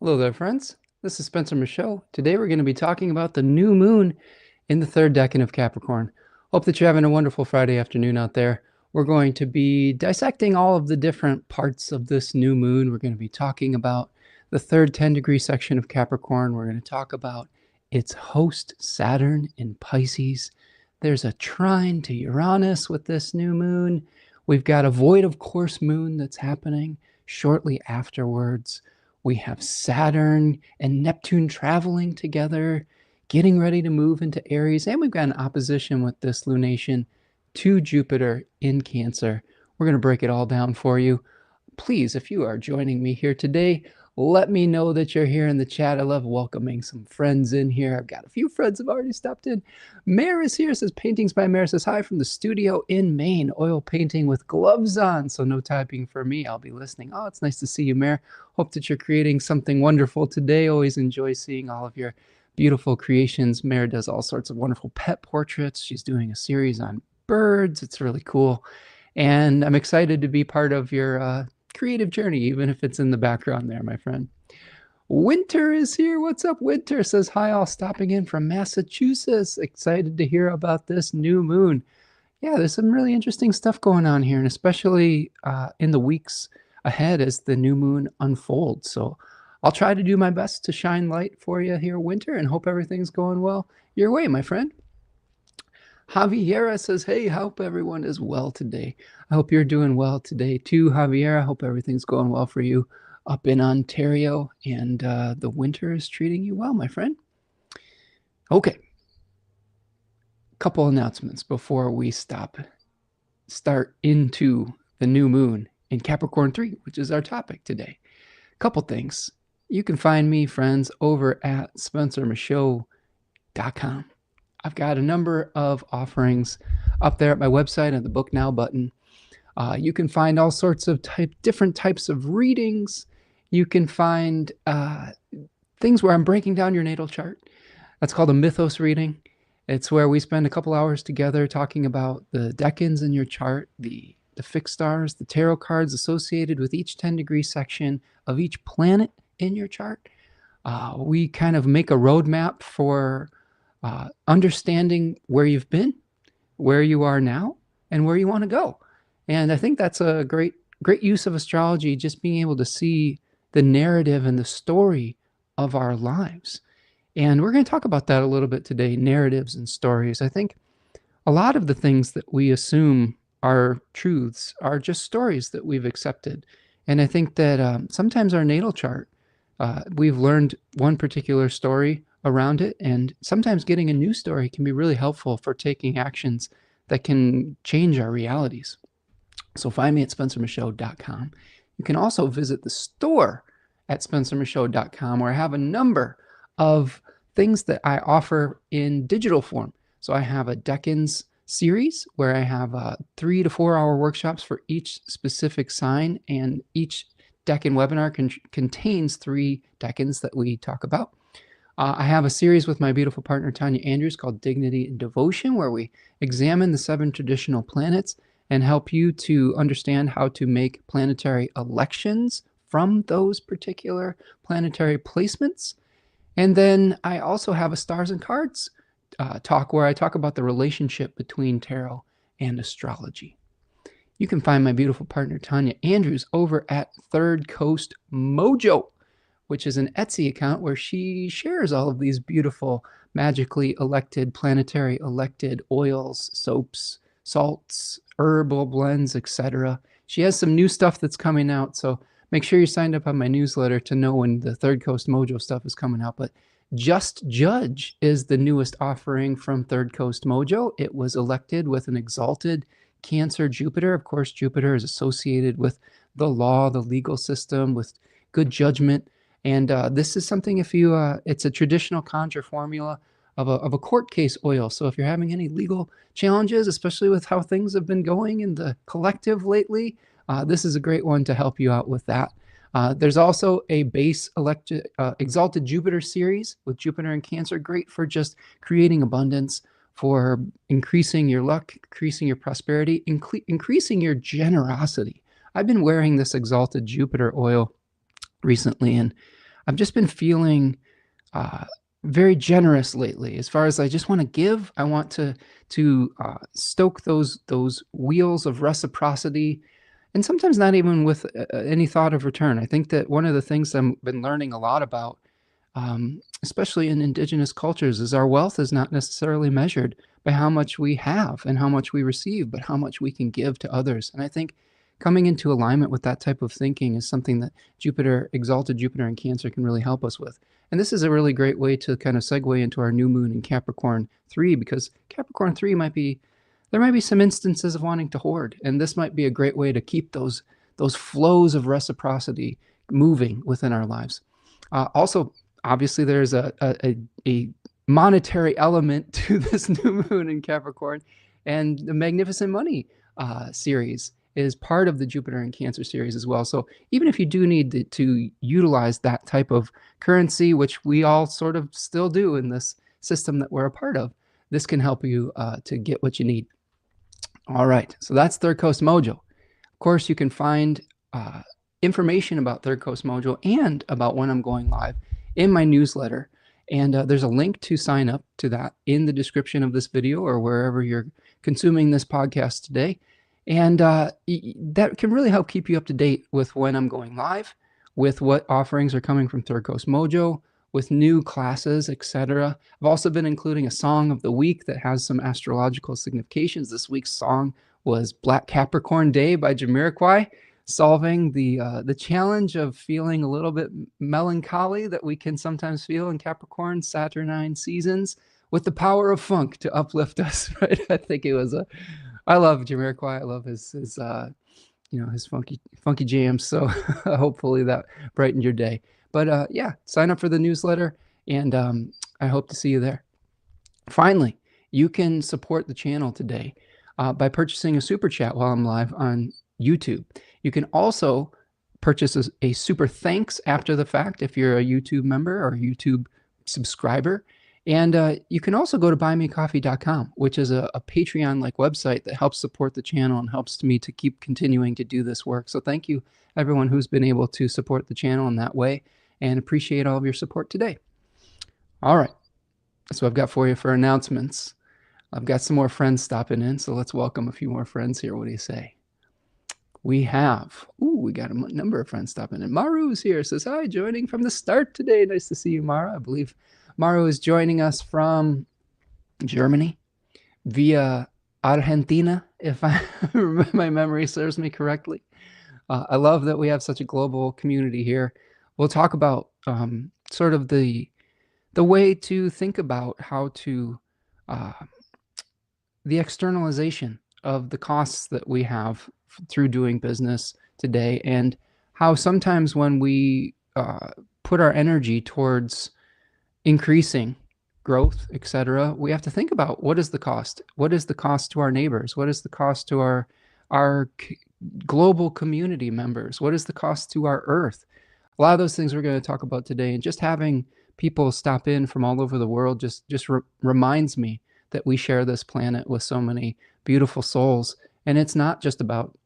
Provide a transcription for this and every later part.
Hello there, friends. This is Spencer Michaud. Today we're going to be talking about the new moon in the third decan of Capricorn. Hope that you're having a wonderful Friday afternoon out there. We're going to be dissecting all of the different parts of this new moon. We're going to be talking about the third 10-degree section of Capricorn. We're going to talk about its host, Saturn in Pisces. There's a trine to Uranus with this new moon. We've got a void of course moon that's happening shortly afterwards. We have Saturn and Neptune traveling together, getting ready to move into Aries, and we've got an opposition with this lunation to Jupiter in Cancer. We're going to break it all down for you. Please, if you are joining me here today, let me know that you're here in the chat. I love welcoming some friends in here. I've got a few friends who have already stopped in. Mare is here, says Paintings by Mare, says hi from the studio in Maine. Oil painting with gloves on, so no typing for me. I'll be listening. Oh, it's nice to see you, Mare. Hope that you're creating something wonderful today. Always enjoy seeing all of your beautiful creations. Mare does all sorts of wonderful pet portraits. She's doing a series on birds. It's really cool. And I'm excited to be part of your creative journey, even if it's in the background there, my friend. Winter is here. What's up, Winter? Says hi, all stopping in from Massachusetts. Excited to hear about this new moon. Yeah, there's some really interesting stuff going on here, and especially in the weeks ahead as the new moon unfolds. So I'll try to do my best to shine light for you here, Winter, and hope everything's going well your way, my friend. Javiera says, hey, hope everyone is well today. I hope you're doing well today too, Javiera. I hope everything's going well for you up in Ontario, and the winter is treating you well, my friend. Okay. Couple announcements before we start into the new moon in Capricorn 3, which is our topic today. Couple things. You can find me, friends, over at SpencerMichaud.com. I've got a number of offerings up there at my website and the Book Now button. You can find all sorts of different types of readings. You can find things where I'm breaking down your natal chart. That's called a mythos reading. It's where we spend a couple hours together talking about the decans in your chart, the fixed stars, the tarot cards associated with each 10-degree section of each planet in your chart. We kind of make a roadmap for understanding where you've been, where you are now, and where you want to go. And I think that's a great use of astrology, just being able to see the narrative and the story of our lives. And we're going to talk about that a little bit today, narratives and stories. I think a lot of the things that we assume are truths are just stories that we've accepted. And I think that sometimes our natal chart, we've learned one particular story around it, and sometimes getting a new story can be really helpful for taking actions that can change our realities. So find me at SpencerMichaud.com. You can also visit the store at SpencerMichaud.com, where I have a number of things that I offer in digital form. So I have a Decans series where I have 3 to 4 hour workshops for each specific sign, and each decan webinar contains 3 decans that we talk about. I have a series with my beautiful partner, Tanya Andrews, called Dignity and Devotion, where we examine the 7 traditional planets and help you to understand how to make planetary elections from those particular planetary placements. And then I also have a Stars and Cards talk where I talk about the relationship between tarot and astrology. You can find my beautiful partner, Tanya Andrews, over at Third Coast Mojo, which is an Etsy account where she shares all of these beautiful, magically elected, planetary elected oils, soaps, salts, herbal blends, etc. She has some new stuff that's coming out, so make sure you're signed up on my newsletter to know when the Third Coast Mojo stuff is coming out. But Just Judge is the newest offering from Third Coast Mojo. It was elected with an exalted Cancer Jupiter. Of course, Jupiter is associated with the law, the legal system, with good judgment. And this is something, it's a traditional conjure formula of a court case oil. So if you're having any legal challenges, especially with how things have been going in the collective lately, this is a great one to help you out with that. There's also a base Exalted Jupiter series with Jupiter and Cancer, great for just creating abundance, for increasing your luck, increasing your prosperity, increasing your generosity. I've been wearing this Exalted Jupiter oil recently, and I've just been feeling uh, very generous lately. As far as I just want to give, I want to stoke those wheels of reciprocity, and sometimes not even with any thought of return. I think that one of the things I've been learning a lot about, especially in indigenous cultures, is our wealth is not necessarily measured by how much we have and how much we receive, but how much we can give to others. And I think coming into alignment with that type of thinking is something that Jupiter, exalted Jupiter in Cancer, can really help us with. And this is a really great way to kind of segue into our new moon in Capricorn 3, because Capricorn 3 there might be some instances of wanting to hoard, and this might be a great way to keep those flows of reciprocity moving within our lives. Also, obviously, there's a monetary element to this new moon in Capricorn, and the Magnificent Money series is part of the Jupiter and Cancer series as well. So even if you do need to utilize that type of currency, which we all sort of still do in this system that we're a part of, this can help you to get what you need. All right, so that's Third Coast Mojo. Of course, you can find information about Third Coast Mojo and about when I'm going live in my newsletter. And there's a link to sign up to that in the description of this video or wherever you're consuming this podcast today. And that can really help keep you up to date with when I'm going live, with what offerings are coming from Third Coast Mojo, with new classes, etc. I've also been including a song of the week that has some astrological significations. This week's song was Black Capricorn Day by Jamiroquai, solving the challenge of feeling a little bit melancholy that we can sometimes feel in Capricorn Saturnine seasons, with the power of funk to uplift us. Right? I think it was I love Jamiroquai. I love his funky jams. So hopefully that brightened your day. But yeah, sign up for the newsletter, and I hope to see you there. Finally, you can support the channel today by purchasing a super chat while I'm live on YouTube. You can also purchase a super thanks after the fact if you're a YouTube member or YouTube subscriber. And you can also go to buymeacoffee.com, which is a Patreon-like website that helps support the channel and helps me to keep continuing to do this work. So thank you, everyone who's been able to support the channel in that way, and appreciate all of your support today. All right, so I've got for you for announcements. I've got some more friends stopping in, so let's welcome a few more friends here. What do you say? We got a number of friends stopping in. Maru's here, says, hi, joining from the start today. Nice to see you, Mara. I believe Maru is joining us from Germany via Argentina, if my memory serves me correctly. I love that we have such a global community here. We'll talk about sort of the way to think about how to the externalization of the costs that we have through doing business today, and how sometimes when we put our energy towards increasing growth, etc., we have to think about what is the cost? What is the cost to our neighbors? What is the cost to our global community members? What is the cost to our earth? A lot of those things we're going to talk about today, and just having people stop in from all over the world just reminds me that we share this planet with so many beautiful souls, and it's not just about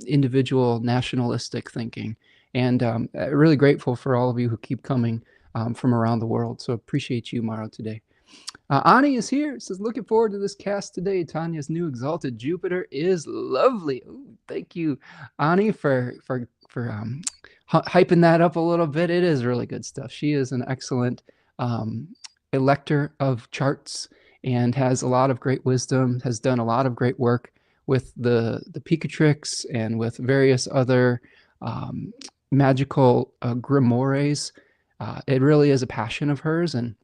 individual nationalistic thinking. And really grateful for all of you who keep coming from around the world. So appreciate you, Mara, today. Ani is here. Says, looking forward to this cast today. Tanya's new exalted Jupiter is lovely. Ooh, thank you, Ani, for hyping that up a little bit. It is really good stuff. She is an excellent elector of charts and has a lot of great wisdom, has done a lot of great work with the Picatrix and with various other magical grimoires. It really is a passion of hers, and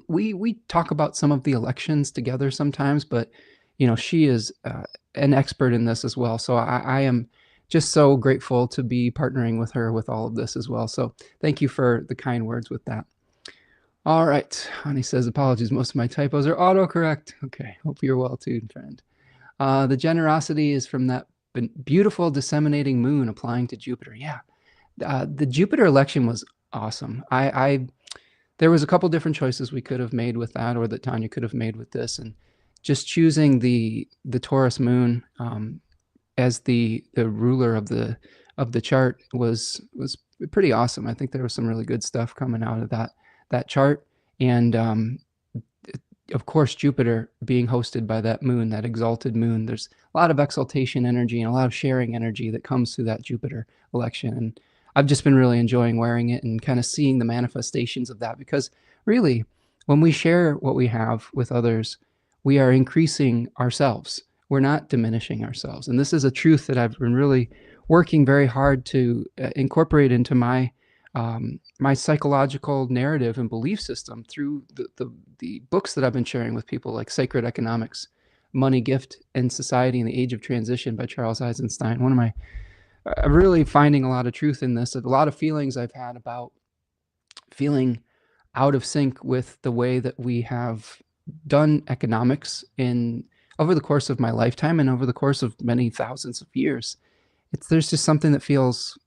we talk about some of the elections together sometimes, but she is an expert in this as well. So I am just so grateful to be partnering with her with all of this as well. So thank you for the kind words with that. All right, Honey says, apologies, most of my typos are autocorrect. Okay, hope you're well too, friend. The generosity is from that beautiful disseminating moon applying to Jupiter. Yeah, the Jupiter election was awesome. There was a couple different choices we could have made with that, or that Tanya could have made with this, and just choosing the Taurus moon as the ruler of the chart was pretty awesome. I think there was some really good stuff coming out of that chart. And of course, Jupiter being hosted by that moon, that exalted moon, there's a lot of exaltation energy and a lot of sharing energy that comes through that Jupiter election. And I've just been really enjoying wearing it and kind of seeing the manifestations of that, because really, when we share what we have with others, we are increasing ourselves. We're not diminishing ourselves. And this is a truth that I've been really working very hard to incorporate into my my psychological narrative and belief system through the books that I've been sharing with people, like Sacred Economics, Money, Gift, and Society in the Age of Transition by Charles Eisenstein. I'm really finding a lot of truth in this. A lot of feelings I've had about feeling out of sync with the way that we have done economics over the course of my lifetime and over the course of many thousands of years. There's just something that feels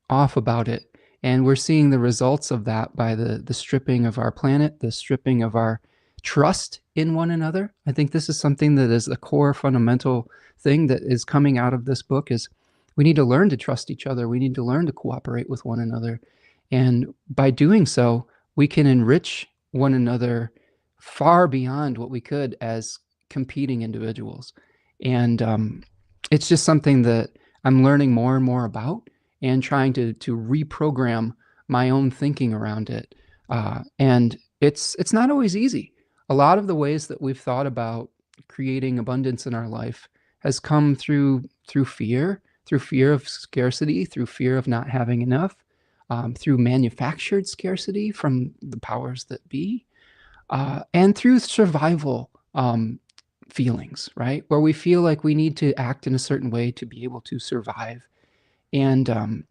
off about it. And we're seeing the results of that by the stripping of our planet, the stripping of our trust in one another. I think this is something that is the core fundamental thing that is coming out of this book, is we need to learn to trust each other. We need to learn to cooperate with one another. And by doing so, we can enrich one another far beyond what we could as competing individuals. And it's just something that I'm learning more and more about, and trying to reprogram my own thinking around it. And it's not always easy. A lot of the ways that we've thought about creating abundance in our life has come through fear of scarcity, through fear of not having enough, through manufactured scarcity from the powers that be, and through survival feelings, right? Where we feel like we need to act in a certain way to be able to survive. And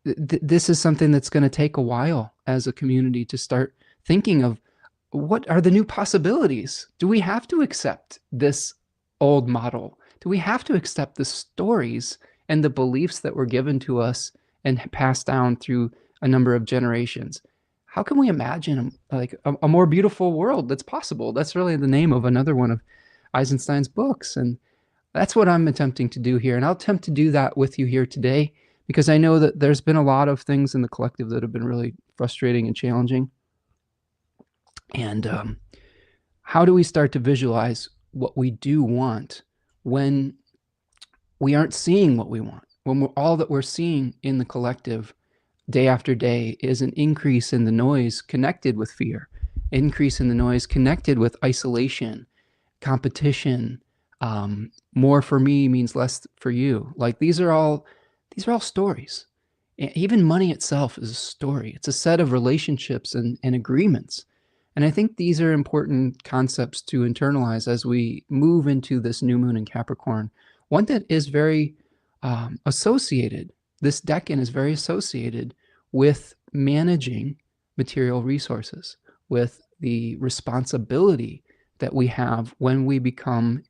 this is something that's going to take a while as a community to start thinking of what are the new possibilities. Do we have to accept this old model? Do we have to accept the stories and the beliefs that were given to us and passed down through a number of generations? How can we imagine like a more beautiful world that's possible? That's really the name of another one of Eisenstein's books. And that's what I'm attempting to do here. And I'll attempt to do that with you here today, because I know that there's been a lot of things in the collective that have been really frustrating and challenging. And how do we start to visualize what we do want when we aren't seeing what we want? When all that we're seeing in the collective day after day is an increase in the noise connected with fear, increase in the noise connected with isolation, competition. More for me means less for you. Like these are all stories. Even money itself is a story. It's a set of relationships and agreements. And I think these are important concepts to internalize as we move into this new moon in Capricorn. One that is very associated, this decan is very associated with managing material resources, with the responsibility that we have when we become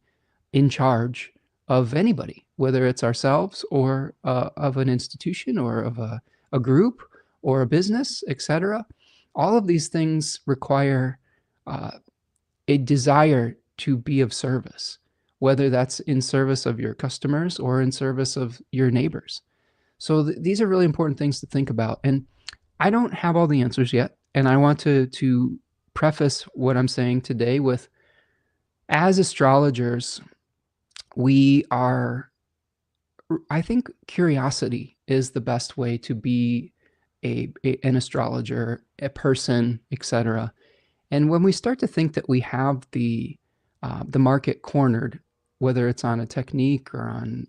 in charge of anybody, whether it's ourselves or of an institution or of a group or a business, etc. All of these things require a desire to be of service, whether that's in service of your customers or in service of your neighbors. So these are really important things to think about. And I don't have all the answers yet. And I want to preface what I'm saying today with, as astrologers, I think curiosity is the best way to be an astrologer, a person, etc. And when we start to think that we have the market cornered, whether it's on a technique or on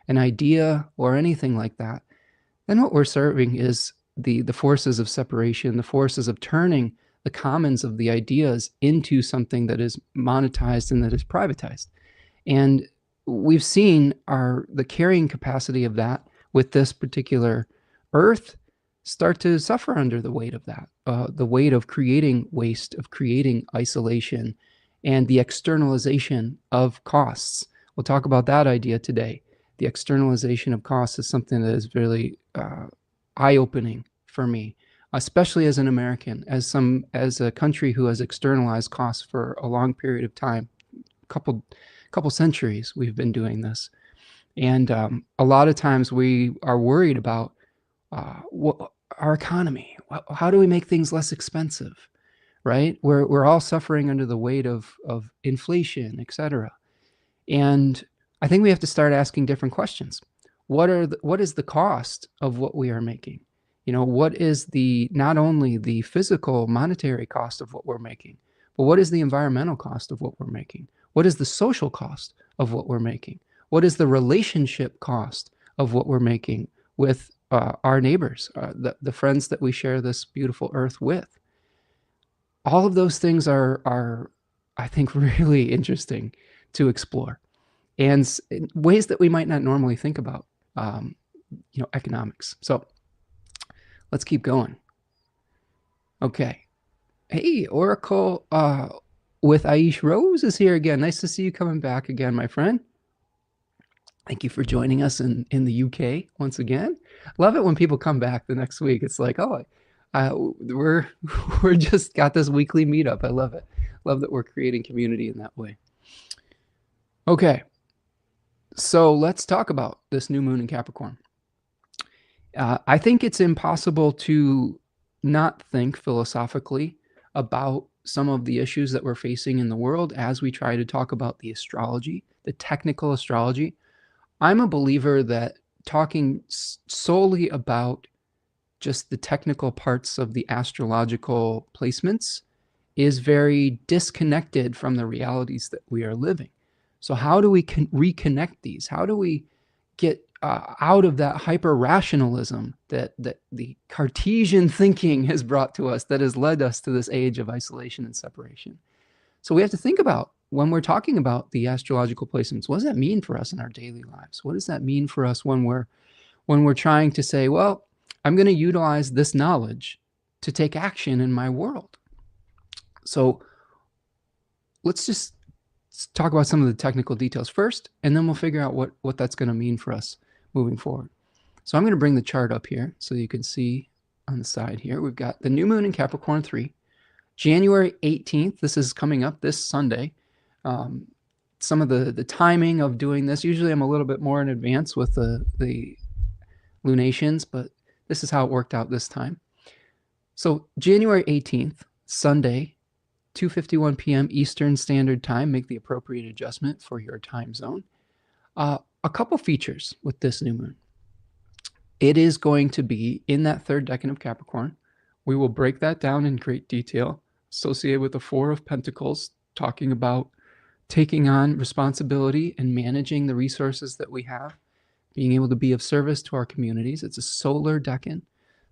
an idea or anything like that, then what we're serving is the forces of separation, the forces of turning the commons of the ideas into something that is monetized and that is privatized. And we've seen the carrying capacity of that with this particular earth start to suffer under the weight of that, the weight of creating waste, of creating isolation, and the externalization of costs. We'll talk about that idea today. The externalization of costs is something that is really eye-opening for me, especially as an American, as a country who has externalized costs for a long period of time, couple centuries we've been doing this. And a lot of times we are worried about our economy. How do we make things less expensive, right? We're all suffering under the weight of inflation, et cetera. And I think we have to start asking different questions. What is the cost of what we are making? What is not only the physical monetary cost of what we're making, but what is the environmental cost of what we're making? What is the social cost of what we're making? What is the relationship cost of what we're making with our neighbors, the friends that we share this beautiful earth with? All of those things are I think, really interesting to explore, and in ways that we might not normally think about, economics. So let's keep going. Okay. Hey, Oracle with Aish Rose is here again. Nice to see you coming back again, my friend. Thank you for joining us in the UK once again. Love it when people come back the next week. It's like, oh, we're just got this weekly meetup. I love it. Love that we're creating community in that way. Okay, so let's talk about this new moon in Capricorn. I think it's impossible to not think philosophically about some of the issues that we're facing in the world as we try to talk about the astrology, the technical astrology. I'm a believer that talking solely about just the technical parts of the astrological placements is very disconnected from the realities that we are living. So how do we reconnect these? How do we get out of that hyper-rationalism that the Cartesian thinking has brought to us, that has led us to this age of isolation and separation? So we have to think about, when we're talking about the astrological placements, what does that mean for us in our daily lives? What does that mean for us when we're trying to say, well, I'm going to utilize this knowledge to take action in my world? So let's just talk about some of the technical details first, and then we'll figure out what that's going to mean for us moving forward. So I'm going to bring the chart up here so you can see on the side here. We've got the new moon in Capricorn 3, January 18th. This is coming up this Sunday. Some of the timing of doing this, usually I'm a little bit more in advance with the lunations, but this is how it worked out this time. So January 18th, Sunday, 2:51 p.m. Eastern Standard Time. Make the appropriate adjustment for your time zone. A couple features with this new moon. It is going to be in that third decan of Capricorn. We will break that down in great detail, associated with the Four of Pentacles, talking about taking on responsibility and managing the resources that we have, being able to be of service to our communities. It's a solar decan,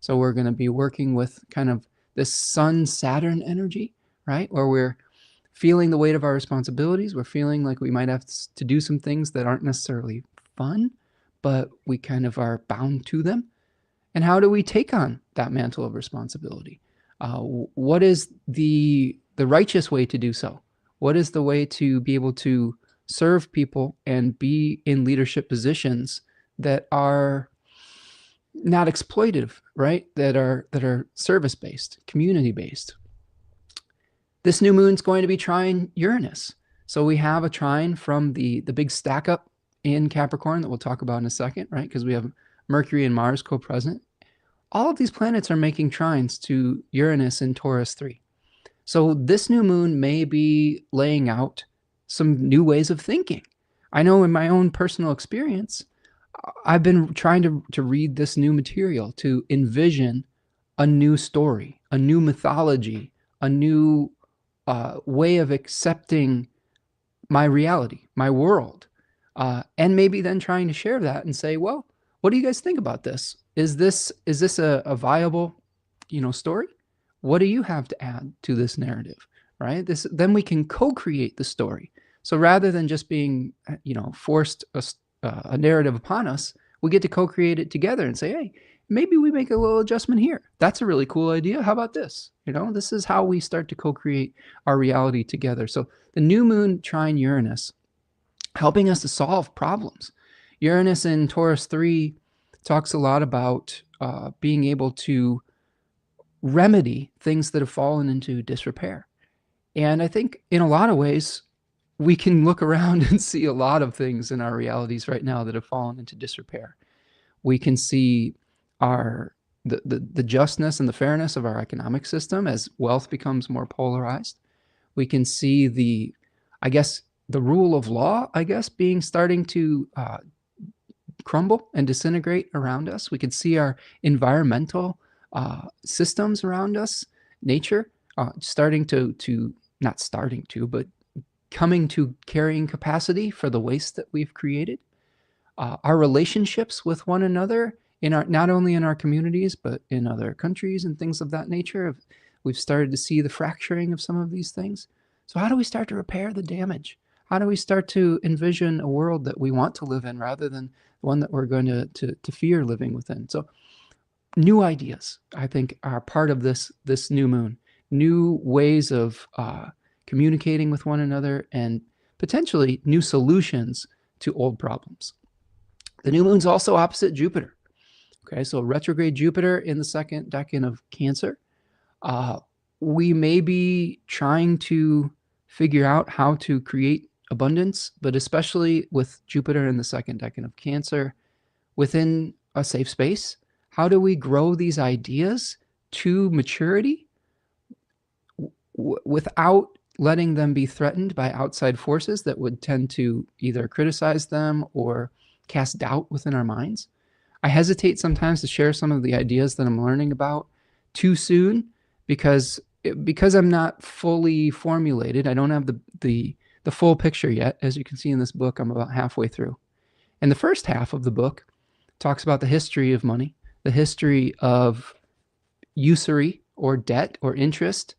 so we're going to be working with kind of this Sun-Saturn energy, right? Where we're feeling the weight of our responsibilities. We're feeling like we might have to do some things that aren't necessarily fun, but we kind of are bound to them. And how do we take on that mantle of responsibility? What is the righteous way to do so? What is the way to be able to serve people and be in leadership positions that are not exploitive, right? That are service-based, community-based. This new moon's going to be trine Uranus. So we have a trine from the big stack up in Capricorn that we'll talk about in a second, right? Because we have Mercury and Mars co-present. All of these planets are making trines to Uranus in Taurus 3. So this new moon may be laying out some new ways of thinking. I know in my own personal experience, I've been trying to read this new material to envision a new story, a new mythology, a new way of accepting my reality, my world, and maybe then trying to share that and say, well, what do you guys think about this? Is this a viable, story? What do you have to add to this narrative, right? Then we can co-create the story. So rather than just being, forced a narrative upon us, we get to co-create it together and say, hey, maybe we make a little adjustment here. That's a really cool idea. How about this? This is how we start to co-create our reality together. So the new moon trine Uranus, helping us to solve problems. Uranus in Taurus 3 talks a lot about being able to remedy things that have fallen into disrepair. And I think in a lot of ways, we can look around and see a lot of things in our realities right now that have fallen into disrepair. We can see the justness and the fairness of our economic system as wealth becomes more polarized. We can see the rule of law, starting to crumble and disintegrate around us. We can see our environmental systems around us, nature, but coming to carrying capacity for the waste that we've created. Our relationships with one another, not only in our communities, but in other countries and things of that nature. We've started to see the fracturing of some of these things. So how do we start to repair the damage? How do we start to envision a world that we want to live in rather than one that we're going to fear living within? So new ideas, I think, are part of this new moon. New ways of communicating with one another and potentially new solutions to old problems. The new moon's also opposite Jupiter. Okay, so retrograde Jupiter in the second decan of Cancer. We may be trying to figure out how to create abundance, but especially with Jupiter in the second decan of Cancer, within a safe space. How do we grow these ideas to maturity without letting them be threatened by outside forces that would tend to either criticize them or cast doubt within our minds? I hesitate sometimes to share some of the ideas that I'm learning about too soon because I'm not fully formulated. I don't have the full picture yet. As you can see in this book, I'm about halfway through. And the first half of the book talks about the history of money, the history of usury or debt or interest,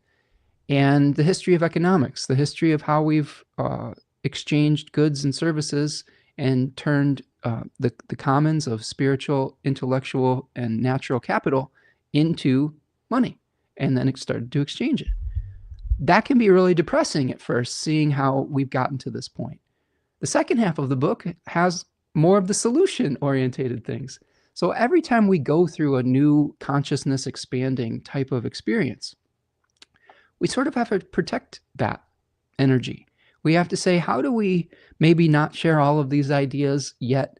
and the history of economics, the history of how we've exchanged goods and services and turned the commons of spiritual, intellectual, and natural capital into money, and then it started to exchange it. That can be really depressing at first, seeing how we've gotten to this point. The second half of the book has more of the solution-orientated things. So every time we go through a new consciousness expanding type of experience, we sort of have to protect that energy. We have to say, how do we maybe not share all of these ideas yet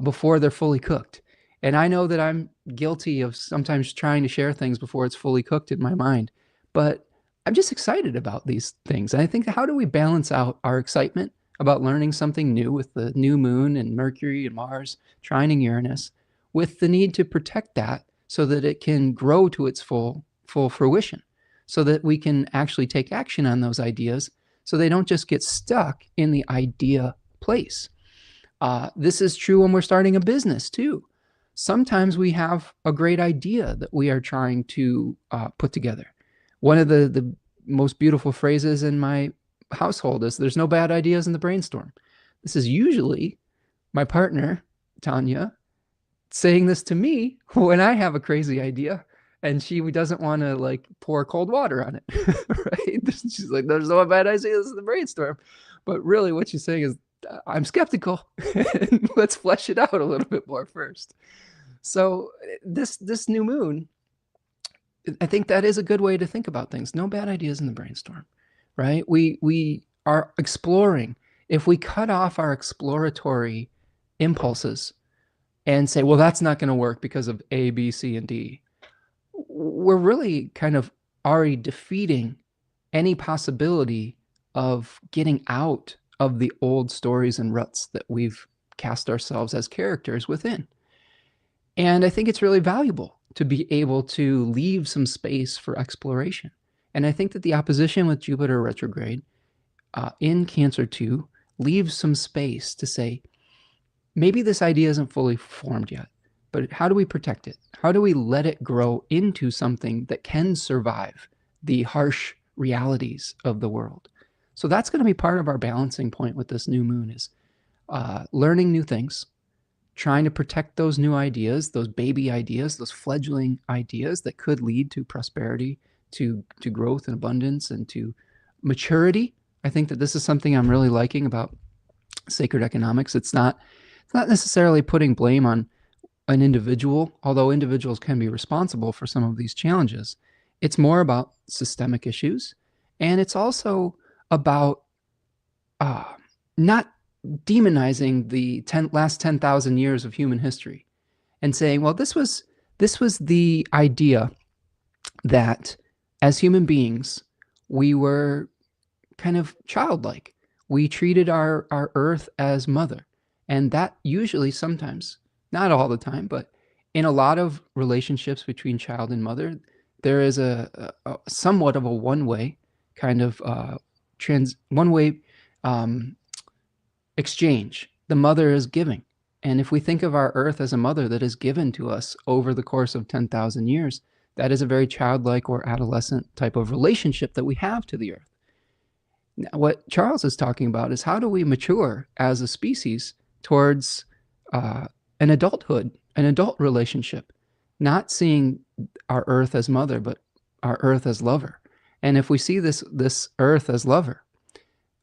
before they're fully cooked? And I know that I'm guilty of sometimes trying to share things before it's fully cooked in my mind, but I'm just excited about these things. And I think, how do we balance out our excitement about learning something new with the new moon and Mercury and Mars trining Uranus, with the need to protect that so that it can grow to its full fruition, so that we can actually take action on those ideas so they don't just get stuck in the idea place. This is true when we're starting a business too. Sometimes we have a great idea that we are trying to put together. One of the most beautiful phrases in my household is, there's no bad ideas in the brainstorm. This is usually my partner, Tanya, saying this to me when I have a crazy idea and she doesn't want to like pour cold water on it, right? She's like, there's no bad ideas in the brainstorm. But really what she's saying is, I'm skeptical. Let's flesh it out a little bit more first. So this new moon, I think that is a good way to think about things. No bad ideas in the brainstorm, right? We are exploring. If we cut off our exploratory impulses and say, well, that's not going to work because of A, B, C, and D, we're really kind of already defeating any possibility of getting out of the old stories and ruts that we've cast ourselves as characters within. And I think it's really valuable to be able to leave some space for exploration. And I think that the opposition with Jupiter retrograde in Cancer 2 leaves some space to say, maybe this idea isn't fully formed yet, but how do we protect it? How do we let it grow into something that can survive the harsh realities of the world? So that's going to be part of our balancing point with this new moon, is learning new things, trying to protect those new ideas, those baby ideas, those fledgling ideas that could lead to prosperity, to growth and abundance, and to maturity. I think that this is something I'm really liking about sacred economics. It's not necessarily putting blame on an individual, although individuals can be responsible for some of these challenges. It's more about systemic issues, and it's also about not demonizing the last 10,000 years of human history and saying, well, this was This was the idea that as human beings, we were kind of childlike. We treated our earth as mother. And that usually, sometimes, not all the time, but in a lot of relationships between child and mother, there is a somewhat of a one-way kind of one-way exchange. The mother is giving. And if we think of our earth as a mother that is given to us over the course of 10,000 years, that is a very childlike or adolescent type of relationship that we have to the earth. Now, what Charles is talking about is how do we mature as a species towards an adulthood, an adult relationship, not seeing our earth as mother, but our earth as lover. And if we see this earth as lover,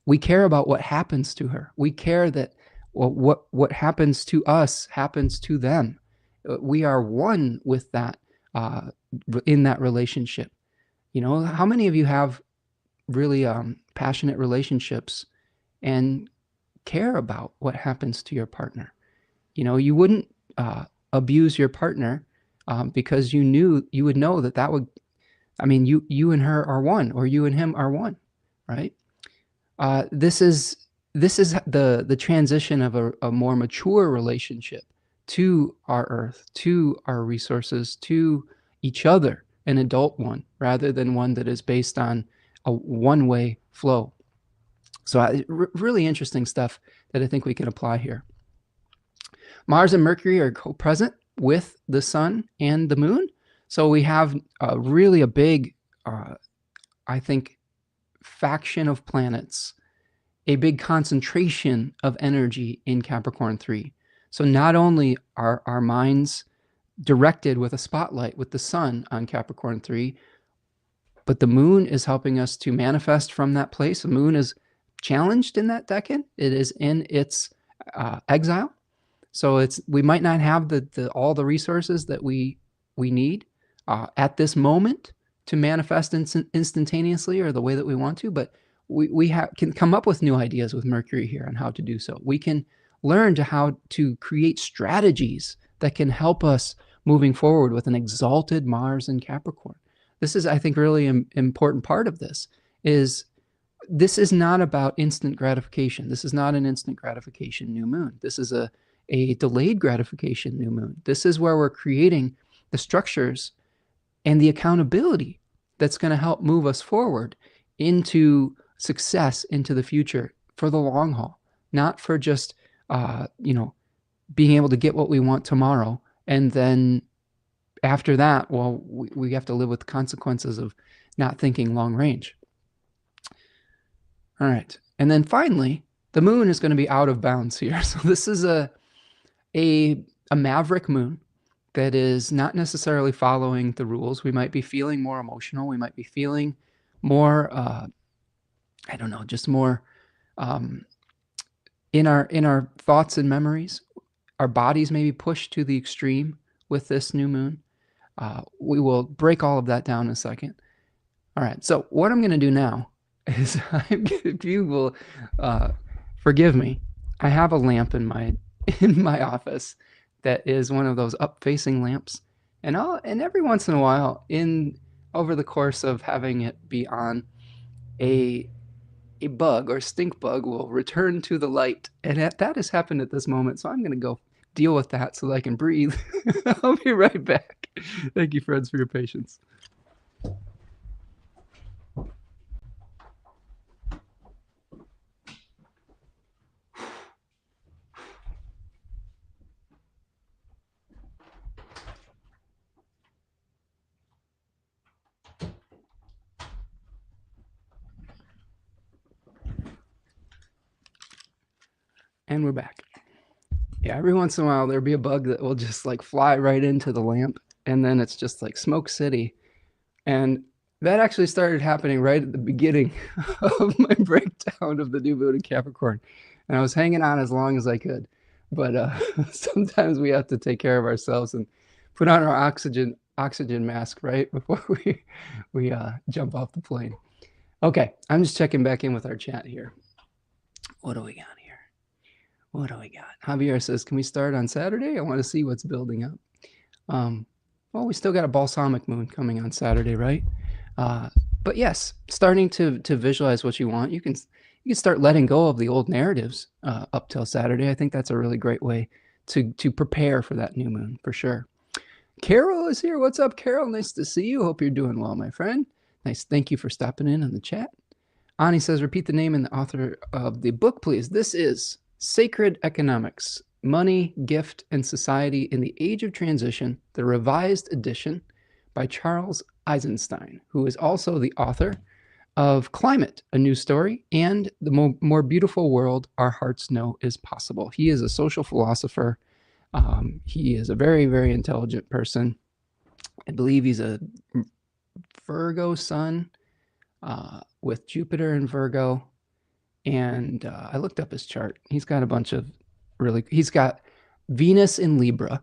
we care about what happens to her. We care that what happens to us happens to them. We are one with that in that relationship. You know, how many of you have really passionate relationships and care about what happens to your partner? You know, you wouldn't abuse your partner because you would know that would, I mean, you and her are one, or you and him are one, right? This is the transition of a more mature relationship to our earth, to our resources, to each other, an adult one, rather than one that is based on a one-way flow. So really interesting stuff that I think we can apply here. Mars and Mercury are co-present with the sun and the moon. So we have really a big, I think, faction of planets, a big concentration of energy in Capricorn III. So not only are our minds directed with a spotlight with the sun on Capricorn III, but the moon is helping us to manifest from that place. The moon is challenged in that decan. It is in its exile. So we might not have all the resources that we need at this moment to manifest instantaneously or the way that we want to, but we can come up with new ideas with Mercury here on how to do so. We can learn how to create strategies that can help us moving forward with an exalted Mars in Capricorn. This is, I think, really important part of this is not about instant gratification. This is not an instant gratification new moon. This is a delayed gratification new moon. This is where we're creating the structures and the accountability that's going to help move us forward into success, into the future for the long haul, not for just, being able to get what we want tomorrow. And then after that, well, we have to live with the consequences of not thinking long range. All right. And then finally, the moon is going to be out of bounds here. So this is a maverick moon that is not necessarily following the rules. We might be feeling more emotional. We might be feeling more, I don't know, just more in our thoughts and memories. Our bodies may be pushed to the extreme with this new moon. We will break all of that down in a second. All right. So what I'm going to do now is, if you will forgive me, I have a lamp in my office that is one of those up-facing lamps, and every once in a while, over the course of having it be on, a bug or stink bug will return to the light, and that has happened at this moment. So I'm going to go deal with that so that I can breathe. I'll be right back. Thank you, friends, for your patience. And we're back. Yeah, every once in a while there'll be a bug that will just like fly right into the lamp, and then it's just like smoke city. And that actually started happening right at the beginning of my breakdown of the new moon in Capricorn. And I was hanging on as long as I could. But sometimes we have to take care of ourselves and put on our oxygen mask right before we jump off the plane. Okay, I'm just checking back in with our chat here. What do we got here? What do we got? Javier says, can we start on Saturday? I want to see what's building up. Well, we still got a balsamic moon coming on Saturday, right? But yes, starting to visualize what you want. You can start letting go of the old narratives up till Saturday. I think that's a really great way to prepare for that new moon for sure. Carol is here. What's up, Carol? Nice to see you. Hope you're doing well, my friend. Nice. Thank you for stopping in on the chat. Ani says, repeat the name and the author of the book, please. This is Sacred Economics, Money, Gift, and Society in the Age of Transition, the revised edition by Charles Eisenstein, who is also the author of Climate, A New Story, and The More Beautiful World Our Hearts Know Is Possible. He is a social philosopher. He is a very, very intelligent person. I believe he's a Virgo sun with Jupiter in Virgo. And I looked up his chart. He's got a bunch of he's got Venus in Libra,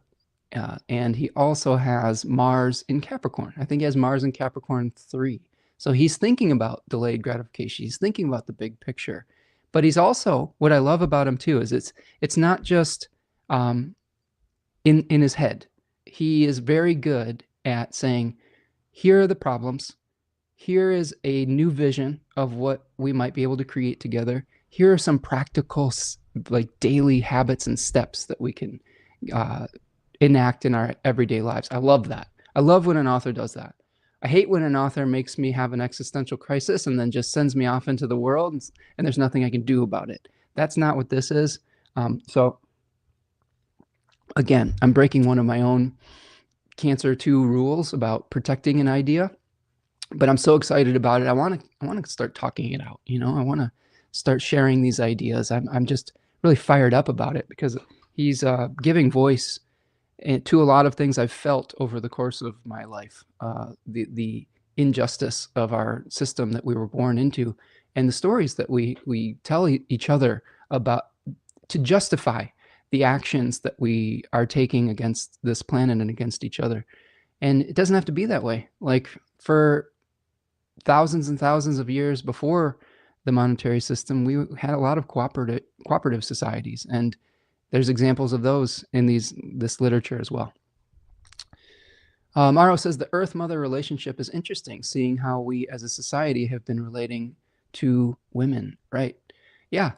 and he also has Mars in Capricorn. I think he has Mars in Capricorn III. So he's thinking about delayed gratification. He's thinking about the big picture. But he's also, what I love about him too, is it's not just in his head. He is very good at saying, here are the problems. Here is a new vision of what we might be able to create together. Here are some practical, like daily habits and steps that we can enact in our everyday lives. I love that. I love when an author does that. I hate when an author makes me have an existential crisis and then just sends me off into the world and there's nothing I can do about it. That's not what this is. So again, I'm breaking one of my own Cancer 2 rules about protecting an idea. But I'm so excited about it. I want to start talking it out. You know, I want to start sharing these ideas. I'm just really fired up about it because he's giving voice to a lot of things I've felt over the course of my life. The injustice of our system that we were born into, and the stories that we tell each other about to justify the actions that we are taking against this planet and against each other. And it doesn't have to be that way. Like for thousands and thousands of years before the monetary system, we had a lot of cooperative societies, and there's examples of those in this literature as well. Maro says the Earth Mother relationship is interesting, seeing how we as a society have been relating to women, right? Yeah,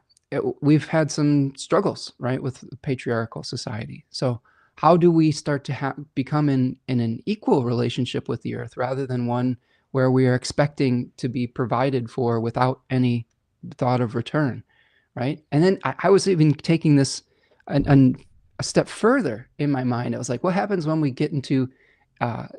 we've had some struggles, right, with the patriarchal society. So how do we start to become in an equal relationship with the Earth rather than one where we are expecting to be provided for without any thought of return, right? And then I was even taking this a step further in my mind. I was like, what happens when we get into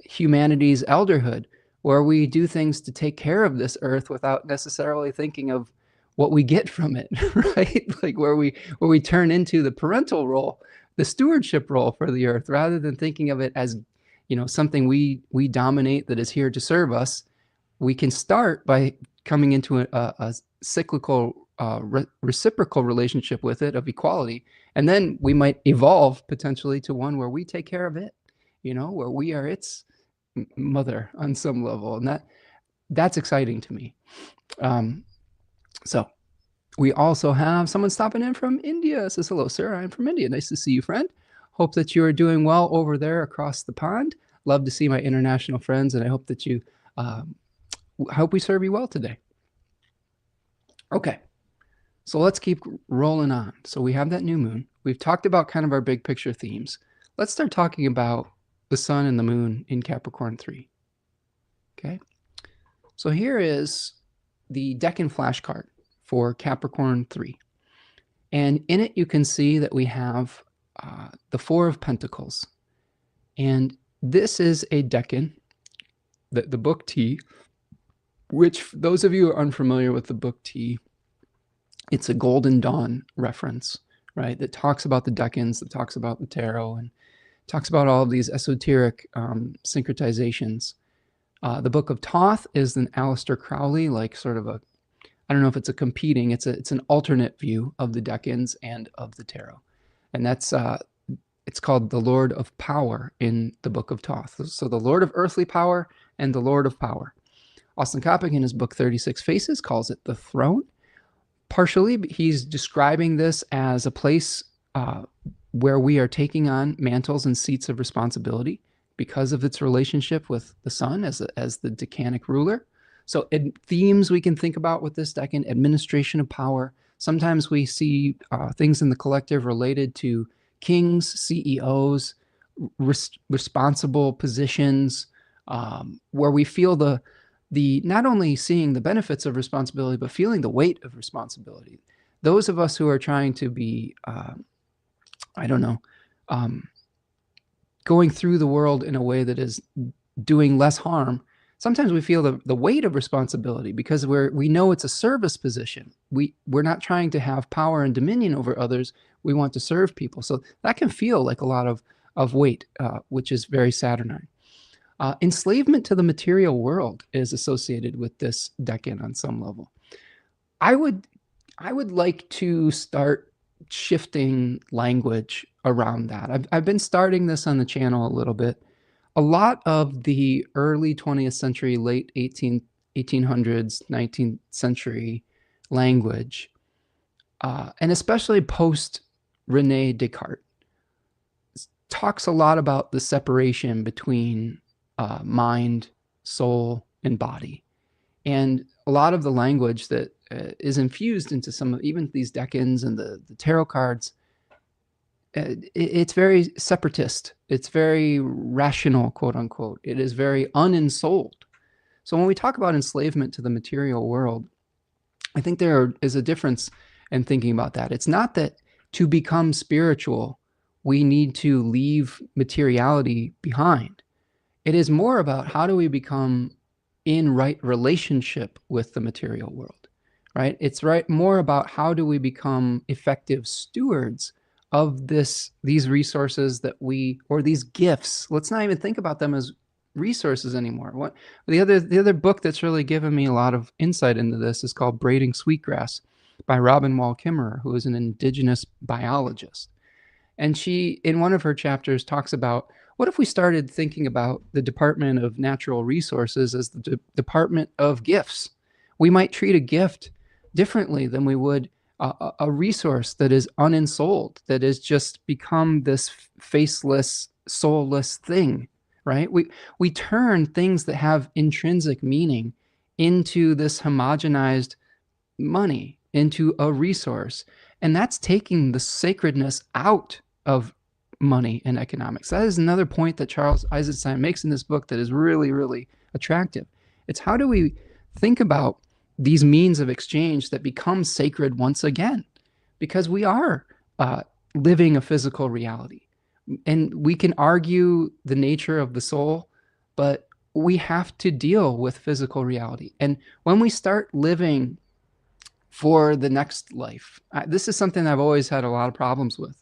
humanity's elderhood, where we do things to take care of this Earth without necessarily thinking of what we get from it, right? Like where we turn into the parental role, the stewardship role for the Earth, rather than thinking of it as, you know, something we dominate that is here to serve us. We can start by coming into a cyclical, reciprocal relationship with it of equality. And then we might evolve potentially to one where we take care of it, you know, where we are its mother on some level. And that's exciting to me. So we also have someone stopping in from India. Says, hello, sir. I'm from India. Nice to see you, friend. Hope that you are doing well over there across the pond. Love to see my international friends, and I hope that you, hope we serve you well today. Okay, so let's keep rolling on. So we have that new moon. We've talked about kind of our big picture themes. Let's start talking about the sun and the moon in Capricorn III. Okay, so here is the Deccan flashcard for Capricorn III. And in it, you can see that we have the Four of Pentacles. And this is a Decan, the book T, which those of you who are unfamiliar with the book T, it's a Golden Dawn reference, right? That talks about the Decans, that talks about the tarot, and talks about all of these esoteric syncretizations. The Book of Thoth is an Aleister Crowley, like sort of a, I don't know if it's a competing, it's an alternate view of the Decans and of the tarot. And that's, it's called the Lord of Power in the Book of Thoth. So the Lord of Earthly Power and the Lord of Power. Austin Coppock in his book 36 Faces calls it the throne. Partially, he's describing this as a place where we are taking on mantles and seats of responsibility, because of its relationship with the sun as the Decanic ruler. So themes we can think about with this decan: administration of power. Sometimes we see things in the collective related to kings, CEOs, responsible positions, where we feel the not only seeing the benefits of responsibility, but feeling the weight of responsibility. Those of us who are trying to be, I don't know, going through the world in a way that is doing less harm, sometimes we feel the weight of responsibility because we know it's a service position. We're not trying to have power and dominion over others. We want to serve people. So that can feel like a lot of weight, which is very Saturnine. Enslavement to the material world is associated with this decan on some level. I would like to start shifting language around that. I've been starting this on the channel a little bit. A lot of the early 20th century, late 1800s, 19th century language, and especially post René Descartes, talks a lot about the separation between mind, soul, and body. And a lot of the language that is infused into some of even these decans and the tarot cards, it's very separatist. It's very rational, quote unquote. It is very unensouled. So when we talk about enslavement to the material world, I think there is a difference in thinking about that. It's not that to become spiritual, we need to leave materiality behind. It is more about how do we become in right relationship with the material world, right? It's more about how do we become effective stewards of these resources or these gifts. Let's not even think about them as resources anymore. The other book that's really given me a lot of insight into this is called Braiding Sweetgrass by Robin Wall Kimmerer, who is an indigenous biologist. And she, in one of her chapters, talks about, what if we started thinking about the Department of Natural Resources as the Department of Gifts? We might treat a gift differently than we would a resource that is unensouled, that has just become this faceless, soulless thing, right? We turn things that have intrinsic meaning into this homogenized money, into a resource. And that's taking the sacredness out of money and economics. That is another point that Charles Eisenstein makes in this book that is really, really attractive. It's how do we think about these means of exchange that become sacred once again? Because we are living a physical reality. And we can argue the nature of the soul, but we have to deal with physical reality. And when we start living for the next life, this is something I've always had a lot of problems with.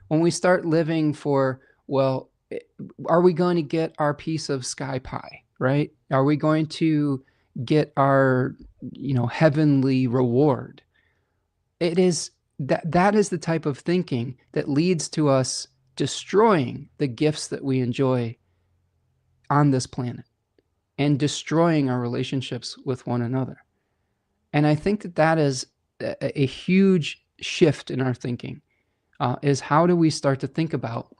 When we start living for, well, are we going to get our piece of sky pie, right? Are we going to get our, heavenly reward? It is that is the type of thinking that leads to us destroying the gifts that we enjoy on this planet and destroying our relationships with one another. And I think that is a huge shift in our thinking. Is how do we start to think about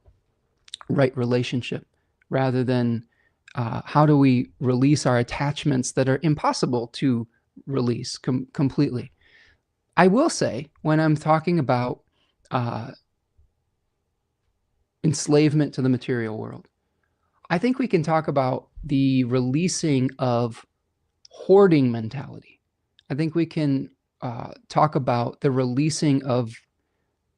right relationship rather than how do we release our attachments that are impossible to release completely. I will say, when I'm talking about enslavement to the material world, I think we can talk about the releasing of hoarding mentality. I think we can talk about the releasing of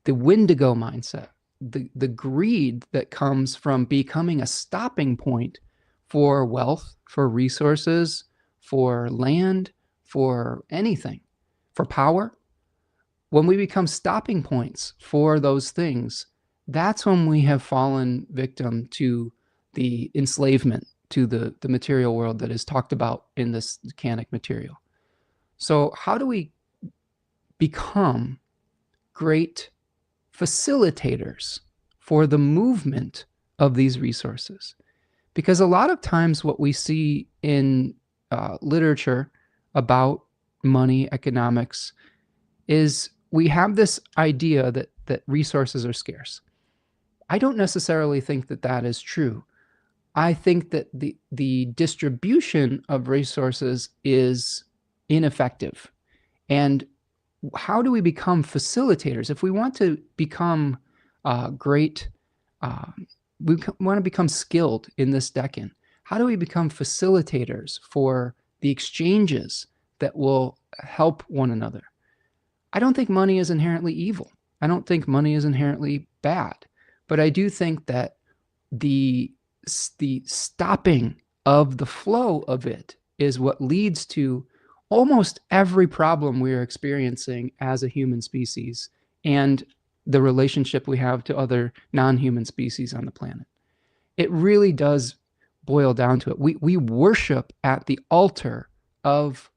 the Wendigo mindset, the greed that comes from becoming a stopping point for wealth, for resources, for land, for anything, for power. When we become stopping points for those things, that's when we have fallen victim to the enslavement to the material world that is talked about in this Decanic material. So how do we become great facilitators for the movement of these resources? Because a lot of times what we see in literature about money, economics, is we have this idea that resources are scarce. I don't necessarily think that is true. I think that the distribution of resources is ineffective. And how do we become facilitators? If we want to become great, uh, we want to become skilled in this decan. How do we become facilitators for the exchanges that will help one another? I don't think money is inherently evil. I don't think money is inherently bad. But I do think that the the stopping of the flow of it is what leads to almost every problem we are experiencing as a human species and the relationship we have to other non-human species on the planet. It really does boil down to it. We worship at the altar of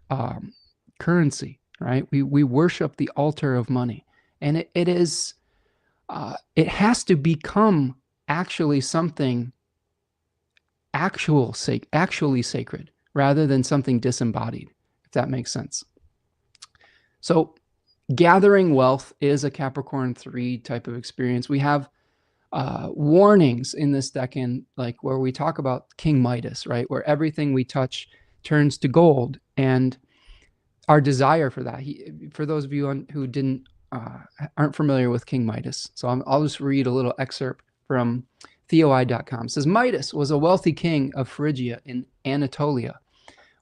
um, currency, right? We worship the altar of money, and it has to become actually something actually sacred rather than something disembodied, if that makes sense. So gathering wealth is a Capricorn III type of experience. We have warnings in this decan, like where we talk about King Midas, right? Where everything we touch turns to gold, and our desire for that. For those of you who aren't familiar with King Midas, so I'll just read a little excerpt from theoi.com. It says, Midas was a wealthy king of Phrygia in Anatolia.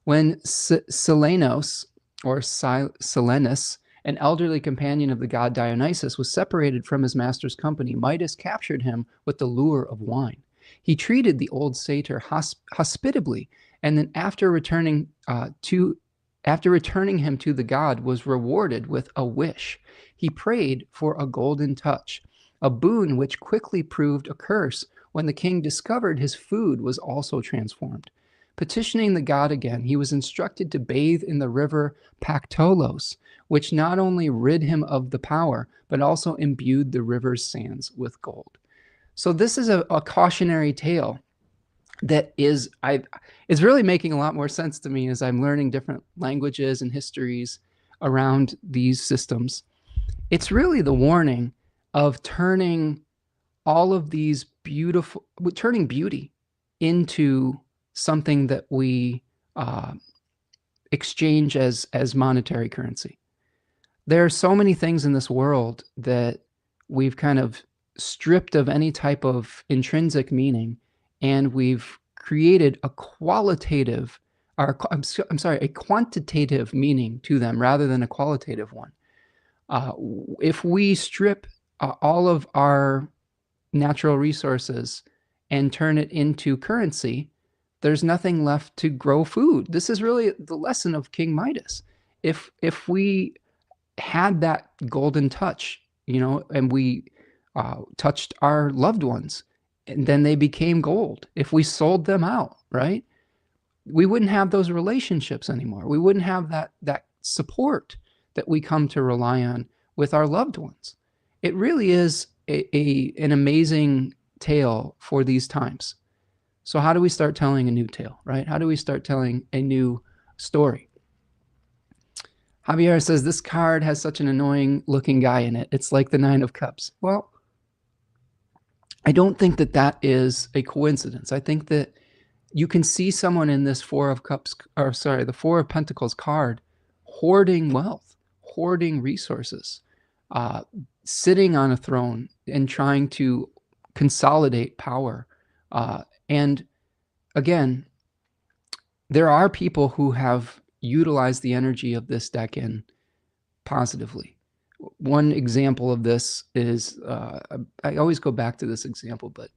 When Silenos, or Silenus, an elderly companion of the god Dionysus, was separated from his master's company, Midas captured him with the lure of wine. He treated the old satyr hospitably, and then after returning him to the god, was rewarded with a wish. He prayed for a golden touch, a boon which quickly proved a curse when the king discovered his food was also transformed. Petitioning the god again, he was instructed to bathe in the river Pactolos, which not only rid him of the power, but also imbued the river's sands with gold. So this is a cautionary tale that is really making a lot more sense to me as I'm learning different languages and histories around these systems. It's really the warning of turning all of these turning beauty into something that we exchange as monetary currency. There are so many things in this world that we've kind of stripped of any type of intrinsic meaning, and we've created a quantitative meaning to them rather than a qualitative one. If we strip all of our natural resources and turn it into currency, there's nothing left to grow food. This is really the lesson of King Midas. If we had that golden touch, and we touched our loved ones, and then they became gold. If we sold them out, right, we wouldn't have those relationships anymore. We wouldn't have that support that we come to rely on with our loved ones. It really is an amazing tale for these times. So how do we start telling a new tale, right? How do we start telling a new story? Javier says, this card has such an annoying looking guy in it. It's like the Nine of Cups. Well, I don't think that is a coincidence. I think that you can see someone in this the Four of Pentacles card hoarding wealth, hoarding resources, sitting on a throne and trying to consolidate power. And again, there are people who have utilized the energy of this decan positively. One example of this is, I always go back to this example, but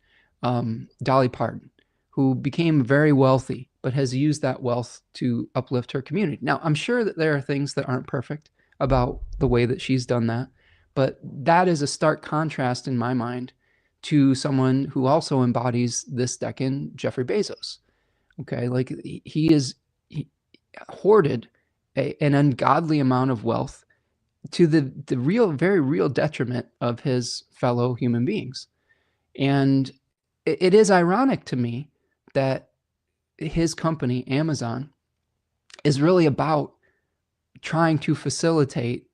Dolly Parton, who became very wealthy, but has used that wealth to uplift her community. Now, I'm sure that there are things that aren't perfect about the way that she's done that, but that is a stark contrast in my mind to someone who also embodies this decan, Jeffrey Bezos. Okay, like he hoarded an ungodly amount of wealth to the very real detriment of his fellow human beings. And it is ironic to me that his company, Amazon, is really about trying to facilitate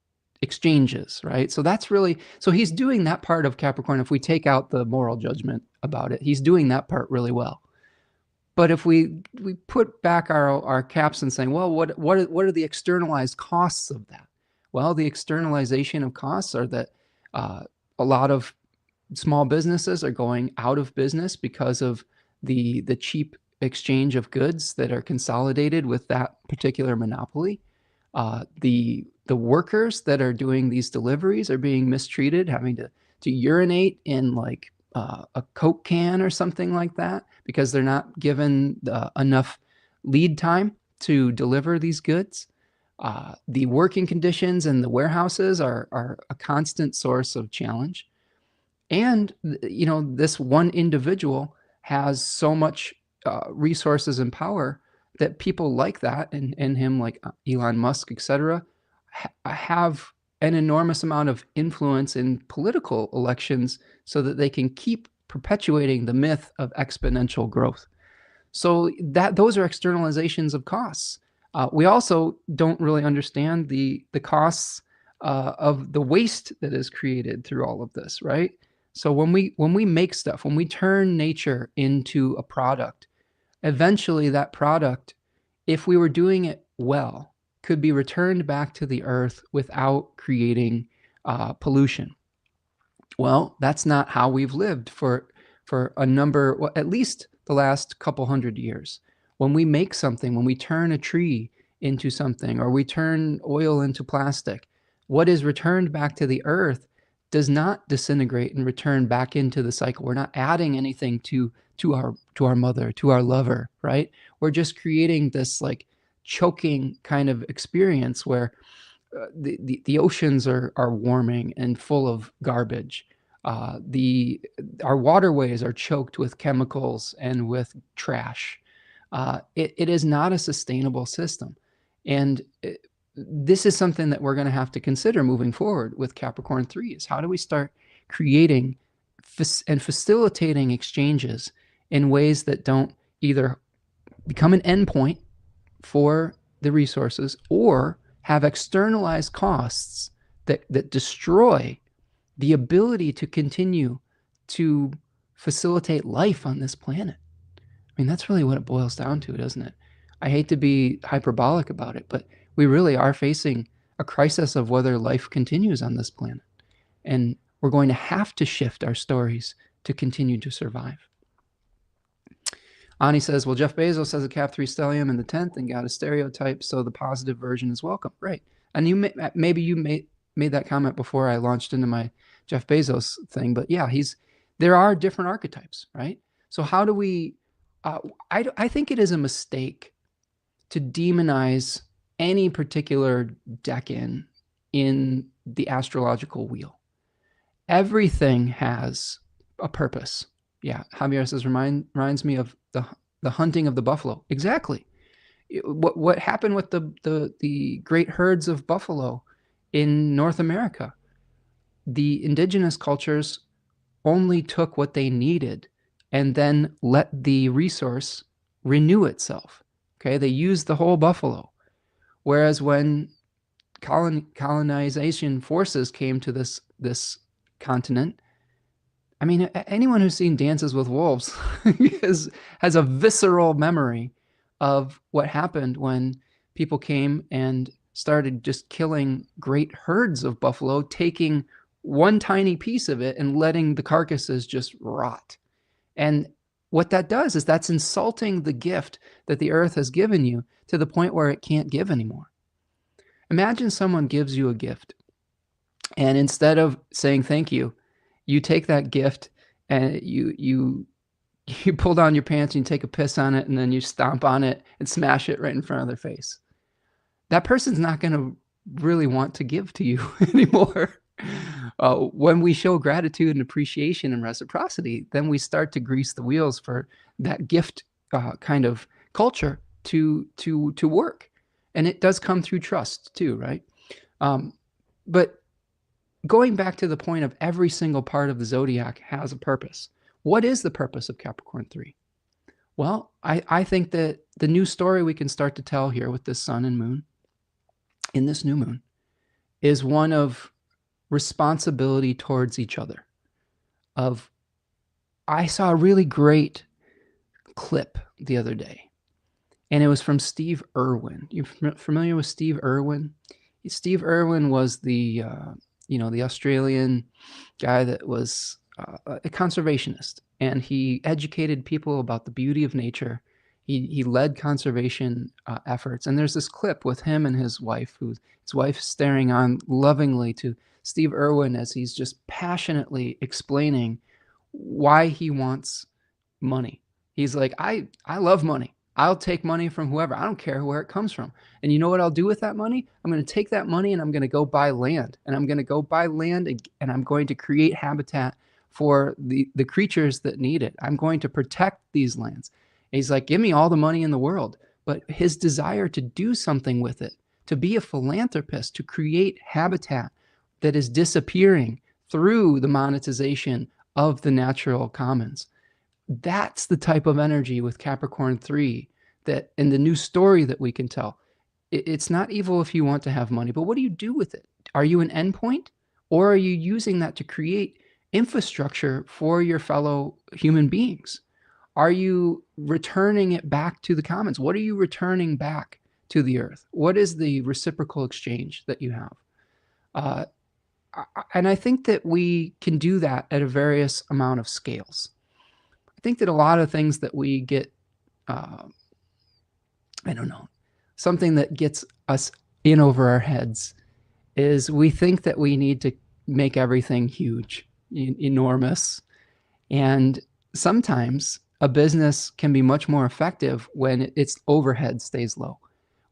exchanges, right? So he's doing that part of Capricorn. If we take out the moral judgment about it, he's doing that part really well. But if we put back our caps and saying, well, what are the externalized costs of that? Well, the externalization of costs are that a lot of small businesses are going out of business because of the cheap exchange of goods that are consolidated with that particular monopoly. The workers that are doing these deliveries are being mistreated, having to urinate in like a Coke can or something like that because they're not given enough lead time to deliver these goods. The working conditions in the warehouses are a constant source of challenge. And, you know, this one individual has so much resources and power that people like that and him, like Elon Musk, etc., have an enormous amount of influence in political elections so that they can keep perpetuating the myth of exponential growth. So those are externalizations of costs. We also don't really understand the costs of the waste that is created through all of this, right? So when we make stuff, when we turn nature into a product, eventually that product, if we were doing it well, could be returned back to the earth without creating pollution. Well, that's not how we've lived for a number, well, at least the last couple hundred years. When we make something, when we turn a tree into something, or we turn oil into plastic, what is returned back to the earth does not disintegrate and return back into the cycle. We're not adding anything to our mother, to our lover, right? We're just creating this like choking kind of experience where the oceans are warming and full of garbage. Our waterways are choked with chemicals and with trash. It is not a sustainable system. And this is something that we're going to have to consider moving forward with Capricorn 3 is how do we start creating and facilitating exchanges in ways that don't either become an endpoint for the resources or have externalized costs that destroy the ability to continue to facilitate life on this planet. I mean, that's really what it boils down to, doesn't it? I hate to be hyperbolic about it, but we really are facing a crisis of whether life continues on this planet. And we're going to have to shift our stories to continue to survive. Ani says, well, Jeff Bezos has a Cap 3 stellium in the 10th and got a stereotype, so the positive version is welcome. Right. And maybe you made that comment before I launched into my Jeff Bezos thing, but yeah, there are different archetypes, right? So how do we, I think it is a mistake to demonize any particular decan in the astrological wheel. Everything has a purpose. Yeah, Javier says, reminds me of the hunting of the buffalo. Exactly. What happened with the great herds of buffalo in North America? The indigenous cultures only took what they needed and then let the resource renew itself. Okay, they used the whole buffalo. Whereas when colonization forces came to this continent, I mean, anyone who's seen Dances with Wolves has a visceral memory of what happened when people came and started just killing great herds of buffalo, taking one tiny piece of it and letting the carcasses just rot. And what that does is that's insulting the gift that the earth has given you to the point where it can't give anymore. Imagine someone gives you a gift, and instead of saying thank you, you take that gift and you pull down your pants and you take a piss on it and then you stomp on it and smash it right in front of their face. That person's not going to really want to give to you anymore. When we show gratitude and appreciation and reciprocity, then we start to grease the wheels for that gift kind of culture to work. And it does come through trust too, right? But going back to the point of every single part of the zodiac has a purpose. What is the purpose of Capricorn 3? Well, I think that the new story we can start to tell here with this sun and moon, in this new moon, is one of responsibility towards each other. I saw a really great clip the other day, and it was from Steve Irwin. You familiar with Steve Irwin? Steve Irwin was the the Australian guy that was a conservationist, and he educated people about the beauty of nature. He led conservation efforts, and there's this clip with him and his wife, his wife staring on lovingly to Steve Irwin as he's just passionately explaining why he wants money. He's like, I love money. I'll take money from whoever. I don't care where it comes from. And you know what I'll do with that money? I'm going to take that money and I'm going to go buy land. And I'm going to go buy land and I'm going to create habitat for the creatures that need it. I'm going to protect these lands. And he's like, give me all the money in the world. But his desire to do something with it, to be a philanthropist, to create habitat that is disappearing through the monetization of the natural commons. That's the type of energy with Capricorn 3 that in the new story that we can tell. It's not evil if you want to have money, but what do you do with it? Are you an endpoint, or are you using that to create infrastructure for your fellow human beings? Are you returning it back to the commons? What are you returning back to the earth? What is the reciprocal exchange that you have? And I think that we can do that at a various amount of scales. I think that a lot of things that we get, I don't know, something that gets us in over our heads is we think that we need to make everything huge, enormous. And sometimes a business can be much more effective when its overhead stays low,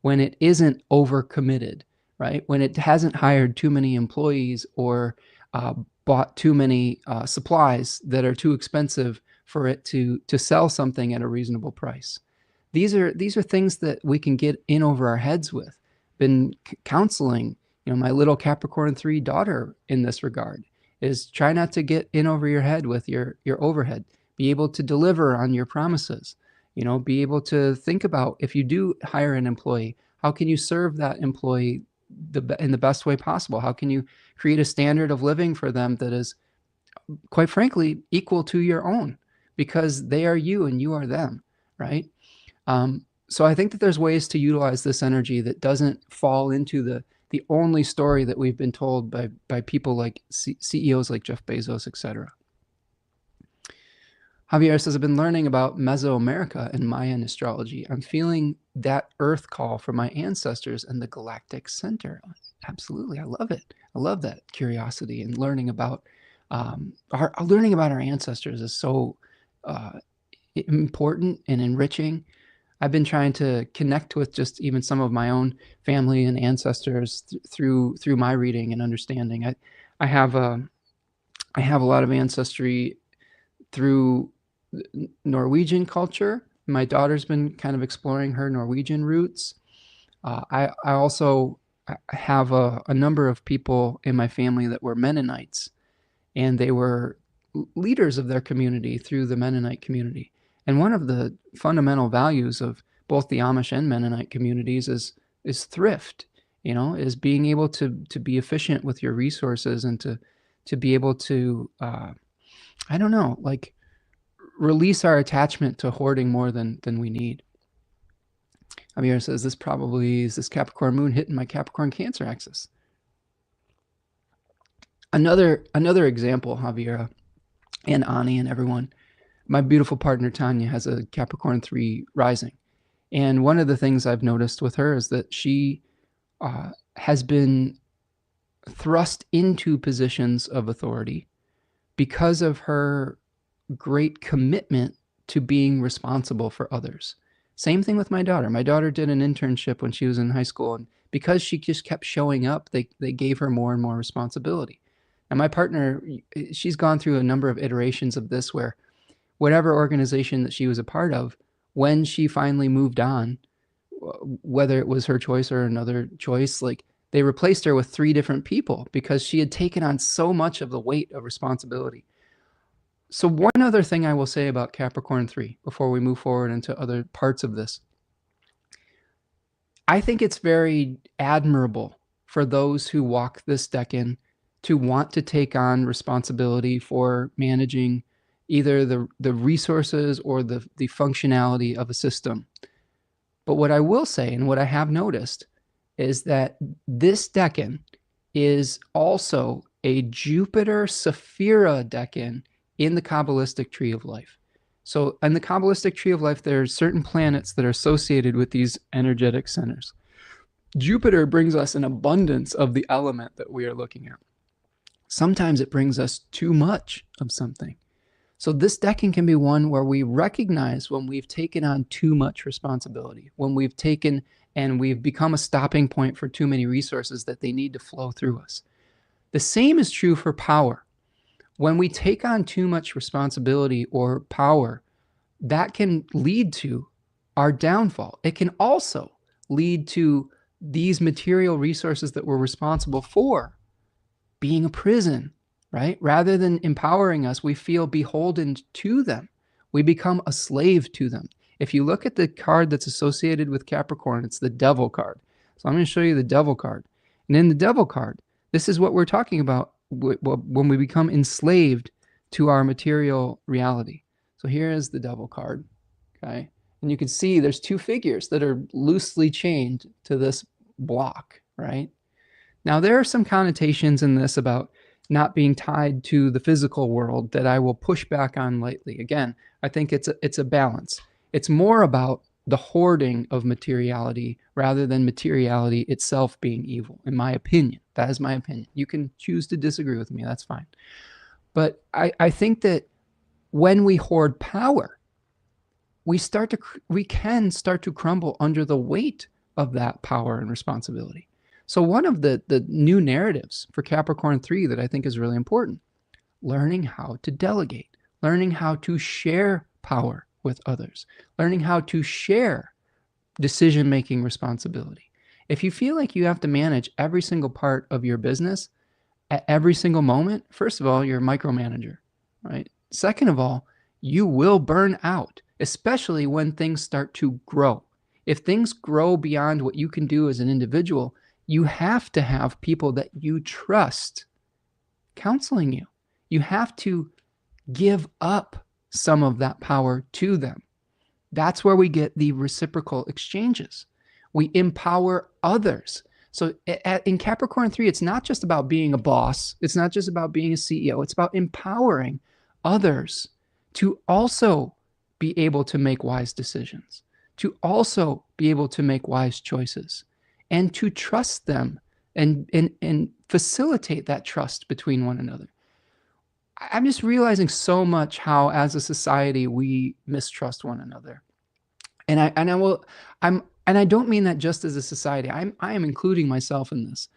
when it isn't overcommitted, right? When it hasn't hired too many employees or bought too many supplies that are too expensive for it to sell something at a reasonable price. These are things that we can get in over our heads with. Been counseling, my little Capricorn 3 daughter in this regard, is try not to get in over your head with your overhead. Be able to deliver on your promises. Be able to think about, if you do hire an employee, how can you serve that employee in the best way possible? How can you create a standard of living for them that is, quite frankly, equal to your own, because they are you and you are them, right? So I think that there's ways to utilize this energy that doesn't fall into the only story that we've been told by people like CEOs like Jeff Bezos, etc. Javier says, I've been learning about Mesoamerica and Mayan astrology. I'm feeling that earth call from my ancestors and the galactic center. Absolutely. I love it. I love that curiosity, and learning about our ancestors is so important and enriching. I've been trying to connect with just even some of my own family and ancestors through my reading and understanding. I have a lot of ancestry through Norwegian culture. My daughter's been kind of exploring her Norwegian roots. I also have a number of people in my family that were Mennonites, and they were leaders of their community through the Mennonite community. And one of the fundamental values of both the Amish and Mennonite communities is thrift, is being able to be efficient with your resources, and to be able to, release our attachment to hoarding more than we need. Javier says, this probably is this Capricorn moon hitting my Capricorn Cancer axis. Another example, Javier and Ani and everyone, my beautiful partner Tanya has a Capricorn 3 rising. And one of the things I've noticed with her is that she has been thrust into positions of authority because of her great commitment to being responsible for others. Same thing with my daughter. My daughter did an internship when she was in high school, and because she just kept showing up, they gave her more and more responsibility. And my partner, she's gone through a number of iterations of this, where whatever organization that she was a part of, when she finally moved on, whether it was her choice or another choice, they replaced her with 3 different people because she had taken on so much of the weight of responsibility. So one other thing I will say about Capricorn 3 before we move forward into other parts of this. I think it's very admirable for those who walk this decan to want to take on responsibility for managing either the resources or the functionality of a system. But what I will say, and what I have noticed, is that this decan is also a Jupiter Saphira decan in the Kabbalistic tree of life. So in the Kabbalistic tree of life, there are certain planets that are associated with these energetic centers. Jupiter brings us an abundance of the element that we are looking at. Sometimes it brings us too much of something. So this decan can be one where we recognize when we've taken on too much responsibility, when we've taken and we've become a stopping point for too many resources that they need to flow through us. The same is true for power. When we take on too much responsibility or power, that can lead to our downfall. It can also lead to these material resources that we're responsible for being a prison, right? Rather than empowering us, we feel beholden to them. We become a slave to them. If you look at the card that's associated with Capricorn, it's the Devil card. So I'm going to show you the Devil card. And in the Devil card, this is what we're talking about when we become enslaved to our material reality. So here is the Devil card, okay? And you can see there's two figures that are loosely chained to this block, right? Now, there are some connotations in this about not being tied to the physical world that I will push back on lightly. Again, I think it's a balance. It's more about the hoarding of materiality rather than materiality itself being evil, in my opinion. That is my opinion. You can choose to disagree with me. That's fine. But I think that when we hoard power, we can start to crumble under the weight of that power and responsibility. So one of the new narratives for Capricorn III that I think is really important, learning how to delegate, learning how to share power with others, learning how to share decision-making responsibility. If you feel like you have to manage every single part of your business at every single moment, first of all, you're a micromanager, right? Second of all, you will burn out, especially when things start to grow. If things grow beyond what you can do as an individual, you have to have people that you trust counseling you. You have to give up some of that power to them. That's where we get the reciprocal exchanges. We empower others. So in Capricorn 3, it's not just about being a boss. It's not just about being a CEO. It's about empowering others to also be able to make wise decisions, to also be able to make wise choices, and to trust them and facilitate that trust between one another. I'm just realizing so much how, as a society, we mistrust one another. And I don't mean that just as a society. I am including myself in this.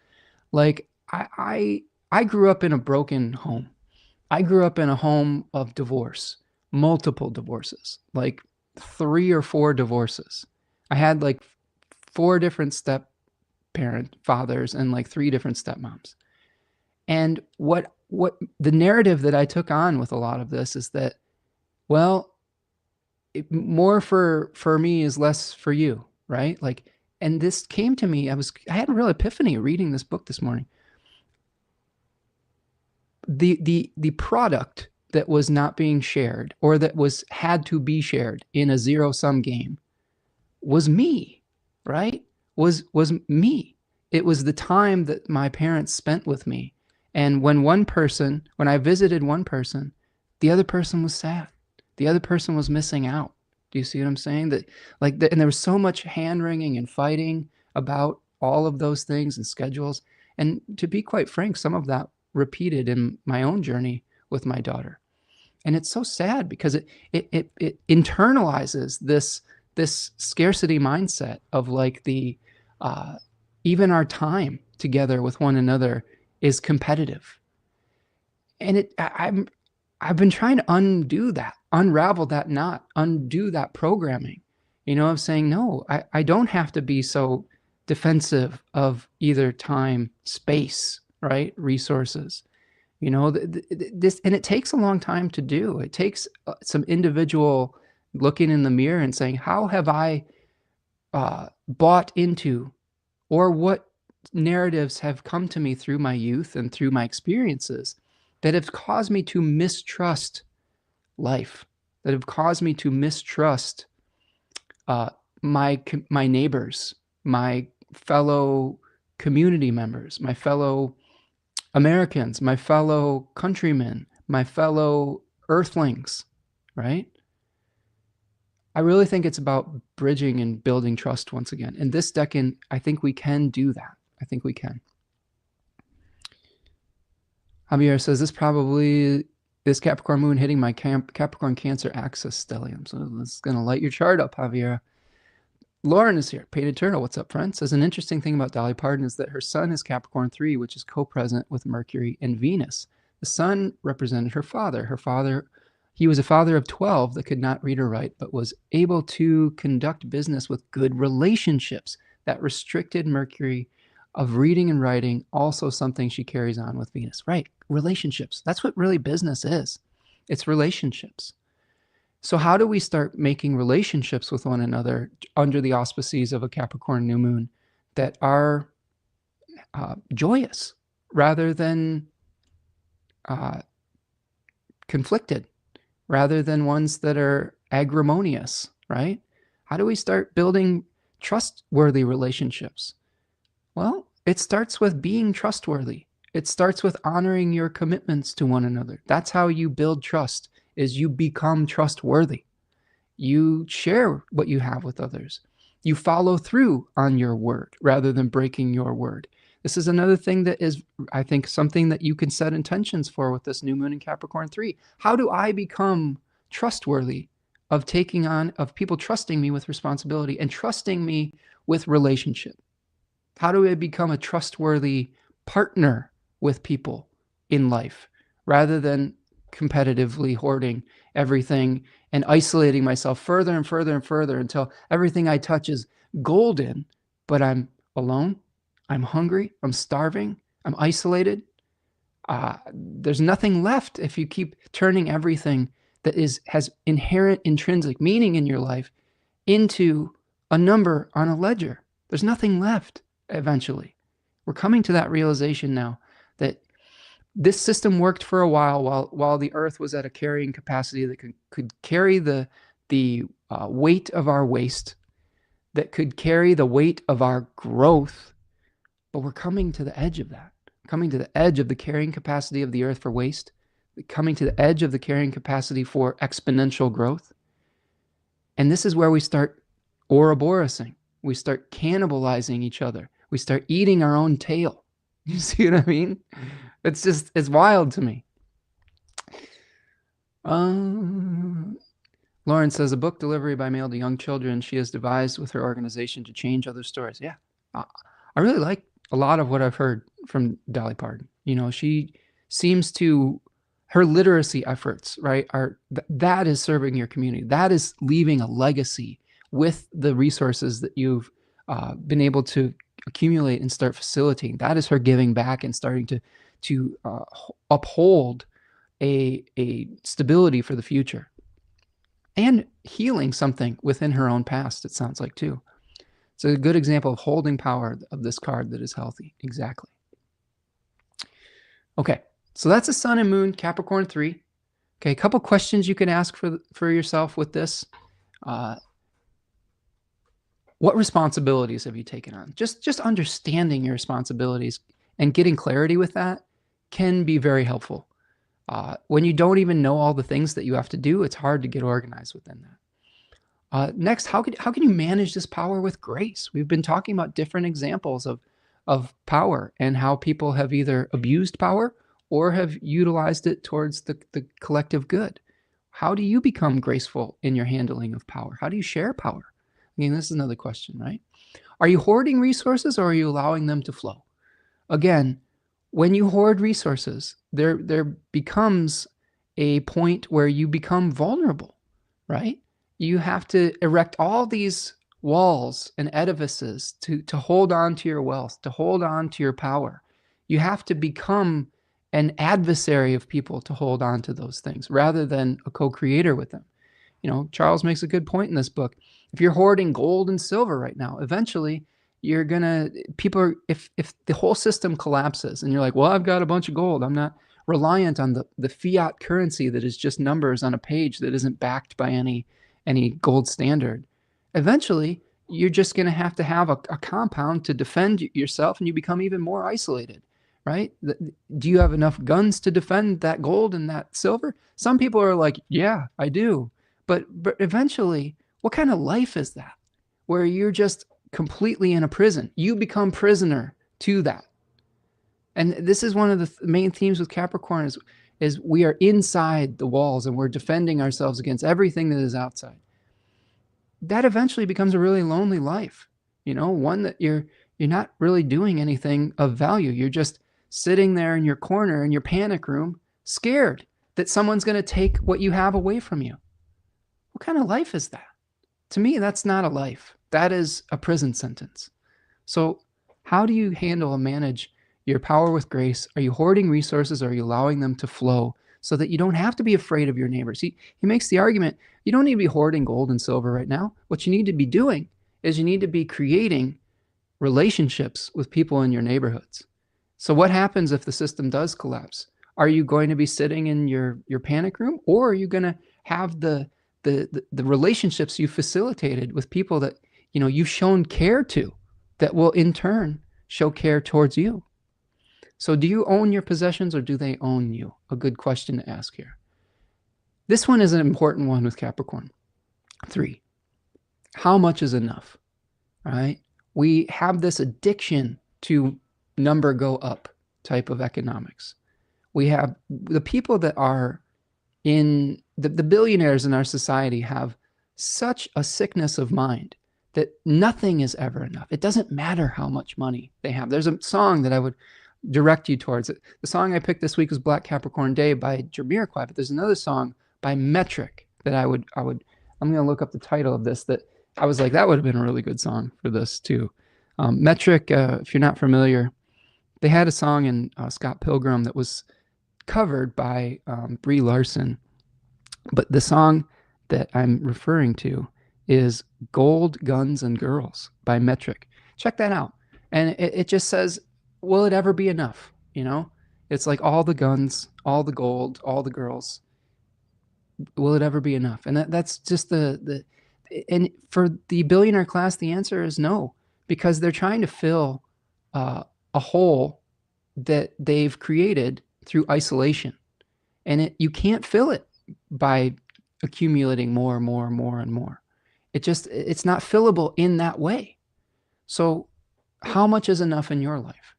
Like I grew up in a broken home. I grew up in a home of divorce, multiple divorces, like 3 or 4 divorces. I had like 4 different fathers and like 3 different stepmoms. And what the narrative that I took on with a lot of this is that, well, more for me is less for you, right? Like, and this came to me, I had a real epiphany reading this book this morning. The product that was not being shared, or that had to be shared in a zero-sum game, was me, right? Was me. It was the time that my parents spent with me. And when I visited one person, the other person was sad. The other person was missing out. Do you see what I'm saying? And there was so much hand-wringing and fighting about all of those things and schedules. And to be quite frank, some of that repeated in my own journey with my daughter. And it's so sad because it internalizes this scarcity mindset of like even our time together with one another is competitive. And I've been trying to undo that, unravel that knot, undo that programming, of saying, no, I don't have to be so defensive of either time, space, right? Resources, this, and it takes a long time to do. It takes some individual looking in the mirror and saying, how have I bought into, or what narratives have come to me through my youth and through my experiences that have caused me to mistrust life, that have caused me to mistrust my neighbors, my fellow community members, my fellow Americans, my fellow countrymen, my fellow earthlings, right? I really think it's about bridging and building trust once again. And this decan, I think we can do that. I think we can. Javier says, this Capricorn moon hitting my Capricorn Cancer axis stellium. So this is going to light your chart up, Javier. Lauren is here. Painted Turtle, what's up, friend? Says, an interesting thing about Dolly Parton is that her sun is Capricorn 3, which is co-present with Mercury and Venus. The sun represented her father. He was a father of 12 that could not read or write, but was able to conduct business with good relationships. That restricted Mercury of reading and writing, also something she carries on with Venus. Right, relationships. That's what really business is. It's relationships. So how do we start making relationships with one another under the auspices of a Capricorn new moon that are joyous rather than conflicted, rather than ones that are agrimonious, right? How do we start building trustworthy relationships? Well, it starts with being trustworthy. It starts with honoring your commitments to one another. That's how you build trust, is you become trustworthy. You share what you have with others. You follow through on your word rather than breaking your word. This is another thing that is, I think, something that you can set intentions for with this new moon in Capricorn 3. How do I become trustworthy of people trusting me with responsibility and trusting me with relationship? How do I become a trustworthy partner with people in life rather than competitively hoarding everything and isolating myself further and further and further until everything I touch is golden, but I'm alone, I'm hungry, I'm starving, I'm isolated. There's nothing left if you keep turning everything that has inherent intrinsic meaning in your life into a number on a ledger. There's nothing left eventually. We're coming to that realization now that this system worked for a while the Earth was at a carrying capacity that could carry the weight of our waste, that could carry the weight of our growth. But we're coming to the edge of that, coming to the edge of the carrying capacity of the Earth for waste, coming to the edge of the carrying capacity for exponential growth. And this is where we start Ouroborosing. We start cannibalizing each other. We start eating our own tail. You see what I mean? It's wild to me. Lauren says, a book delivery by mail to young children she has devised with her organization to change other stories. Yeah, I really like a lot of what I've heard from Dolly Parton. You know, she seems to, her literacy efforts, right, that is serving your community. That is leaving a legacy with the resources that you've been able to accumulate and start facilitating. That is her giving back and starting to uphold a stability for the future and healing something within her own past, it sounds like, too. It's a good example of holding power of this card that is healthy. Exactly. Okay, so that's the sun and moon, Capricorn 3. Okay, a couple questions you can ask for yourself with this. What responsibilities have you taken on? Just understanding your responsibilities and getting clarity with that can be very helpful. When you don't even know all the things that you have to do, it's hard to get organized within that. Next, how can you manage this power with grace? We've been talking about different examples of power and how people have either abused power or have utilized it towards the collective good. How do you become graceful in your handling of power? How do you share power? I mean, this is another question, right? Are you hoarding resources or are you allowing them to flow? Again, when you hoard resources, there becomes a point where you become vulnerable, right? You have to erect all these walls and edifices to hold on to your wealth, to hold on to your power. You have to become an adversary of people to hold on to those things rather than a co-creator with them. You know, Charles makes a good point in this book. If you're hoarding gold and silver right now, eventually you're gonna, if the whole system collapses and you're like, well, I've got a bunch of gold, I'm not, reliant on the fiat currency that is just numbers on a page that isn't backed by any gold standard, eventually you're just going to have a compound to defend yourself, and you become even more isolated, right? Do you have enough guns to defend that gold and that silver? Some people are like, yeah, I do. But eventually, what kind of life is that, where you're just completely in a prison? You become prisoner to that. And this is one of the main themes with Capricorn is we are inside the walls and we're defending ourselves against everything that is outside. That eventually becomes a really lonely life, one that you're not really doing anything of value. You're just sitting there in your corner in your panic room, scared that someone's going to take what you have away from you. What kind of life is that? To me, that's not a life. That is a prison sentence. So how do you handle and manage your power with grace? Are you hoarding resources? Or are you allowing them to flow so that you don't have to be afraid of your neighbors? He makes the argument, you don't need to be hoarding gold and silver right now. What you need to be doing is you need to be creating relationships with people in your neighborhoods. So what happens if the system does collapse? Are you going to be sitting in your panic room, or are you going to have the relationships you facilitated with people that you've shown care to, that will in turn show care towards you? So do you own your possessions, or do they own you? A good question to ask here. This one is an important one with Capricorn 3. How much is enough? All right. We have this addiction to number go up type of economics. We have the people that are in the billionaires in our society have such a sickness of mind that nothing is ever enough. It doesn't matter how much money they have. There's a song that I would direct you towards it. The song I picked this week was Black Capricorn Day by Jamiroquai, but there's another song by Metric that I'm going to look up the title of this, that I was like, that would have been a really good song for this too. Metric, if you're not familiar, they had a song in Scott Pilgrim that was covered by Brie Larson, but the song that I'm referring to is Gold, Guns, and Girls by Metric. Check that out. And it just says, will it ever be enough? It's like all the guns, all the gold, all the girls. Will it ever be enough? And that's just and for the billionaire class, the answer is no, because they're trying to fill a hole that they've created through isolation. And you can't fill it by accumulating more and more and more and more. It's not fillable in that way. So how much is enough in your life?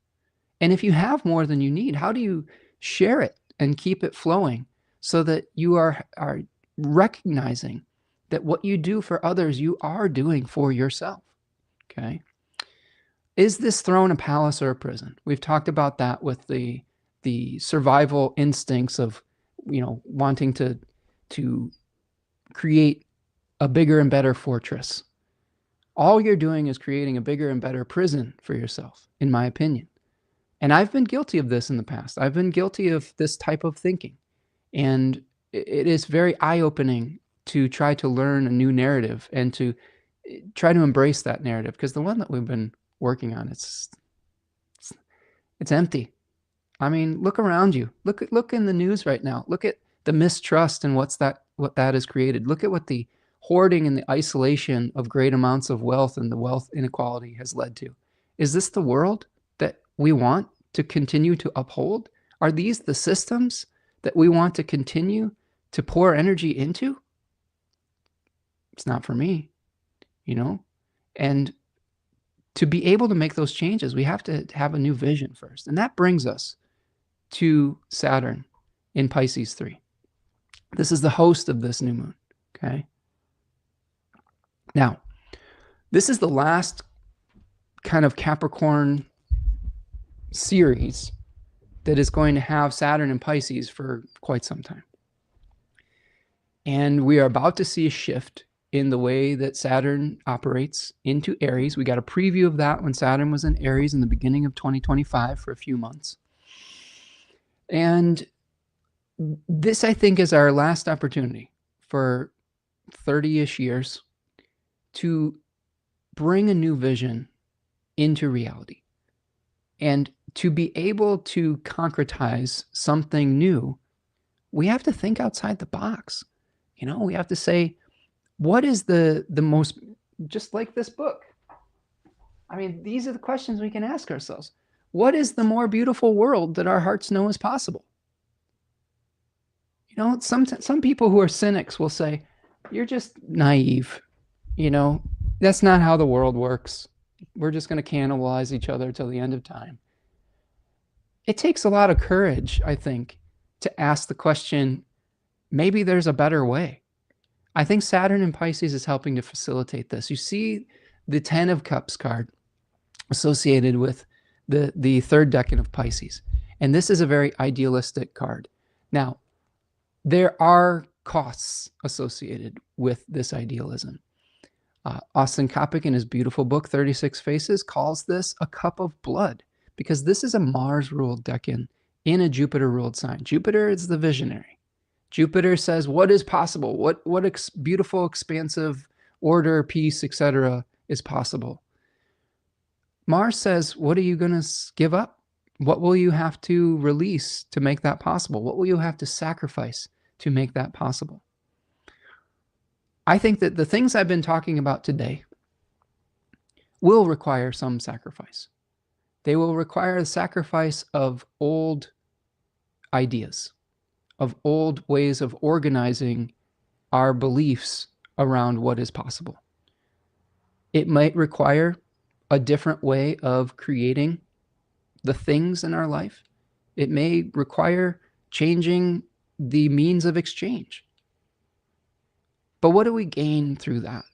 And if you have more than you need, how do you share it and keep it flowing so that you are recognizing that what you do for others, you are doing for yourself? Okay. Is this throne a palace or a prison? We've talked about that with the survival instincts of, wanting to create a bigger and better fortress. All you're doing is creating a bigger and better prison for yourself, in my opinion. And I've been guilty of this in the past. I've been guilty of this type of thinking. And it is very eye-opening to try to learn a new narrative and to try to embrace that narrative, because the one that we've been working on, it's empty. I mean, look around you. Look in the news right now. Look at the mistrust and what that has created. Look at what the hoarding and the isolation of great amounts of wealth and the wealth inequality has led to. Is this the world that we want to continue to uphold? Are these the systems that we want to continue to pour energy into? It's not for me, and to be able to make those changes, we have to have a new vision first. And that brings us to Saturn in Pisces 3. This is the host of this new moon. Okay. Now, this is the last kind of Capricorn series that is going to have Saturn in Pisces for quite some time. And we are about to see a shift in the way that Saturn operates into Aries. We got a preview of that when Saturn was in Aries in the beginning of 2025 for a few months. And this, I think, is our last opportunity for 30-ish years to bring a new vision into reality. And to be able to concretize something new, we have to think outside the box. We have to say, what is the most, just like this book. I mean, these are the questions we can ask ourselves. What is the more beautiful world that our hearts know is possible? Some people who are cynics will say, you're just naive. That's not how the world works. We're just going to cannibalize each other till the end of time. It takes a lot of courage, I think, to ask the question, maybe there's a better way. I think Saturn in Pisces is helping to facilitate this. You see the 10 of Cups card associated with the third decan of Pisces. And this is a very idealistic card. Now, there are costs associated with this idealism. Austin Coppock, in his beautiful book, 36 Faces, calls this a cup of blood, because this is a Mars-ruled decan in a Jupiter-ruled sign. Jupiter is the visionary. Jupiter says, what is possible? What beautiful, expansive order, peace, etc. is possible? Mars says, what are you going to give up? What will you have to release to make that possible? What will you have to sacrifice to make that possible? I think that the things I've been talking about today will require some sacrifice. They will require the sacrifice of old ideas, of old ways of organizing our beliefs around what is possible. It might require a different way of creating the things in our life. It may require changing the means of exchange. But what do we gain through that?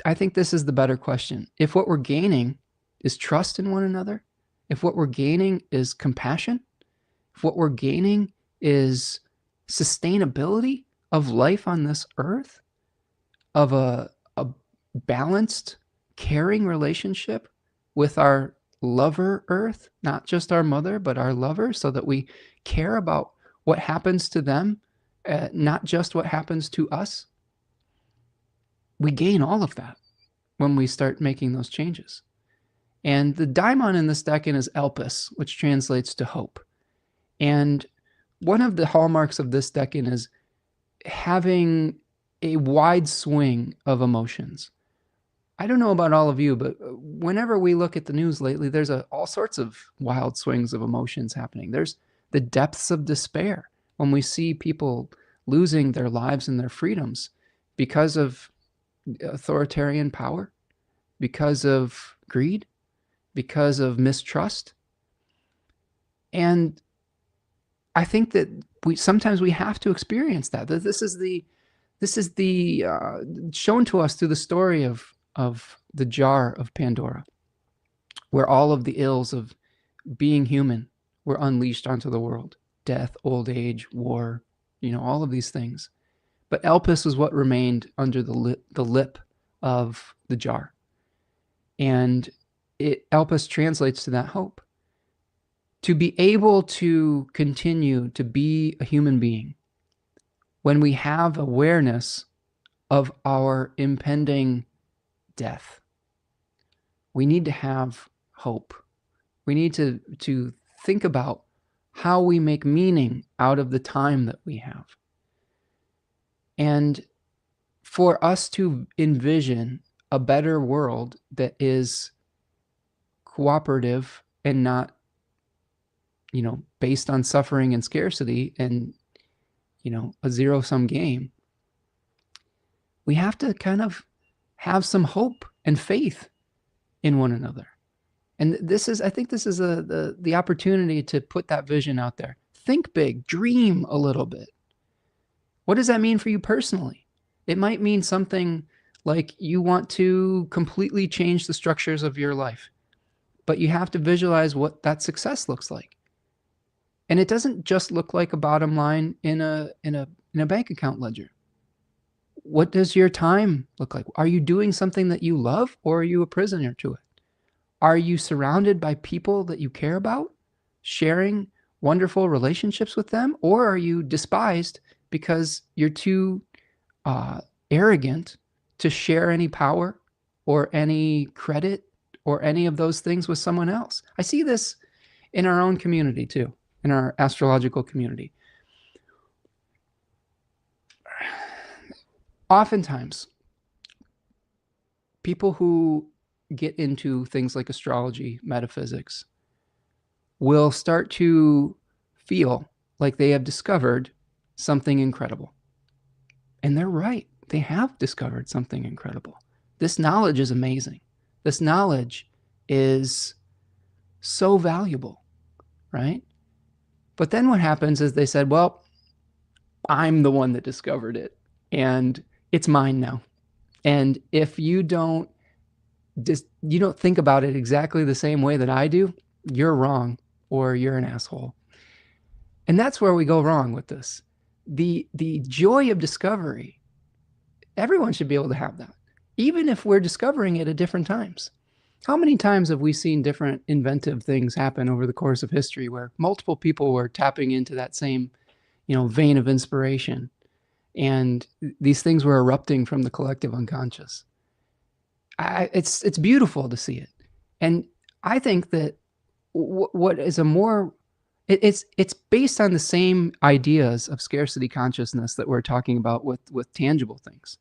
I think this is the better question. If what we're gaining is trust in one another, if what we're gaining is compassion, if what we're gaining is sustainability of life on this earth, of a balanced, caring relationship with our lover earth, not just our mother, but our lover, so that we care about what happens to them, not just what happens to us, we gain all of that when we start making those changes. And the daimon in this decan is Elpis, which translates to hope. And one of the hallmarks of this decan is having a wide swing of emotions. I don't know about all of you, but whenever we look at the news lately, there's all sorts of wild swings of emotions happening. There's the depths of despair when we see people losing their lives and their freedoms because of authoritarian power, because of greed, because of mistrust. And I think that sometimes we have to experience that. This is the shown to us through the story of the jar of Pandora, where all of the ills of being human were unleashed onto the world. Death, old age, war, all of these things. But Elpis was what remained under the lip of the jar. And Elpis translates to that hope. To be able to continue to be a human being when we have awareness of our impending death, we need to have hope. We need to think about how we make meaning out of the time that we have. And for us to envision a better world that is cooperative and not, based on suffering and scarcity and, a zero-sum game, we have to kind of have some hope and faith in one another. And I think this is the opportunity to put that vision out there. Think big, dream a little bit. What does that mean for you personally? It might mean something like you want to completely change the structures of your life, but you have to visualize what that success looks like. And it doesn't just look like a bottom line in a bank account ledger. What does your time look like? Are you doing something that you love, or are you a prisoner to it? Are you surrounded by people that you care about, sharing wonderful relationships with them, or are you despised because you're too arrogant to share any power or any credit or any of those things with someone else? I see this in our own community too, in our astrological community. Oftentimes, people who get into things like astrology, metaphysics, will start to feel like they have discovered something incredible. And they're right. They have discovered something incredible. This knowledge is amazing. This knowledge is so valuable, right? But then what happens is they said, well, I'm the one that discovered it, and it's mine now. And if you don't think about it exactly the same way that I do, you're wrong, or you're an asshole. And that's where we go wrong with this. The joy of discovery, everyone should be able to have that, even if we're discovering it at different times. How many times have we seen different inventive things happen over the course of history where multiple people were tapping into that same, vein of inspiration, and these things were erupting from the collective unconscious? It's beautiful to see it. And I think that what is it's based on the same ideas of scarcity consciousness that we're talking about with tangible things.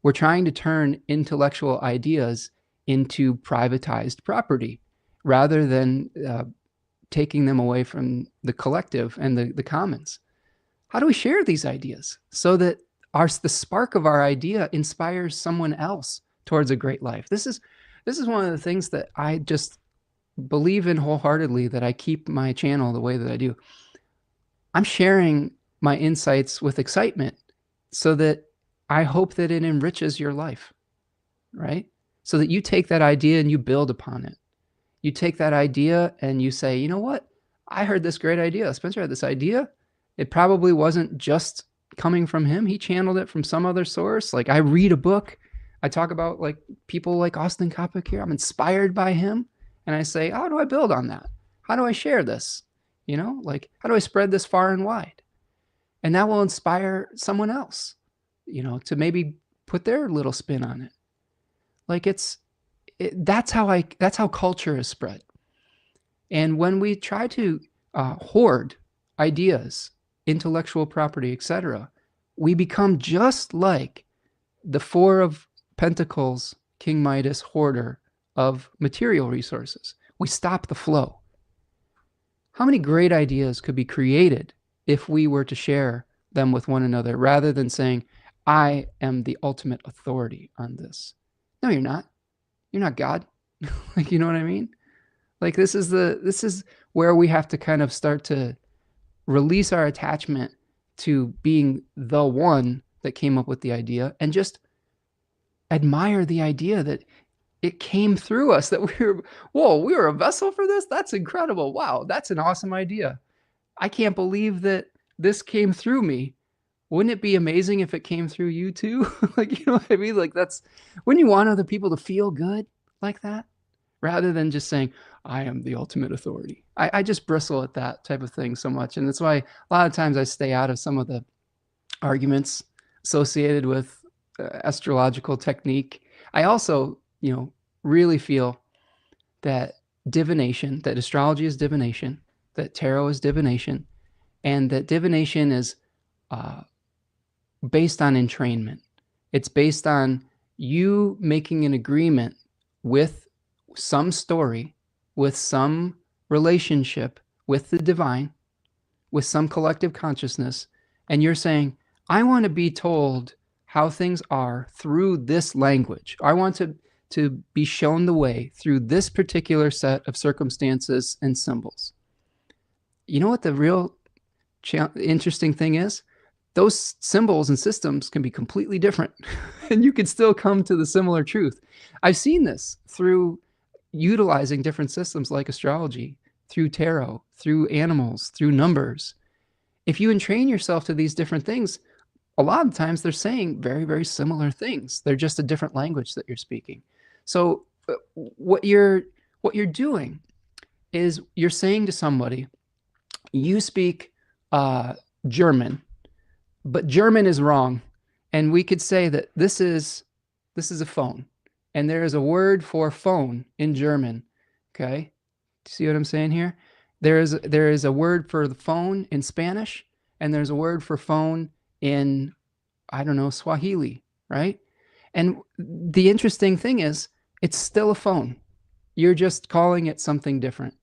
We're trying to turn intellectual ideas into privatized property rather than taking them away from the collective and the commons. How do we share these ideas so that the spark of our idea inspires someone else towards a great life? This is one of the things that I just believe in wholeheartedly, that I keep my channel the way that I do. I'm sharing my insights with excitement so that I hope that it enriches your life, right? So that you take that idea and you build upon it. You take that idea and you say, you know what? I heard this great idea. Spencer had this idea. It probably wasn't just coming from him. He channeled it from some other source. Like, I read a book. I talk about like people like Austin Coppock here. I'm inspired by him. And I say, how do I build on that? How do I share this? Like, how do I spread this far and wide? And that will inspire someone else, to maybe put their little spin on it. Like, that's how culture is spread. And when we try to hoard ideas, intellectual property, etc., we become just like the Four of Pentacles, King Midas hoarder of material resources. We stop the flow. How many great ideas could be created if we were to share them with one another rather than saying, I am the ultimate authority on this? No, you're not. You're not God. Like, you know what I mean? Like, this is where we have to kind of start to release our attachment to being the one that came up with the idea and just admire the idea that it came through us, that we were a vessel for this. That's incredible. Wow, that's an awesome idea. I can't believe that this came through me. Wouldn't it be amazing if it came through you too? Like, you know what I mean? Like, wouldn't you want other people to feel good like that? Rather than just saying, I am the ultimate authority. I just bristle at that type of thing so much. And that's why a lot of times I stay out of some of the arguments associated with astrological technique. I also, really feel that divination, that astrology is divination, that tarot is divination, and that divination is based on entrainment. It's based on you making an agreement with some story, with some relationship with the divine, with some collective consciousness, and you're saying, I want to be told how things are through this language. I want to be shown the way through this particular set of circumstances and symbols. You know what the real interesting thing is? Those symbols and systems can be completely different, and you can still come to the similar truth. I've seen this through utilizing different systems like astrology, through tarot, through animals, through numbers. If you entrain yourself to these different things, a lot of times they're saying very, very similar things. They're just a different language that you're speaking. So what you're doing is you're saying to somebody, you speak German, but German is wrong. And we could say that this is a phone, and there is a word for phone in German. Okay. See what I'm saying here? There is a word for the phone in Spanish, and there's a word for phone in, I don't know, Swahili, right? And the interesting thing is, it's still a phone. You're just calling it something different.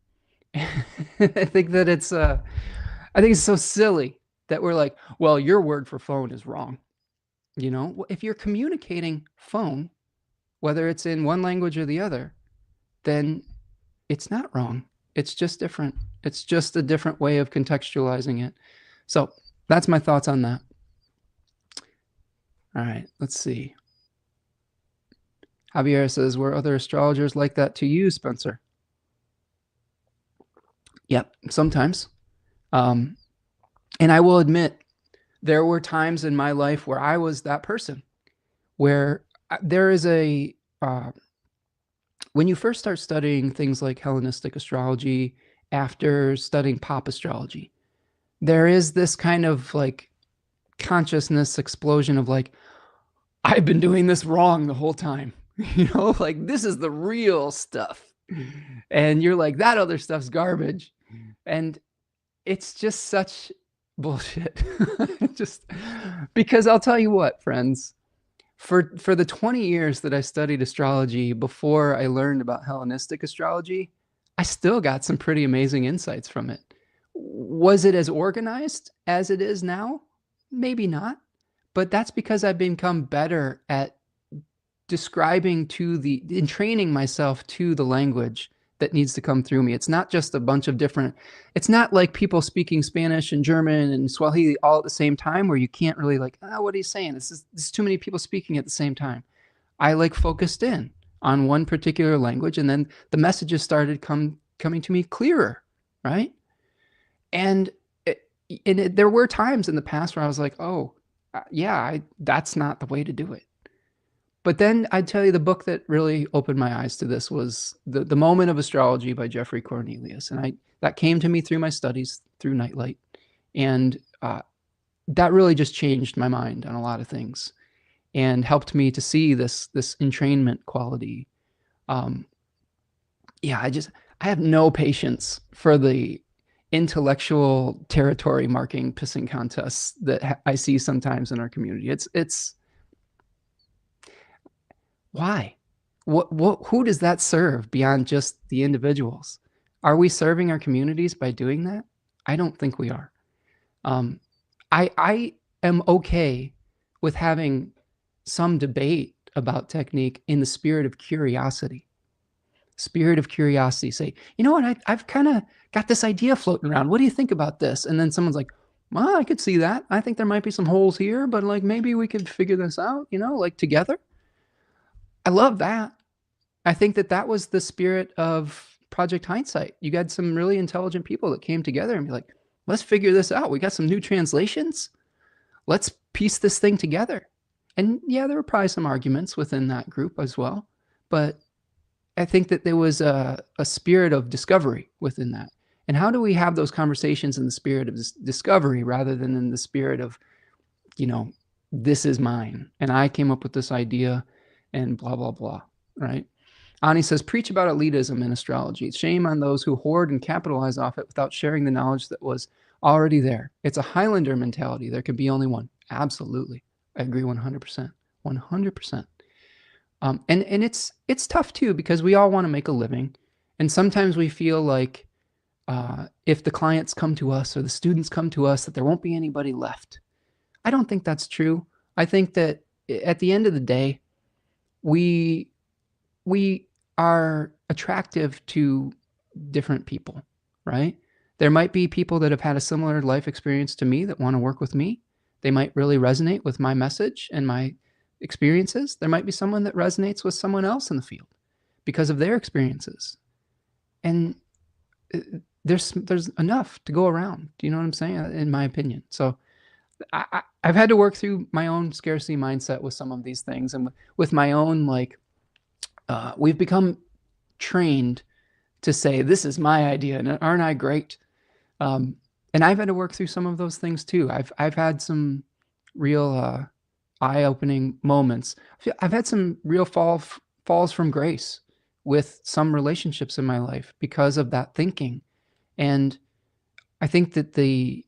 I think that I think it's so silly that we're like, well, your word for phone is wrong. You know, if you're communicating phone, whether it's in one language or the other, then it's not wrong. It's just different. It's just a different way of contextualizing it. So that's my thoughts on that. All right, let's see. Javier says, were other astrologers like that to you, Spencer? Yep, sometimes. And I will admit, there were times in my life where I was that person, where there is when you first start studying things like Hellenistic astrology, after studying pop astrology, there is this kind of like consciousness explosion of like, I've been doing this wrong the whole time. Like this is the real stuff. And you're like, that other stuff's garbage. And it's just such bullshit. Just because I'll tell you what, friends, for the 20 years that I studied astrology before I learned about Hellenistic astrology, I still got some pretty amazing insights from it. Was it as organized as it is now? Maybe not. But that's because I've become better at describing in training myself to the language that needs to come through me. It's not just a bunch of different, it's not like people speaking Spanish and German and Swahili all at the same time where you can't really like, what are you saying? This is too many people speaking at the same time. I like focused in on one particular language, and then the messages started coming to me clearer, right? And there were times in the past where I was like, oh, yeah, that's not the way to do it. But then I'd tell you the book that really opened my eyes to this was The Moment of Astrology by Jeffrey Cornelius. And that came to me through my studies, through Nightlight. And that really just changed my mind on a lot of things and helped me to see this entrainment quality. Yeah, I have no patience for the intellectual territory marking pissing contests that I see sometimes in our community. It's why? Who does that serve beyond just the individuals? Are we serving our communities by doing that? I don't think we are. I am okay with having some debate about technique in the spirit of curiosity. Spirit of curiosity. Say, you know what? I've kind of got this idea floating around. What do you think about this? And then someone's like, well, I could see that. I think there might be some holes here, but like maybe we could figure this out, like together. I love that. I think that was the spirit of Project Hindsight. You got some really intelligent people that came together and be like, let's figure this out. We got some new translations. Let's piece this thing together. And yeah, there were probably some arguments within that group as well. But I think that there was a spirit of discovery within that. And how do we have those conversations in the spirit of discovery rather than in the spirit of, this is mine and I came up with this idea and blah, blah, blah, right? Ani says, preach about elitism in astrology. Shame on those who hoard and capitalize off it without sharing the knowledge that was already there. It's a Highlander mentality. There can be only one. Absolutely. I agree 100%. 100%. And it's tough too, because we all want to make a living. And sometimes we feel like if the clients come to us or the students come to us, that there won't be anybody left. I don't think that's true. I think that at the end of the day, we are attractive to different people, right? There might be people that have had a similar life experience to me that want to work with me. They might really resonate with my message and my experiences. There might be someone that resonates with someone else in the field because of their experiences. And there's enough to go around. Do you know what I'm saying? In my opinion. So I've had to work through my own scarcity mindset with some of these things, and with my own, we've become trained to say, this is my idea, and aren't I great? And I've had to work through some of those things too. I've had some real eye-opening moments. I've had some real falls from grace with some relationships in my life because of that thinking. And I think that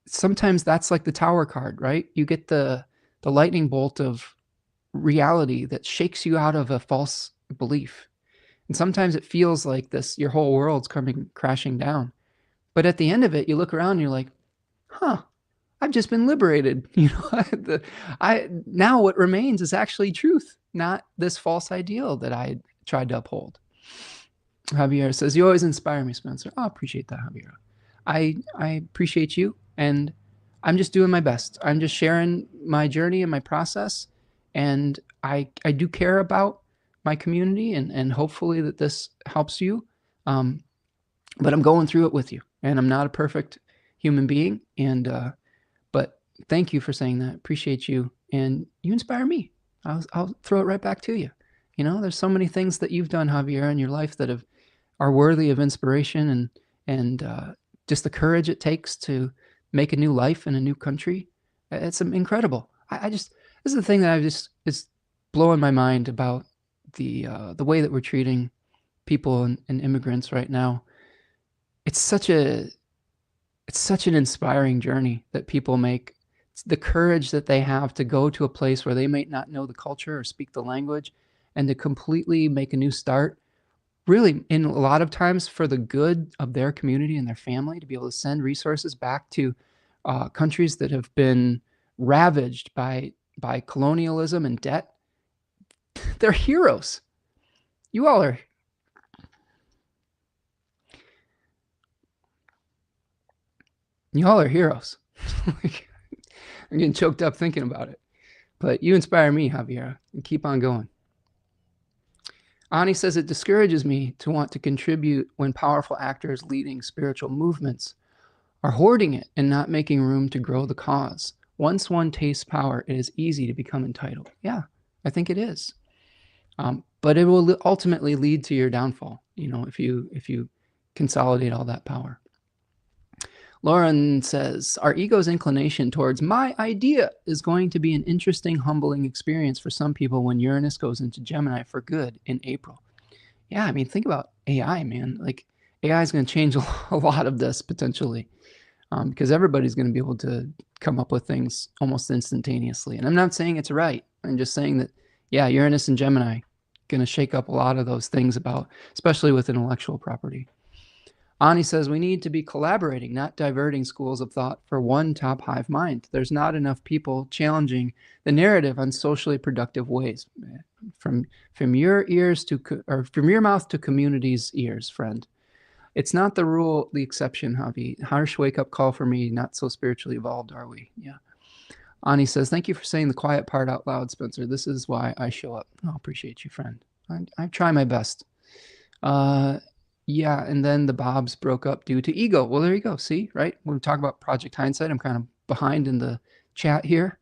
sometimes that's like the Tower card, right? You get the lightning bolt of reality that shakes you out of a false belief. And sometimes it feels like your whole world's coming crashing down. But at the end of it, you look around and you're like, huh, I've just been liberated. Now what remains is actually truth, not this false ideal that I tried to uphold. Javier says, you always inspire me, Spencer. Oh, I appreciate that, Javier. I appreciate you, and I'm just doing my best. I'm just sharing my journey and my process, and I do care about my community, and hopefully that this helps you. But I'm going through it with you, and I'm not a perfect human being, but thank you for saying that. Appreciate you, and you inspire me. I'll throw it right back to you. There's so many things that you've done, Javier, in your life that are worthy of inspiration, and just the courage it takes to make a new life in a new country. It's incredible. This is the thing that is blowing my mind about the way that we're treating people and immigrants right now. It's such an inspiring journey that people make. It's the courage that they have to go to a place where they might not know the culture or speak the language, and to completely make a new start, really, in a lot of times for the good of their community and their family, to be able to send resources back to countries that have been ravaged by colonialism and debt. They're heroes. You all are. You all are heroes. I'm getting choked up thinking about it. But you inspire me, Javier, and keep on going. Ani says, it discourages me to want to contribute when powerful actors leading spiritual movements are hoarding it and not making room to grow the cause. Once one tastes power, it is easy to become entitled. Yeah, I think it is. But it will ultimately lead to your downfall, if you consolidate all that power. Lauren says, our ego's inclination towards my idea is going to be an interesting, humbling experience for some people when Uranus goes into Gemini for good in April. Yeah, I mean, think about AI, man. Like, AI is going to change a lot of this potentially, because everybody's going to be able to come up with things almost instantaneously. And I'm not saying it's right. I'm just saying that, yeah, Uranus and Gemini going to shake up a lot of those things especially with intellectual property. Ani says, we need to be collaborating, not diverting schools of thought for one top hive mind. There's not enough people challenging the narrative on socially productive ways. From your mouth to community's ears, friend. It's not the rule, the exception, Javi. Harsh wake-up call for me, not so spiritually evolved, are we? Yeah. Ani says, thank you for saying the quiet part out loud, Spencer. This is why I show up. I appreciate you, friend. I try my best. Yeah, and then the Bobs broke up due to ego. Well, there you go. See, right? When we talk about Project Hindsight, I'm kind of behind in the chat here.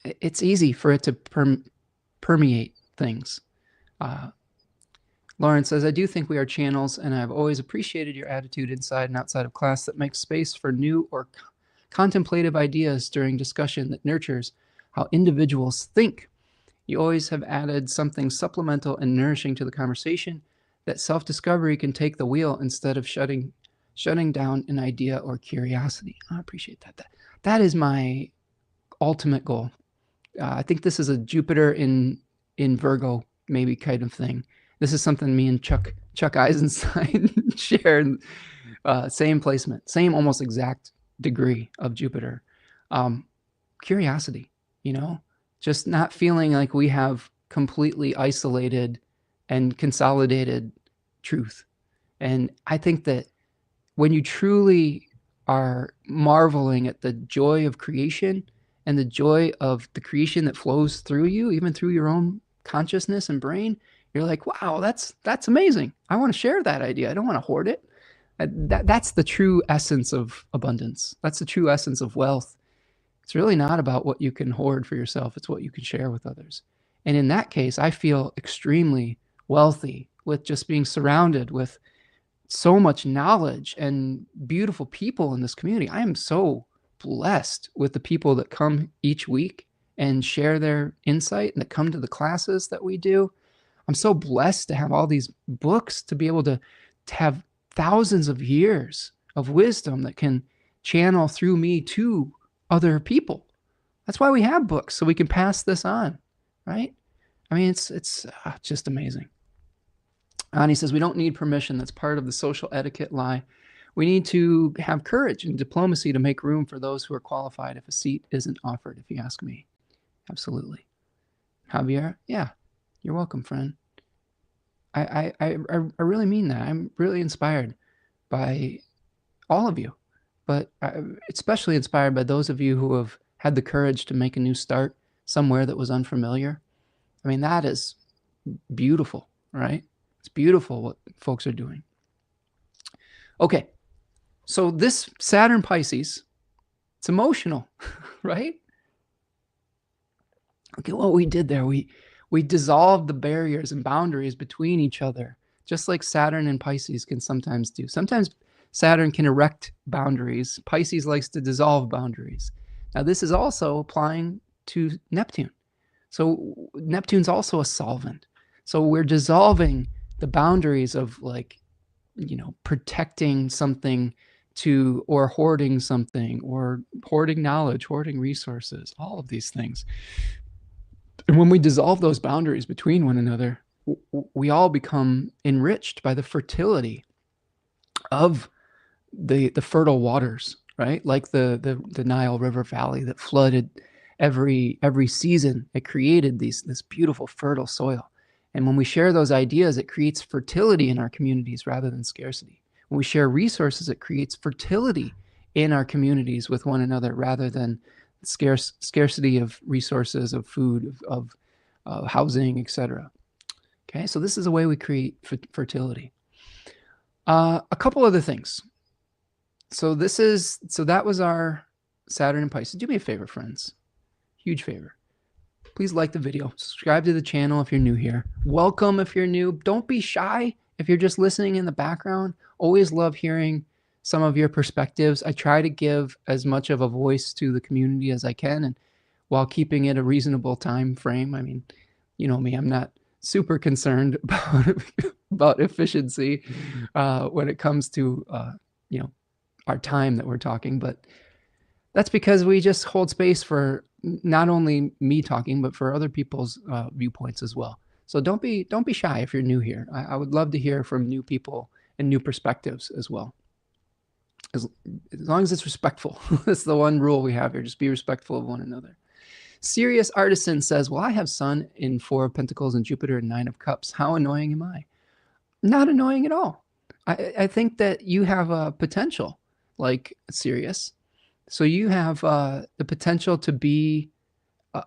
It's easy for it to permeate things. Lauren says, I do think we are channels, and I've always appreciated your attitude inside and outside of class that makes space for new or contemplative ideas during discussion that nurtures how individuals think. You always have added something supplemental and nourishing to the conversation, that self-discovery can take the wheel instead of shutting down an idea or curiosity. I appreciate that. That is my ultimate goal. I think this is a Jupiter in Virgo maybe kind of thing. This is something me and Chuck Eisenstein share. Same placement, same almost exact degree of Jupiter. Curiosity, just not feeling like we have completely isolated and consolidated truth. And I think that when you truly are marveling at the joy of creation and the joy of the creation that flows through you, even through your own consciousness and brain, you're like, wow, that's amazing. I want to share that idea. I don't want to hoard it. That's the true essence of abundance. That's the true essence of wealth. It's really not about what you can hoard for yourself. It's what you can share with others. And in that case, I feel extremely wealthy with just being surrounded with so much knowledge and beautiful people in this community. I am so blessed with the people that come each week and share their insight and that come to the classes that we do. I'm so blessed to have all these books, to be able to have thousands of years of wisdom that can channel through me to other people. That's why we have books, so we can pass this on, right? I mean, it's just amazing. Ani says, we don't need permission. That's part of the social etiquette lie. We need to have courage and diplomacy to make room for those who are qualified if a seat isn't offered, if you ask me. Absolutely. Javier, yeah, you're welcome, friend. I really mean that. I'm really inspired by all of you, but especially inspired by those of you who have had the courage to make a new start somewhere that was unfamiliar. I mean, that is beautiful, right? It's beautiful what folks are doing. Okay, so this Saturn Pisces, it's emotional, right? Okay, what we did there, we dissolved the barriers and boundaries between each other, just like Saturn and Pisces can sometimes do. Sometimes Saturn can erect boundaries. Pisces likes to dissolve boundaries. Now, this is also applying to Neptune. So Neptune's also a solvent. So we're dissolving the boundaries of, like, you know, protecting something to, or hoarding something, or hoarding knowledge, hoarding resources, all of these things. And when we dissolve those boundaries between one another, we all become enriched by the fertility of the fertile waters, right? Like the Nile River Valley that flooded every season. It created this beautiful fertile soil. And when we share those ideas, it creates fertility in our communities rather than scarcity. When we share resources, it creates fertility in our communities with one another rather than scarcity of resources, of food, of housing, etc. Okay, so this is a way we create fertility. A couple other things. So that was our Saturn and Pisces. Do me a favor, friends. Huge favor. Please like the video. Subscribe to the channel if you're new here. Welcome if you're new. Don't be shy if you're just listening in the background. Always love hearing some of your perspectives. I try to give as much of a voice to the community as I can, and while keeping it a reasonable time frame. I mean, you know me, I'm not super concerned about efficiency when it comes to you know, our time that we're talking, but that's because we just hold space for not only me talking, but for other people's viewpoints as well. So don't be shy if you're new here. I would love to hear from new people and new perspectives as well. As long as it's respectful. That's the one rule we have here. Just be respectful of one another. Serious Artisan says, well, I have Sun in 4 of Pentacles and Jupiter in 9 of Cups. How annoying am I? Not annoying at all. I think that you have a potential, like Sirius. So you have the potential to be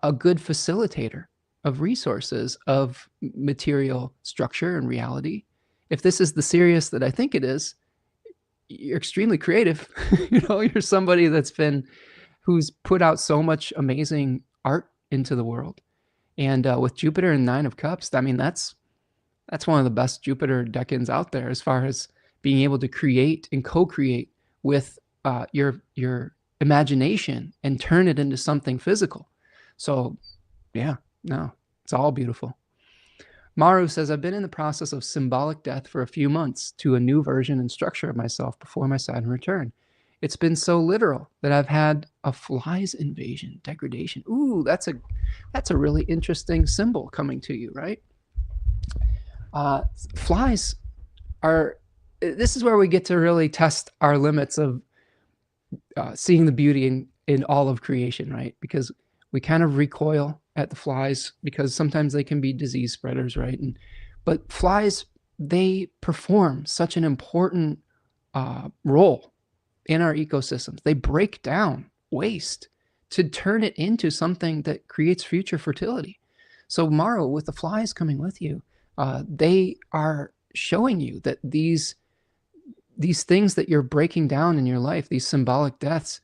a good facilitator of resources, of material structure and reality. If this is the Sirius that I think it is, you're extremely creative. You know, you're somebody who's put out so much amazing art into the world. And with Jupiter and 9 of Cups, I mean, that's one of the best Jupiter decans out there as far as being able to create and co-create with your imagination and turn it into something physical. So yeah, no, it's all beautiful. Maru says, I've been in the process of symbolic death for a few months to a new version and structure of myself before my Saturn return. It's been so literal that I've had a flies invasion, degradation. Ooh, that's a really interesting symbol coming to you, right? Flies are, this is where we get to really test our limits of seeing the beauty in all of creation, right? Because we kind of recoil at the flies because sometimes they can be disease spreaders, right? But flies, they perform such an important role in our ecosystems. They break down waste to turn it into something that creates future fertility. So Maru, with the flies coming with you, they are showing you that these things that you're breaking down in your life, these symbolic deaths,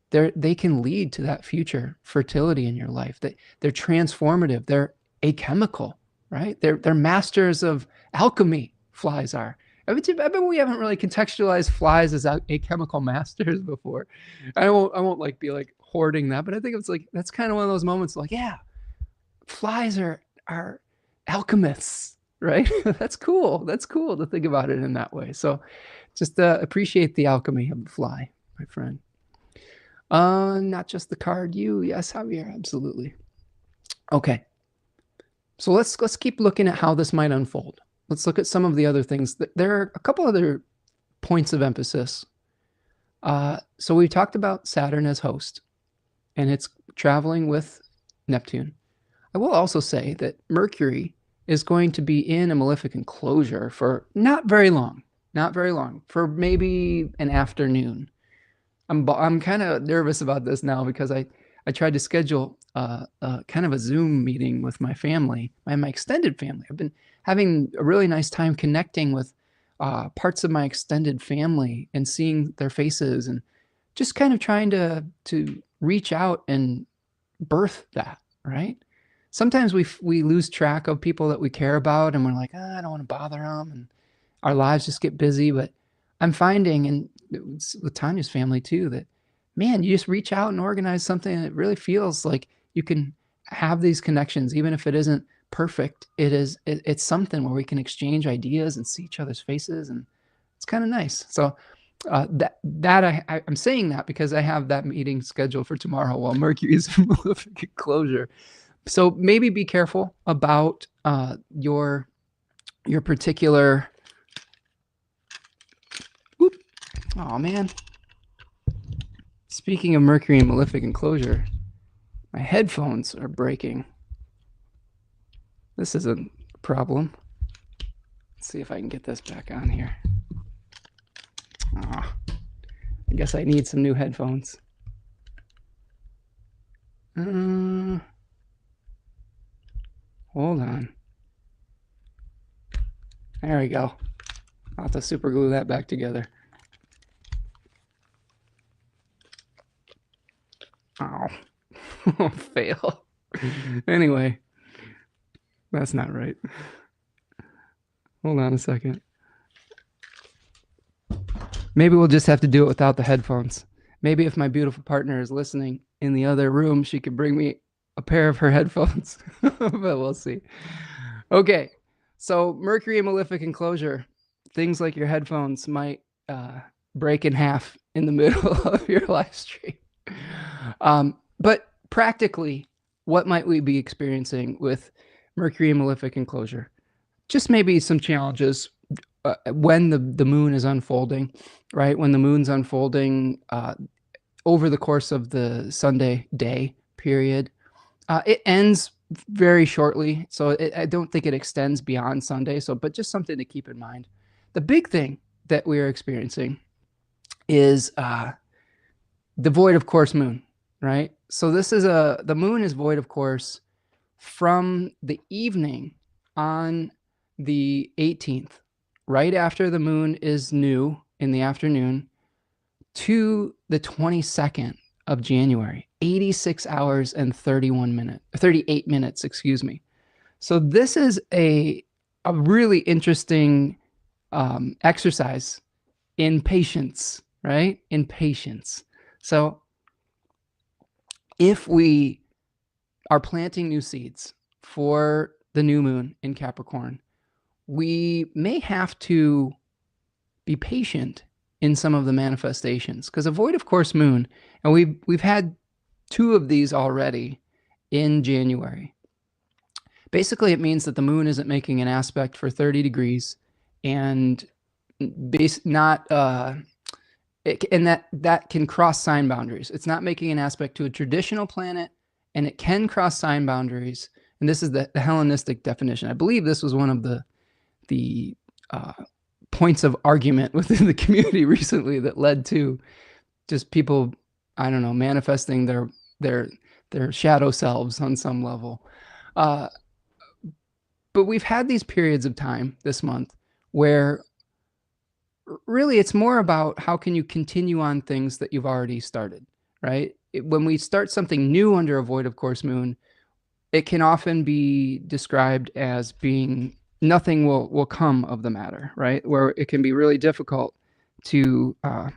they can lead to that future fertility in your life. They're transformative. They're achemical, right? They're masters of alchemy. Flies are. I bet we haven't really contextualized flies as achemical masters before. I won't like be like hoarding that, but I think it's like that's kind of one of those moments like, yeah, flies are alchemists, right? That's cool. That's cool to think about it in that way. So Just appreciate the alchemy of the fly, my friend. Not just the card, you. Yes, Javier, absolutely. Okay. So let's keep looking at how this might unfold. Let's look at some of the other things. There are a couple other points of emphasis. So we talked about Saturn as host, and it's traveling with Neptune. I will also say that Mercury is going to be in a malefic enclosure for not very long, for maybe an afternoon. I'm kind of nervous about this now because I tried to schedule kind of a Zoom meeting with my family, my extended family. I've been having a really nice time connecting with parts of my extended family and seeing their faces and just kind of trying to reach out and birth that, right? Sometimes we lose track of people that we care about and we're like, I don't want to bother them, and our lives just get busy. But I'm finding, and with Tanya's family too, that man, you just reach out and organize something and it really feels like you can have these connections, even if it isn't perfect. It's something where we can exchange ideas and see each other's faces, and it's kind of nice. So I'm saying that because I have that meeting scheduled for tomorrow while Mercury is in malefic closure. So maybe be careful about your particular. Whoop. Oh man. Speaking of Mercury and malefic enclosure, my headphones are breaking. This is a problem. Let's see if I can get this back on here. Oh, I guess I need some new headphones. Hold on. There we go. I'll have to super glue that back together. Oh, fail. Anyway, that's not right. Hold on a second. Maybe we'll just have to do it without the headphones. Maybe if my beautiful partner is listening in the other room, she could bring me a pair of her headphones, but we'll see. Okay, so Mercury and malefic enclosure, things like your headphones might break in half in the middle of your live stream. But practically, what might we be experiencing with Mercury and malefic enclosure? Just maybe some challenges when the moon is unfolding, right? When the moon's unfolding over the course of the Sunday day period. It ends very shortly, so I don't think it extends beyond Sunday. But just something to keep in mind. The big thing that we are experiencing is the void of course moon, right? So this is the moon is void of course from the evening on the 18th, right after the moon is new in the afternoon, to the 22nd of January, 86 hours and 38 minutes, excuse me. So this is a really interesting exercise in patience, right? In patience. So if we are planting new seeds for the new moon in Capricorn, we may have to be patient in some of the manifestations, because a void of course moon, and we've had 2 of these already in January. Basically, it means that the moon isn't making an aspect for 30 degrees, and that can cross sign boundaries. It's not making an aspect to a traditional planet, and it can cross sign boundaries. And this is the Hellenistic definition. I believe this was one of the points of argument within the community recently that led to just people, I don't know, manifesting their shadow selves on some level. But we've had these periods of time this month where really it's more about how can you continue on things that you've already started, right? When we start something new under a void of course moon, it can often be described as being nothing will come of the matter, right? Where it can be really difficult to hold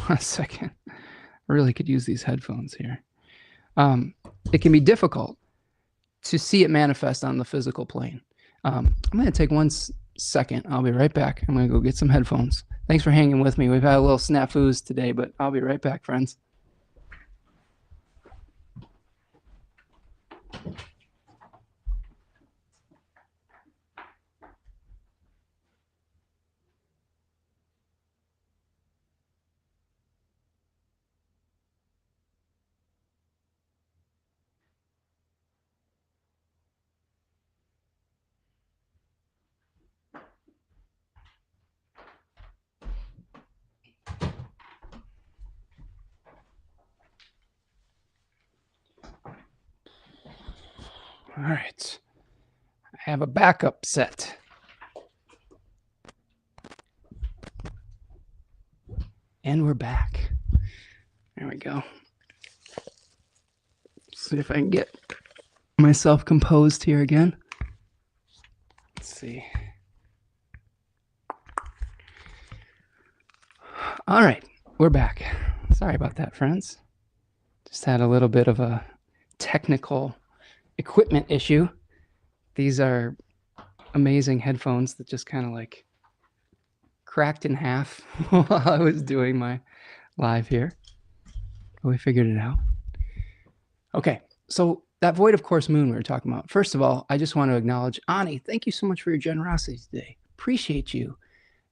on a second. I really could use these headphones here. It can be difficult to see it manifest on the physical plane. I'm going to take one second. I'll be right back. I'm going to go get some headphones. Thanks for hanging with me. We've had a little snafus today, but I'll be right back, friends. All right. I have a backup set. And we're back. There we go. See if I can get myself composed here again. Let's see. All right, we're back. Sorry about that, friends. Just had a little bit of a technical equipment issue. These are amazing headphones that just kind of like cracked in half while I was doing my live here. But we figured it out. Okay, so that void of course moon we were talking about. First of all, I just want to acknowledge Ani. Thank you so much for your generosity today. Appreciate you.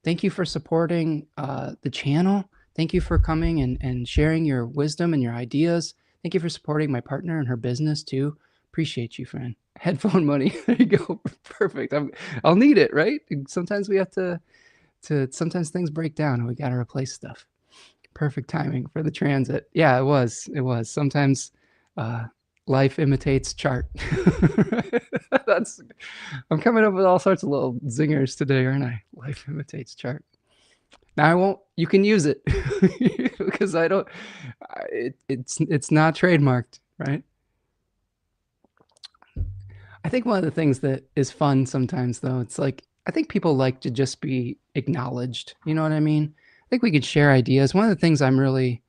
Thank you for supporting the channel. Thank you for coming and sharing your wisdom and your ideas. Thank you for supporting my partner and her business too. Appreciate you, friend. Headphone money. There you go. Perfect. I'll need it, right? Sometimes we have to sometimes things break down and we got to replace stuff. Perfect timing for the transit. Yeah, it was. Sometimes life imitates chart. I'm coming up with all sorts of little zingers today, aren't I? Life imitates chart. Now I won't. You can use it because I don't. It's not trademarked, right? I think one of the things that is fun sometimes, though, it's like I think people like to just be acknowledged. You know what I mean? I think we could share ideas. One of the things I'm really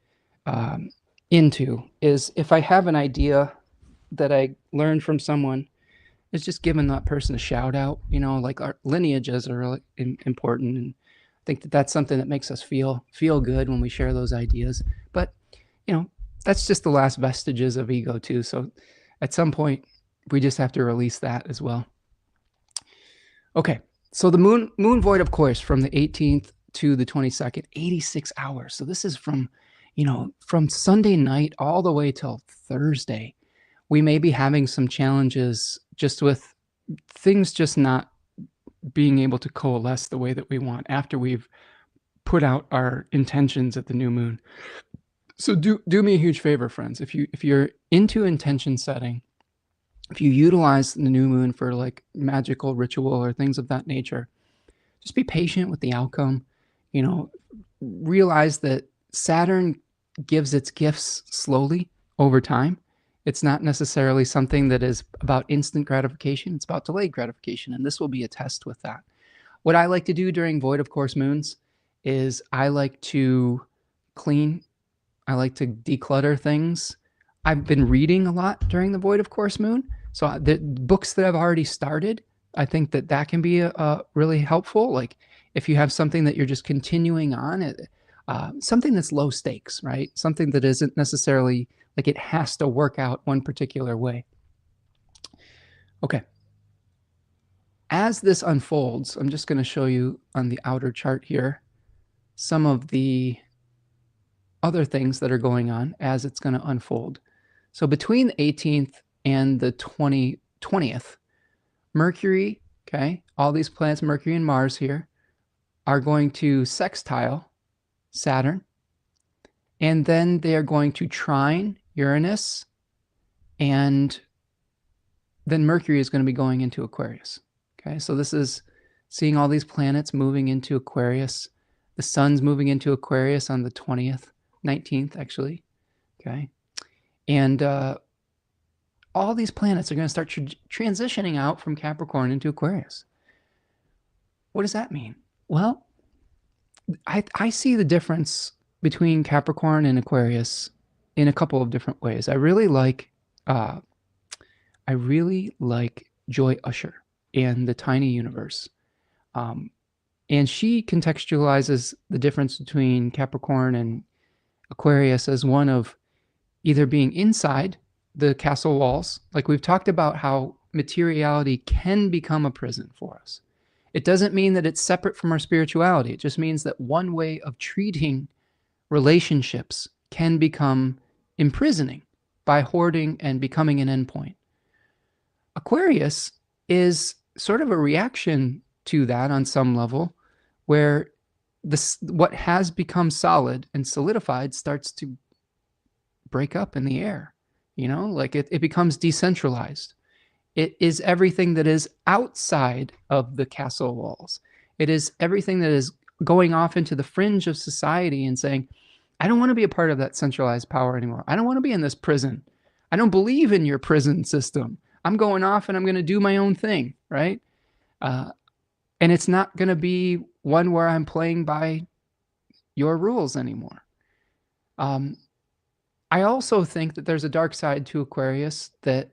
into is if I have an idea that I learned from someone, is just giving that person a shout out. You know, like our lineages are really important, and I think that that's something that makes us feel good when we share those ideas. But you know, that's just the last vestiges of ego too. So at some point, we just have to release that as well. Okay, so the moon void, of course, from the 18th to the 22nd, 86 hours. So this is from, you know, from Sunday night all the way till Thursday. We may be having some challenges just with things just not being able to coalesce the way that we want after we've put out our intentions at the new moon. So do me a huge favor, friends. If you're into intention setting, if you utilize the new moon for like magical ritual or things of that nature, just be patient with the outcome. You know, realize that Saturn gives its gifts slowly over time. It's not necessarily something that is about instant gratification. It's about delayed gratification. And this will be a test with that. What I like to do during void of course moons is I like to clean. I like to declutter things. I've been reading a lot during the void of course moon. So the books that I've already started, I think that can be really helpful. Like if you have something that you're just continuing on, something that's low stakes, right? Something that isn't necessarily like it has to work out one particular way. Okay. As this unfolds, I'm just going to show you on the outer chart here some of the other things that are going on as it's going to unfold. So between the 18th and the 20th, Mercury, okay, all these planets, Mercury and Mars here, are going to sextile Saturn, and then they are going to trine Uranus, and then Mercury is going to be going into Aquarius. Okay, so this is seeing all these planets moving into Aquarius. The sun's moving into Aquarius on the 20th, 19th actually. Okay, and all these planets are going to start transitioning out from Capricorn into Aquarius. What does that mean? Well, I see the difference between Capricorn and Aquarius in a couple of different ways. I really like Joy Usher and the Tiny Universe. And she contextualizes the difference between Capricorn and Aquarius as one of either being inside the castle walls, like we've talked about how materiality can become a prison for us. It doesn't mean that it's separate from our spirituality. It just means that one way of treating relationships can become imprisoning by hoarding and becoming an endpoint. Aquarius is sort of a reaction to that on some level, where what has become solid and solidified starts to break up in the air. Like it becomes decentralized. It is everything that is outside of the castle walls. It is everything that is going off into the fringe of society and saying, I don't want to be a part of that centralized power anymore. I don't want to be in this prison. I don't believe in your prison system. I'm going off and I'm going to do my own thing, right? And it's not going to be one where I'm playing by your rules anymore. I also think that there's a dark side to Aquarius that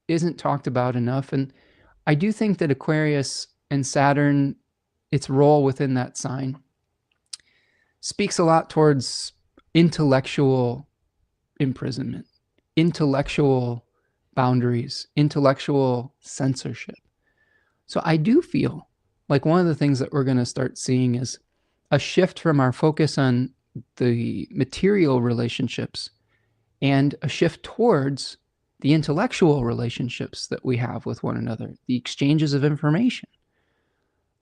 isn't talked about enough. And I do think that Aquarius and Saturn, its role within that sign, speaks a lot towards intellectual imprisonment, intellectual boundaries, intellectual censorship. So I do feel like one of the things that we're going to start seeing is a shift from our focus on the material relationships and a shift towards the intellectual relationships that we have with one another, the exchanges of information.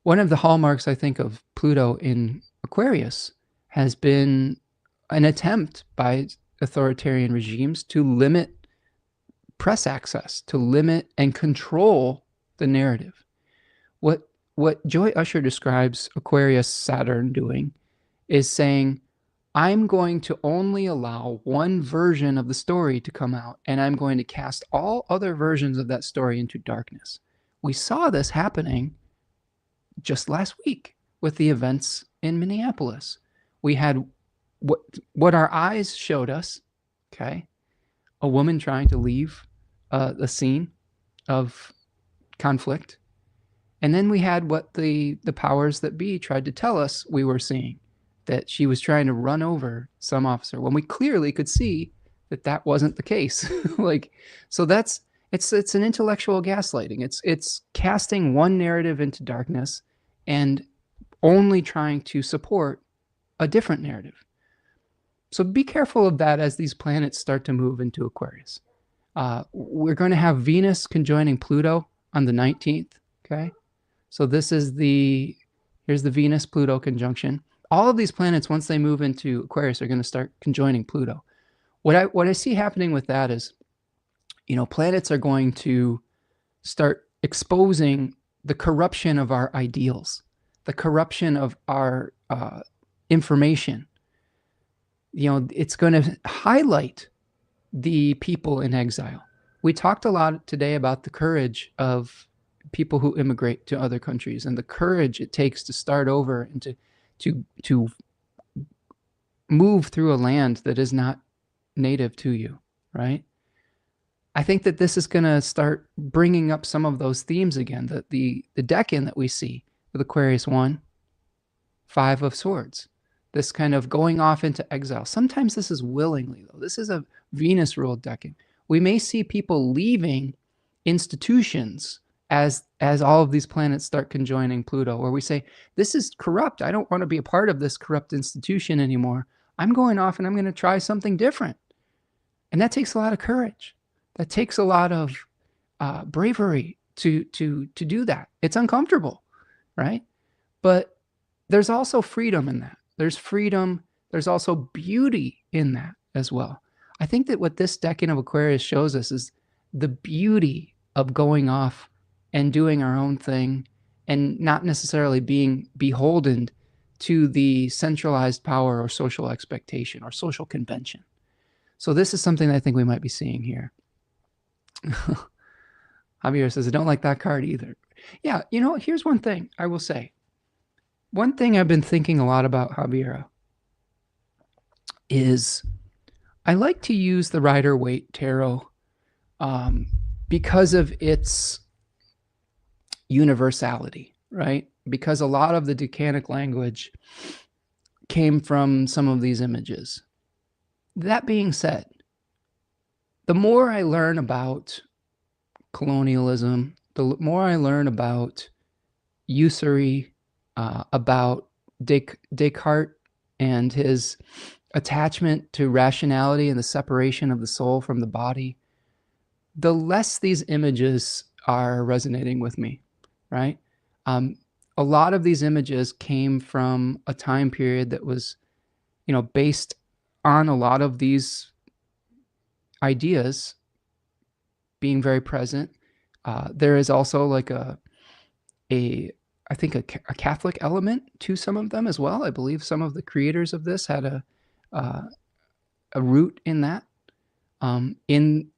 One of the hallmarks, I think, of Pluto in Aquarius has been an attempt by authoritarian regimes to limit press access, to limit and control the narrative. What Joy Usher describes Aquarius Saturn doing is saying, I'm going to only allow one version of the story to come out, and I'm going to cast all other versions of that story into darkness. We saw this happening just last week with the events in Minneapolis. We had what our eyes showed us, okay, a woman trying to leave the scene of conflict. And then we had what the powers that be tried to tell us we were seeing, that she was trying to run over some officer when we clearly could see that that wasn't the case. So it's an intellectual gaslighting. It's casting one narrative into darkness and only trying to support a different narrative. So be careful of that as these planets start to move into Aquarius. We're going to have Venus conjoining Pluto on the 19th. Okay. So here's the Venus-Pluto conjunction. All of these planets, once they move into Aquarius, are going to start conjoining Pluto. What I see happening with that is, planets are going to start exposing the corruption of our ideals, the corruption of our information. It's going to highlight the people in exile. We talked a lot today about the courage of people who immigrate to other countries and the courage it takes to start over and to move through a land that is not native to you, right? I think that this is going to start bringing up some of those themes again, that the decan that we see with Aquarius 1, 5 of Swords, this kind of going off into exile. Sometimes this is willingly, though. This is a Venus-ruled decan. We may see people leaving institutions as all of these planets start conjoining Pluto, where we say, this is corrupt. I don't want to be a part of this corrupt institution anymore. I'm going off and I'm going to try something different. And that takes a lot of courage. That takes a lot of bravery to do that. It's uncomfortable, right? But there's also freedom in that. There's freedom. There's also beauty in that as well. I think that what this decan of Aquarius shows us is the beauty of going off and doing our own thing and not necessarily being beholden to the centralized power or social expectation or social convention. So this is something I think we might be seeing here. Javier says, I don't like that card either. Yeah, here's one thing I will say. One thing I've been thinking a lot about, Javier, is I like to use the Rider-Waite Tarot because of its universality, right? because a lot of the Decanic language came from some of these images. That being said, the more I learn about colonialism, the more I learn about usury, about Descartes and his attachment to rationality and the separation of the soul from the body, the less these images are resonating with me, right? A lot of these images came from a time period that was, based on a lot of these ideas being very present. There is also like I think a Catholic element to some of them as well. I believe some of the creators of this had a root in that, in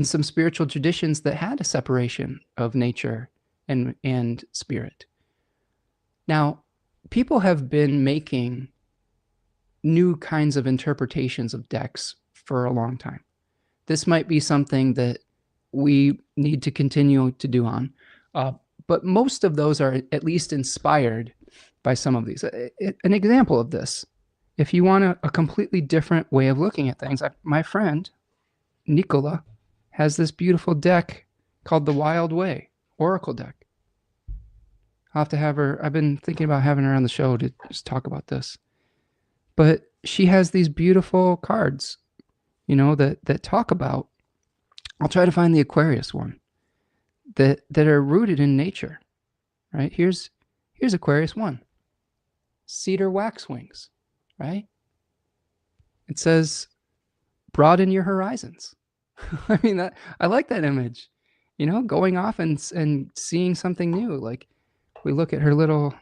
some spiritual traditions that had a separation of nature and spirit. Now, people have been making new kinds of interpretations of decks for a long time. This might be something that we need to continue to do on, but most of those are at least inspired by some of these. An example of this, if you want a completely different way of looking at things, my friend Nicola has this beautiful deck called the Wild Way Oracle deck. I'll have to have her. I've been thinking about having her on the show to just talk about this. But she has these beautiful cards, that talk about, I'll try to find the Aquarius one, that are rooted in nature, right? Here's Aquarius 1. Cedar waxwings, right? It says, broaden your horizons. I mean, I like that image, going off and seeing something new. Like, we look at her little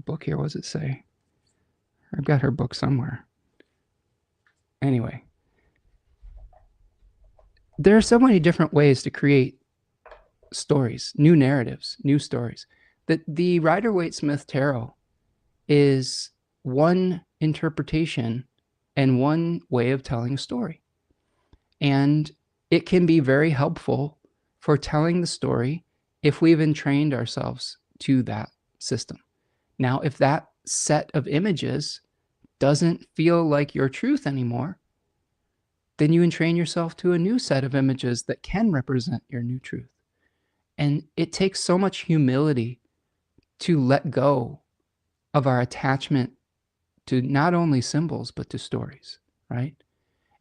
book here. What does it say? I've got her book somewhere. Anyway, there are so many different ways to create stories, new narratives, new stories. That the Rider-Waite-Smith Tarot is one interpretation and one way of telling a story. And it can be very helpful for telling the story if we've entrained ourselves to that system. Now, if that set of images doesn't feel like your truth anymore, then you entrain yourself to a new set of images that can represent your new truth. And it takes so much humility to let go of our attachment to not only symbols, but to stories, right?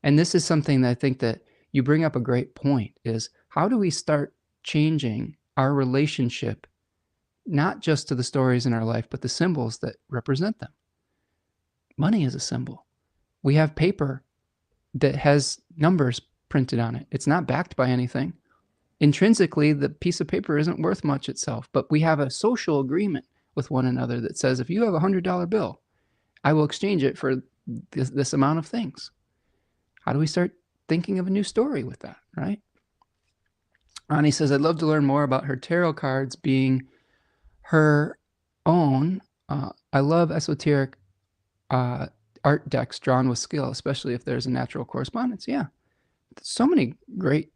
And this is something that I think that you bring up a great point, is how do we start changing our relationship, not just to the stories in our life, but the symbols that represent them? Money is a symbol. We have paper that has numbers printed on it. It's not backed by anything. Intrinsically, the piece of paper isn't worth much itself, but we have a social agreement with one another that says, if you have a $100 bill, I will exchange it for this amount of things. How do we start thinking of a new story with that, right? Ani says, I'd love to learn more about her tarot cards being her own. I love esoteric art decks drawn with skill, especially if there's a natural correspondence. Yeah, there's so many great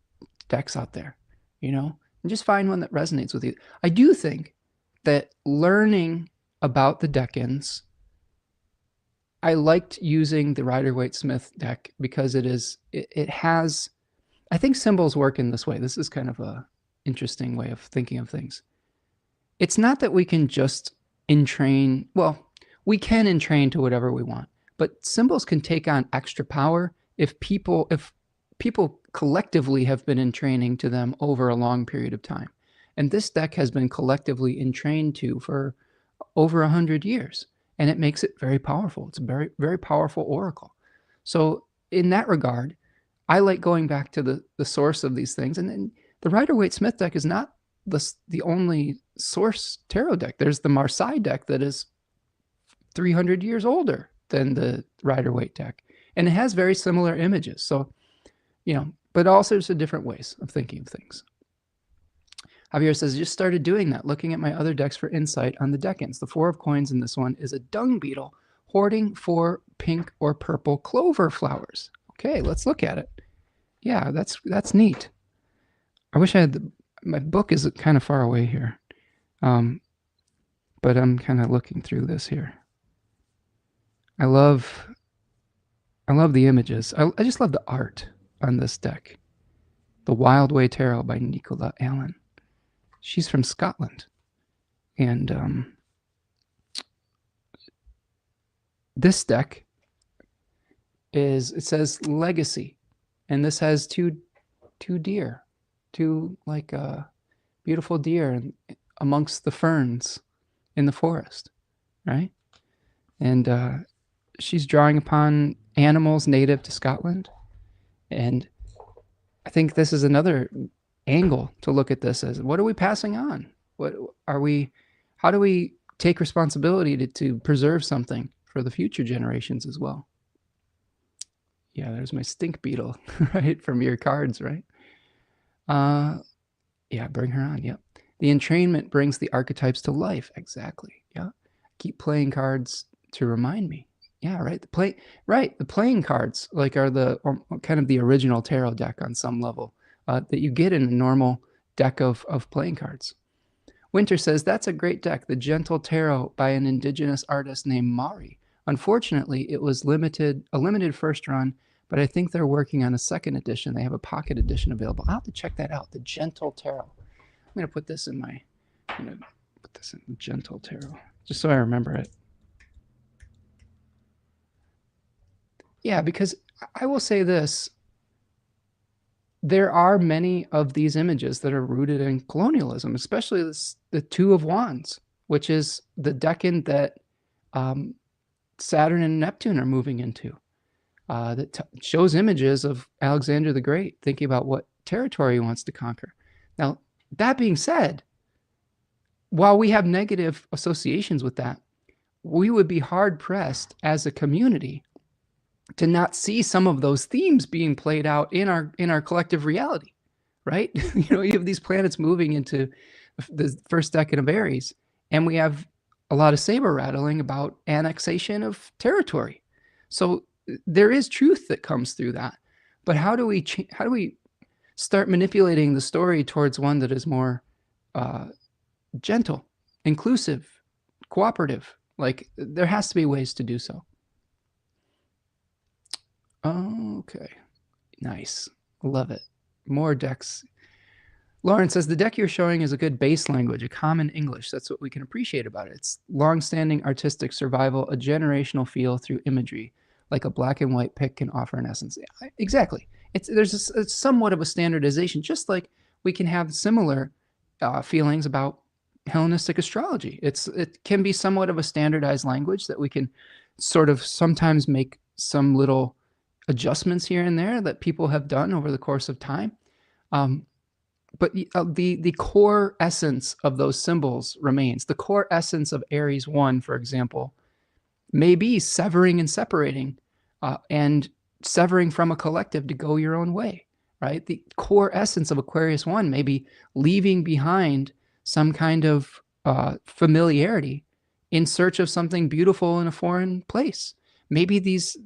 decks out there, and just find one that resonates with you. I do think that learning about the decans, I liked using the Rider-Waite-Smith deck because it has, I think symbols work in this way. This is kind of a interesting way of thinking of things. It's not that we can just entrain, well, we can entrain to whatever we want, but symbols can take on extra power if people collectively have been entraining to them over a long period of time. And this deck has been collectively entrained to for over 100 years, and it makes it very powerful. It's a very, very powerful oracle. So in that regard, I like going back to the source of these things. And then the Rider-Waite-Smith deck is not the only source tarot deck. There's the Marseille deck that is 300 years older than the Rider-Waite deck, and it has very similar images. So, but also there's different ways of thinking of things. Javier says, I just started doing that, looking at my other decks for insight on the decans. The 4 of coins in this one is a dung beetle hoarding for pink or purple clover flowers. Okay, let's look at it. Yeah, that's neat. I wish I had my book is kind of far away here. but I'm kind of looking through this here. I love the images. I just love the art on this deck. The Wild Way Tarot by Nicola Allen. She's from Scotland. And this deck it says Legacy. And this has two deer. Two like beautiful deer amongst the ferns in the forest, right? And she's drawing upon animals native to Scotland. And I think this is another angle to look at this as, what are we passing on? How do we take responsibility to preserve something for the future generations as well? Yeah, there's my stink beetle, right? From your cards, right? Yeah, bring her on. Yep. The entrainment brings the archetypes to life. Exactly. Yeah. Keep playing cards to remind me. Yeah, right. The playing cards are the kind of the original tarot deck on some level that you get in a normal deck of playing cards. Winter says, that's a great deck, the Gentle Tarot by an indigenous artist named Mari. Unfortunately, it was a limited first run, but I think they're working on a second edition. They have a pocket edition available. I'll have to check that out, the Gentle Tarot. I'm going to put this in the Gentle Tarot, just so I remember it. Yeah, because I will say this. There are many of these images that are rooted in colonialism, especially the Two of Wands, which is the decan that Saturn and Neptune are moving into. That shows images of Alexander the Great thinking about what territory he wants to conquer. Now, that being said, while we have negative associations with that, we would be hard-pressed as a community to not see some of those themes being played out in our collective reality, right? You have these planets moving into the first decan of Aries, and we have a lot of saber rattling about annexation of territory. So there is truth that comes through that. But how do we start manipulating the story towards one that is more gentle, inclusive, cooperative? There has to be ways to do so. Okay, nice. Love it. More decks. Lauren says, the deck you're showing is a good base language, a common English. That's what we can appreciate about it. It's long-standing artistic survival, a generational feel through imagery, like a black and white pic can offer in essence. Exactly. There's somewhat of a standardization, just like we can have similar feelings about Hellenistic astrology. It can be somewhat of a standardized language that we can sort of sometimes make some little adjustments here and there that people have done over the course of time. But the core essence of those symbols remains. The core essence of Aries 1, for example, may be severing and separating and severing from a collective to go your own way, right? The core essence of Aquarius 1 may be leaving behind some kind of familiarity in search of something beautiful in a foreign place. Maybe these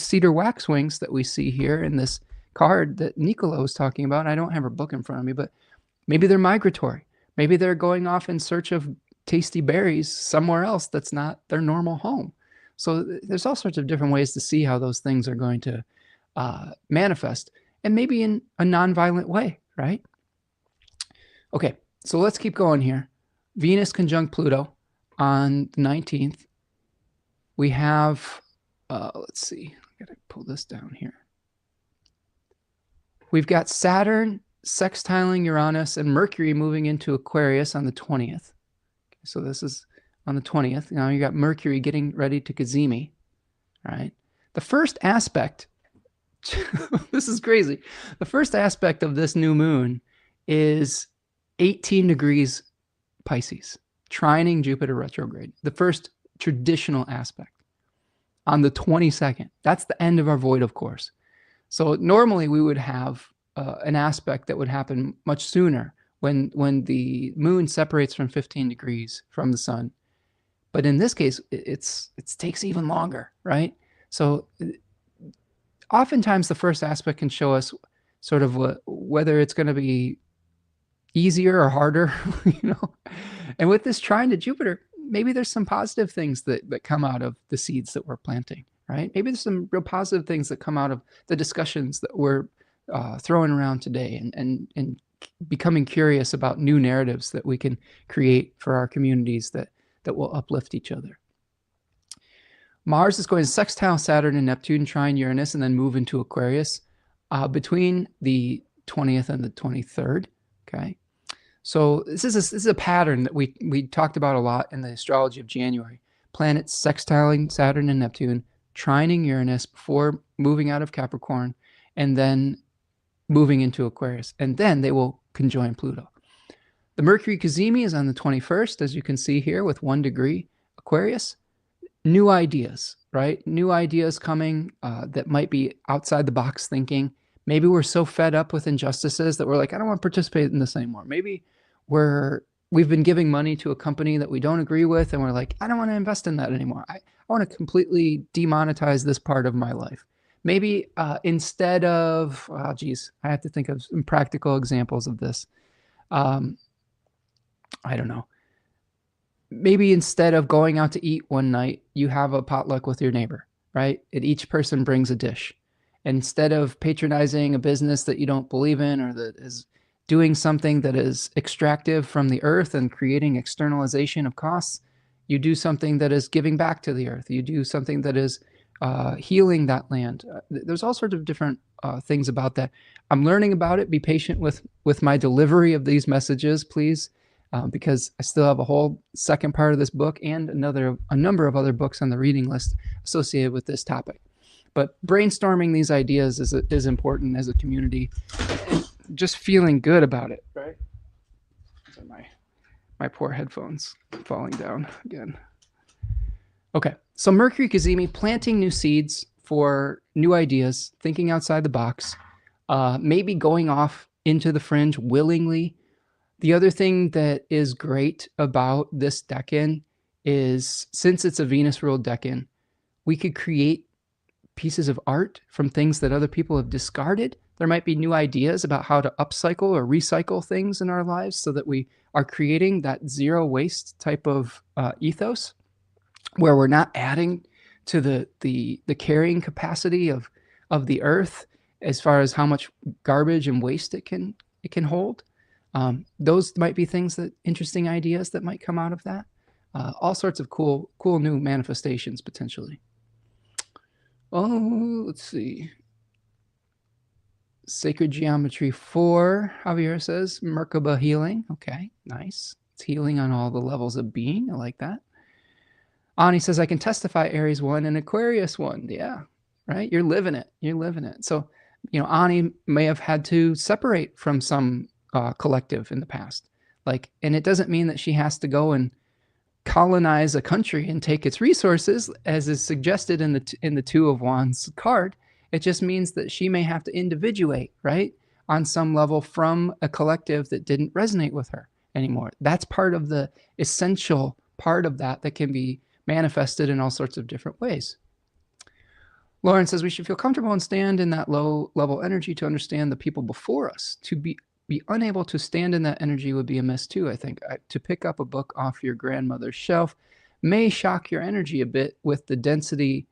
cedar waxwings that we see here in this card that Nicola was talking about, I don't have her book in front of me, but maybe they're migratory. Maybe they're going off in search of tasty berries somewhere else that's not their normal home. So there's all sorts of different ways to see how those things are going to manifest, and maybe in a nonviolent way, right? Okay, so let's keep going here. Venus conjunct Pluto on the 19th. We have, let's see, I gotta pull this down here. We've got Saturn sextiling Uranus and Mercury moving into Aquarius on the 20th. Okay, so this is on the 20th. Now you got Mercury getting ready to Cazimi, right? The first aspect, this is crazy. The first aspect of this new moon is 18 degrees Pisces, trining Jupiter retrograde. The first traditional aspect on the 22nd. That's the end of our void, of course. So normally we would have an aspect that would happen much sooner when the moon separates from 15 degrees from the sun. But in this case, it takes even longer, right? So oftentimes the first aspect can show us sort of whether it's going to be easier or harder, you know. And with this trine to Jupiter, maybe there's some positive things that come out of the seeds that we're planting, right? Maybe there's some real positive things that come out of the discussions that we're throwing around today, and becoming curious about new narratives that we can create for our communities that will uplift each other. Mars is going to sextile Saturn and Neptune, trine Uranus, and then move into Aquarius between the 20th and the 23rd. Okay, so this is a pattern that we talked about a lot in the astrology of January. Planets sextiling Saturn and Neptune, trining Uranus before moving out of Capricorn, and then moving into Aquarius, and then they will conjoin Pluto. The Mercury cazimi is on the 21st, as you can see here, with 1 degree Aquarius. New ideas, right? New ideas coming that might be outside the box thinking. Maybe we're so fed up with injustices that we're like, I don't want to participate in this anymore. Maybe we've been giving money to a company that we don't agree with, and we're like, I don't want to invest in that anymore. I want to completely demonetize this part of my life. Maybe instead of, I have to think of some practical examples of this. I don't know. Maybe instead of going out to eat one night, you have a potluck with your neighbor, right? And each person brings a dish. Instead of patronizing a business that you don't believe in, or that is doing something that is extractive from the earth and creating externalization of costs, you do something that is giving back to the earth. You do something that is healing that land. There's all sorts of different things about that. I'm learning about it. Be patient with my delivery of these messages, please. Because I still have a whole second part of this book and a number of other books on the reading list associated with this topic. But brainstorming these ideas is important as a community, and just feeling good about it, right? These are my poor headphones falling down again. Okay, so Mercury cazimi, planting new seeds for new ideas, thinking outside the box, maybe going off into the fringe willingly. The other thing that is great about this decan is, since it's a Venus-ruled decan, we could create pieces of art from things that other people have discarded. There might be new ideas about how to upcycle or recycle things in our lives so that we are creating that zero waste type of ethos, where we're not adding to the carrying capacity of the earth as far as how much garbage and waste it can hold. Those might be interesting ideas that might come out of that. All sorts of cool new manifestations potentially. Oh, let's see. Sacred Geometry 4, Javier says, Merkaba healing. Okay, nice. It's healing on all the levels of being. I like that. Ani says, I can testify Aries 1 and Aquarius 1. Yeah, right? You're living it. You're living it. So, Ani may have had to separate from some collective in the past. And it doesn't mean that she has to go and colonize a country and take its resources, as is suggested in the Two of Wands card. It just means that she may have to individuate, right, on some level from a collective that didn't resonate with her anymore. That's part of the essential part of that can be manifested in all sorts of different ways. Lauren says we should feel comfortable and stand in that low level energy to understand the people before us. To be unable to stand in that energy would be a mess too, I think. To pick up a book off your grandmother's shelf may shock your energy a bit with the density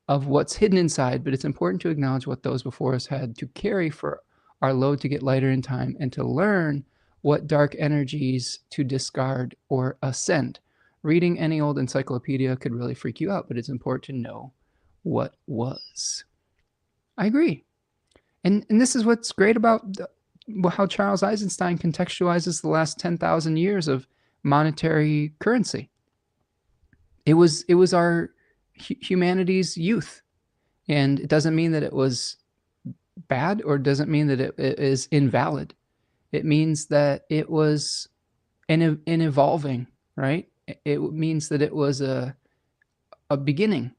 of what's hidden inside, but it's important to acknowledge what those before us had to carry for our load to get lighter in time, and to learn what dark energies to discard or ascend. Reading any old encyclopedia could really freak you out, but it's important to know what was. I agree. And this is what's great about how Charles Eisenstein contextualizes the last 10,000 years of monetary currency. It was our humanity's youth, and it doesn't mean that it was bad, or doesn't mean that it is invalid. It means that it was an evolving, right? It means that it was a beginning.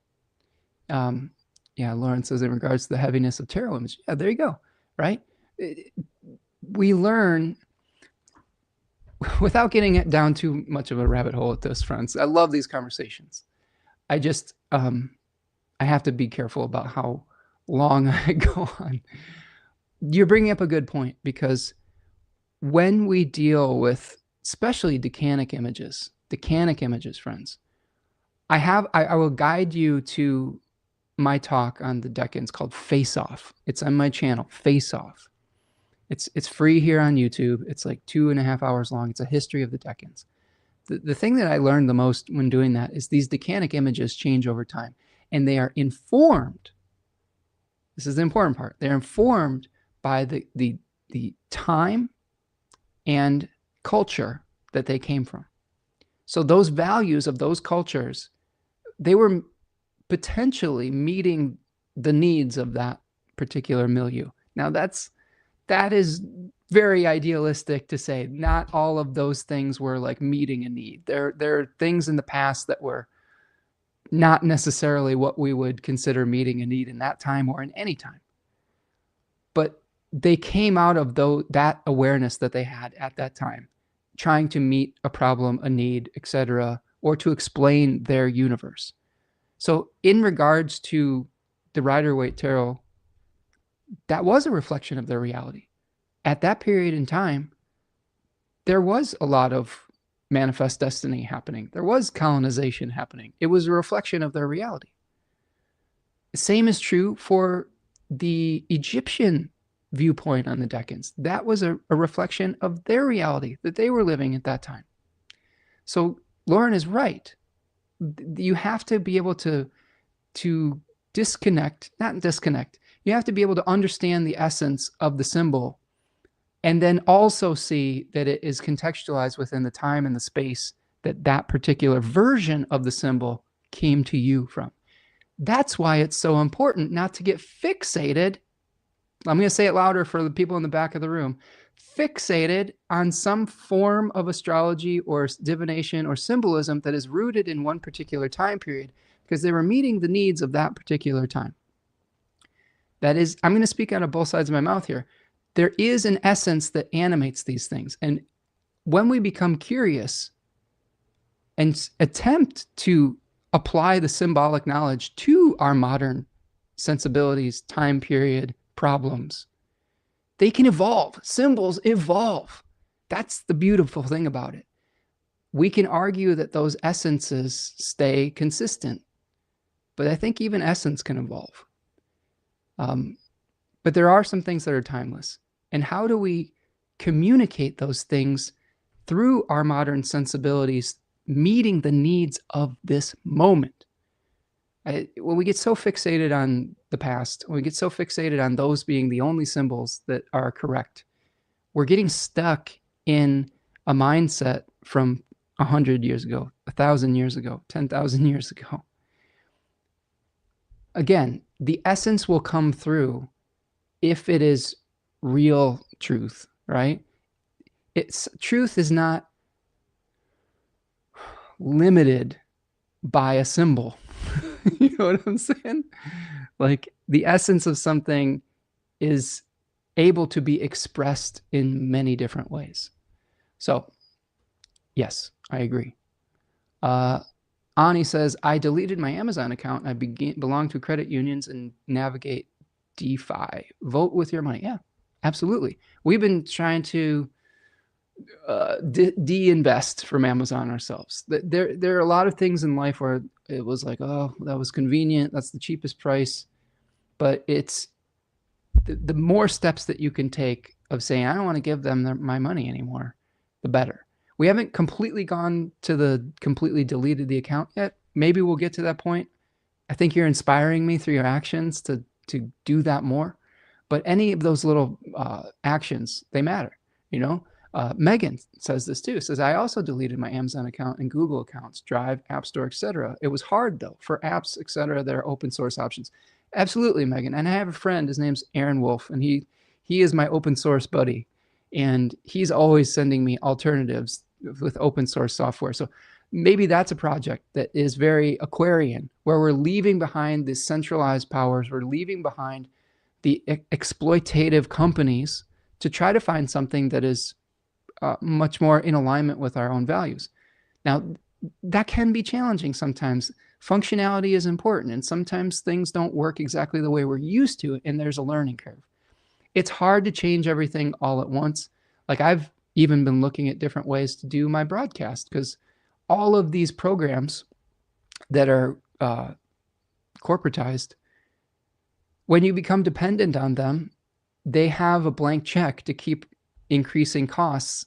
Yeah, Lauren says in regards to the heaviness of tarot image. Yeah, there you go, right? We learn, without getting it down too much of a rabbit hole at this, friends. I love these conversations. I just, I have to be careful about how long I go on. You're bringing up a good point, because when we deal with especially decanic images, Decanic images, friends. I will guide you to my talk on the decans called Face Off. It's on my channel, Face Off. It's free here on YouTube. It's like 2.5 hours long. It's a history of the decans. The thing that I learned the most when doing that is these Decanic images change over time, and they are informed. This is the important part. They're informed by the time and culture that they came from. So those values of those cultures, they were potentially meeting the needs of that particular milieu. Now that is very idealistic to say. Not all of those things were like meeting a need. There are things in the past that were not necessarily what we would consider meeting a need in that time or in any time. But they came out of that awareness that they had at that time, trying to meet a problem, a need, etc., or to explain their universe. So in regards to the Rider-Waite Tarot, that was a reflection of their reality. At that period in time, there was a lot of manifest destiny happening. There was colonization happening. It was a reflection of their reality. The same is true for the Egyptian viewpoint on the decans. That was a reflection of their reality that they were living at that time. So Lauren is right. You have to be able to disconnect, not disconnect. You have to be able to understand the essence of the symbol and then also see that it is contextualized within the time and the space that that particular version of the symbol came to you from. That's why it's so important not to get fixated. I'm going to say it louder for the people in the back of the room. Fixated on some form of astrology or divination or symbolism that is rooted in one particular time period because they were meeting the needs of that particular time. That is, I'm going to speak out of both sides of my mouth here. There is an essence that animates these things. And when we become curious and attempt to apply the symbolic knowledge to our modern sensibilities, time period, problems, they can evolve. Symbols evolve. That's the beautiful thing about it. We can argue that those essences stay consistent, but I think even essence can evolve. But there are some things that are timeless. And how do we communicate those things through our modern sensibilities, meeting the needs of this moment? When we get so fixated on the past, when we get so fixated on those being the only symbols that are correct, we're getting stuck in a mindset from 100 years ago, 1,000 years ago, 10,000 years ago. Again, the essence will come through if it is real truth, right? Truth is not limited by a symbol. You know what I'm saying? Like the essence of something is able to be expressed in many different ways. So yes, I agree. Ani says, I deleted my Amazon account and I belong to credit unions and navigate DeFi. Vote with your money. Yeah, absolutely. We've been trying to de-invest from Amazon ourselves. There are a lot of things in life where it was like, oh, that was convenient. That's the cheapest price. But it's the more steps that you can take of saying, I don't want to give them my money anymore, the better. We haven't completely gone to the completely deleted the account yet. Maybe we'll get to that point. I think you're inspiring me through your actions to do that more. But any of those little actions, they matter, you know? Megan says this too, says, I also deleted my Amazon account and Google accounts, Drive, App Store, etc. It was hard though, for apps, etc. There are open source options. Absolutely, Megan. And I have a friend, his name's Aaron Wolf, and he is my open source buddy. And he's always sending me alternatives with open source software. So maybe that's a project that is very Aquarian, where we're leaving behind the centralized powers. We're leaving behind the exploitative companies to try to find something that is much more in alignment with our own values. Now, that can be challenging sometimes. Functionality is important, and sometimes things don't work exactly the way we're used to, and there's a learning curve. It's hard to change everything all at once. Like I've even been looking at different ways to do my broadcast because all of these programs that are corporatized, when you become dependent on them, they have a blank check to keep increasing costs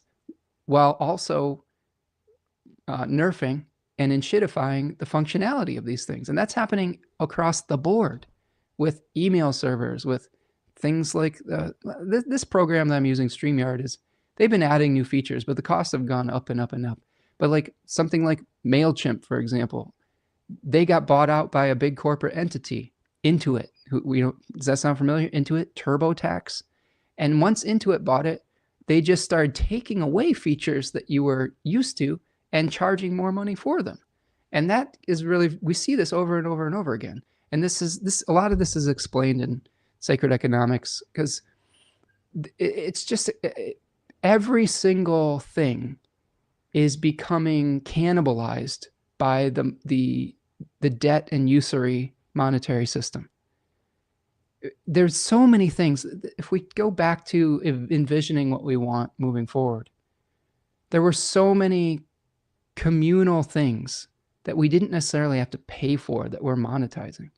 while also nerfing and enshittifying the functionality of these things. And that's happening across the board with email servers, with things like this program that I'm using, StreamYard, they've been adding new features, but the costs have gone up and up and up. But like something like MailChimp, for example, they got bought out by a big corporate entity, Intuit. Does that sound familiar? Intuit, TurboTax. And once Intuit bought it, they just started taking away features that you were used to and charging more money for them. And that is really, we see this over and over and over again. And a lot of this is explained in Sacred Economics, because it's just every single thing is becoming cannibalized by the debt and usury monetary system. There's so many things. If we go back to envisioning what we want moving forward, there were so many communal things that we didn't necessarily have to pay for that we're monetizing.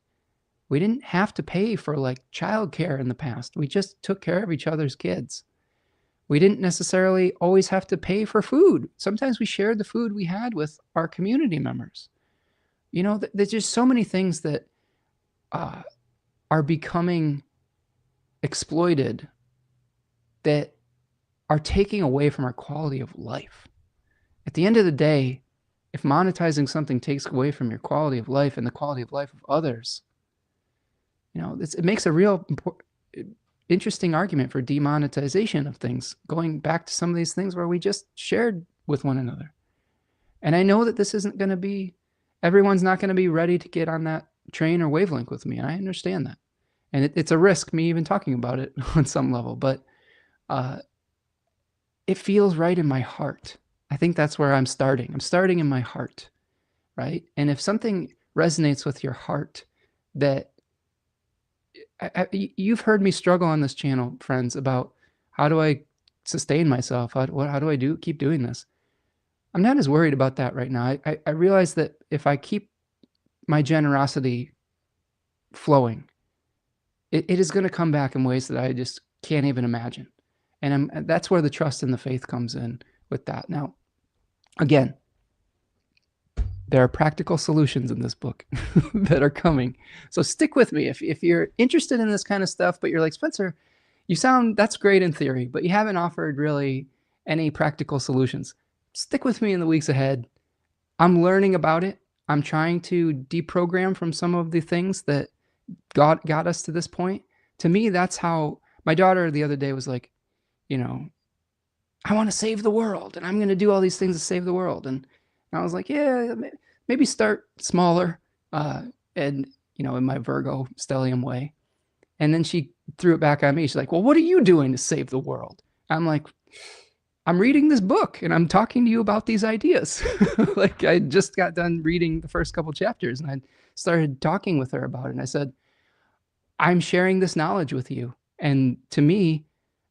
We didn't have to pay for like childcare in the past. We just took care of each other's kids. We didn't necessarily always have to pay for food. Sometimes we shared the food we had with our community members. You know, there's just so many things that are becoming exploited that are taking away from our quality of life. At the end of the day, if monetizing something takes away from your quality of life and the quality of life of others, you know, it makes a real interesting argument for demonetization of things, going back to some of these things where we just shared with one another. And I know that this isn't going to be, everyone's not going to be ready to get on that train or wavelength with me. And I understand that. And it's a risk, me even talking about it on some level, but it feels right in my heart. I think that's where I'm starting. I'm starting in my heart, right? And if something resonates with your heart, that you've heard me struggle on this channel, friends, about how do I sustain myself? How do I keep doing this? I'm not as worried about that right now. I realize that if I keep my generosity flowing, it is going to come back in ways that I just can't even imagine. And that's where the trust and the faith comes in with that. Now, again, there are practical solutions in this book that are coming. So stick with me. If you're interested in this kind of stuff, but you're like, Spencer, that's great in theory, but you haven't offered really any practical solutions. Stick with me in the weeks ahead. I'm learning about it. I'm trying to deprogram from some of the things that got us to this point. To me, that's how my daughter the other day was like, you know, I want to save the world and I'm going to do all these things to save the world. And I was like, yeah, maybe start smaller and, you know, in my Virgo stellium way. And then she threw it back on me. She's like, well, what are you doing to save the world? I'm like, I'm reading this book and I'm talking to you about these ideas. Like I just got done reading the first couple chapters and I started talking with her about it. And I said, I'm sharing this knowledge with you. And to me,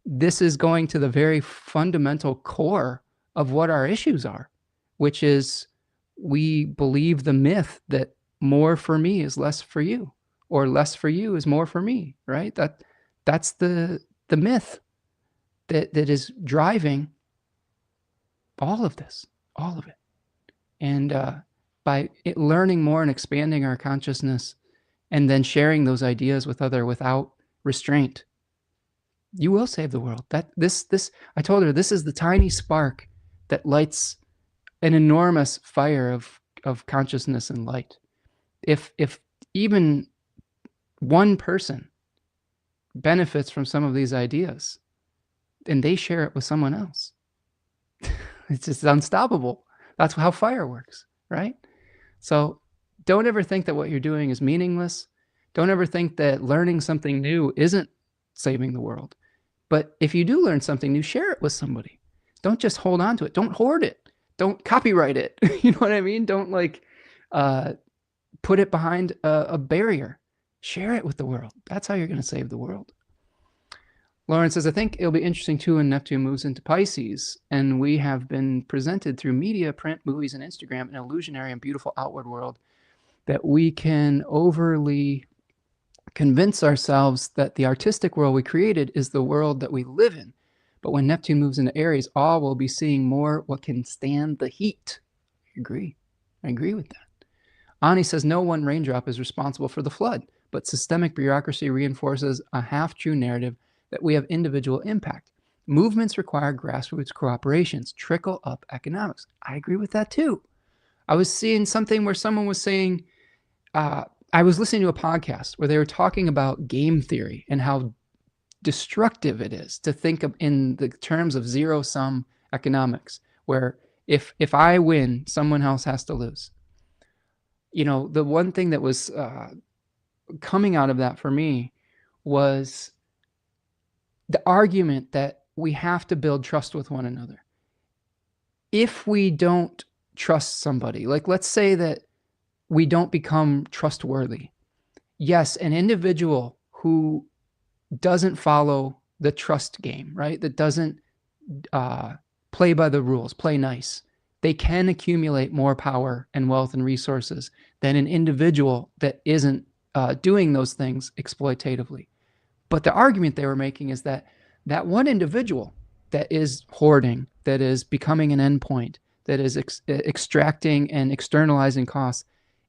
this is going to the very fundamental core of what our issues are, which is we believe the myth that more for me is less for you, or less for you is more for me, right? That's the myth that is driving all of this, all of it. And by learning more and expanding our consciousness and then sharing those ideas with others without restraint, you will save the world. I told her, this is the tiny spark that lights an enormous fire of consciousness and light. If even one person benefits from some of these ideas and they share it with someone else, it's just unstoppable. That's how fire works, right? So don't ever think that what you're doing is meaningless. Don't ever think that learning something new isn't saving the world. But if you do learn something new, share it with somebody. Don't just hold on to it. Don't hoard it. Don't copyright it. You know what I mean? Don't like put it behind a barrier. Share it with the world. That's how you're going to save the world. Lauren says, I think it'll be interesting too when Neptune moves into Pisces, and we have been presented through media, print, movies, and Instagram an illusionary and beautiful outward world that we can overly convince ourselves that the artistic world we created is the world that we live in. But when Neptune moves into Aries, all will be seeing more what can stand the heat. I agree with that. Ani says no one raindrop is responsible for the flood, but systemic bureaucracy reinforces a half-true narrative that we have individual impact. Movements require grassroots cooperations, trickle-up economics. I agree with that too. I was seeing something where someone was saying, I was listening to a podcast where they were talking about game theory and how destructive it is to think of in the terms of zero-sum economics, where if I win, someone else has to lose. You know, the one thing that was coming out of that for me was the argument that we have to build trust with one another. If we don't trust somebody, like let's say that we don't become trustworthy. Yes, an individual who doesn't follow the trust game, right? That doesn't play by the rules, play nice. They can accumulate more power and wealth and resources than an individual that isn't doing those things exploitatively. But the argument they were making is that that one individual that is hoarding, that is becoming an endpoint, that is extracting and externalizing costs,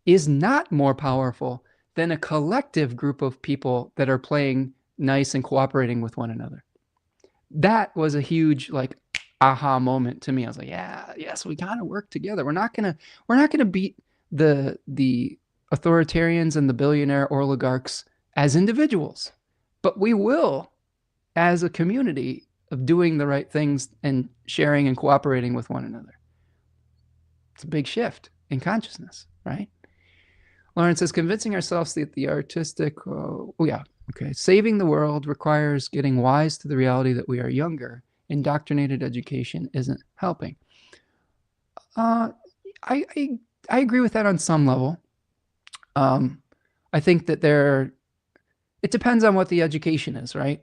is not more powerful than a collective group of people that are playing nice and cooperating with one another. That was a huge like aha moment to me. I was like, yeah, yes, we gotta work together. We're not gonna beat the authoritarians and the billionaire oligarchs as individuals, but we will as a community of doing the right things and sharing and cooperating with one another. It's a big shift in consciousness, right? Lauren says, convincing ourselves that the artistic, saving the world requires getting wise to the reality that we are younger. Indoctrinated education isn't helping. I agree with that on some level. I think that it depends on what the education is, right?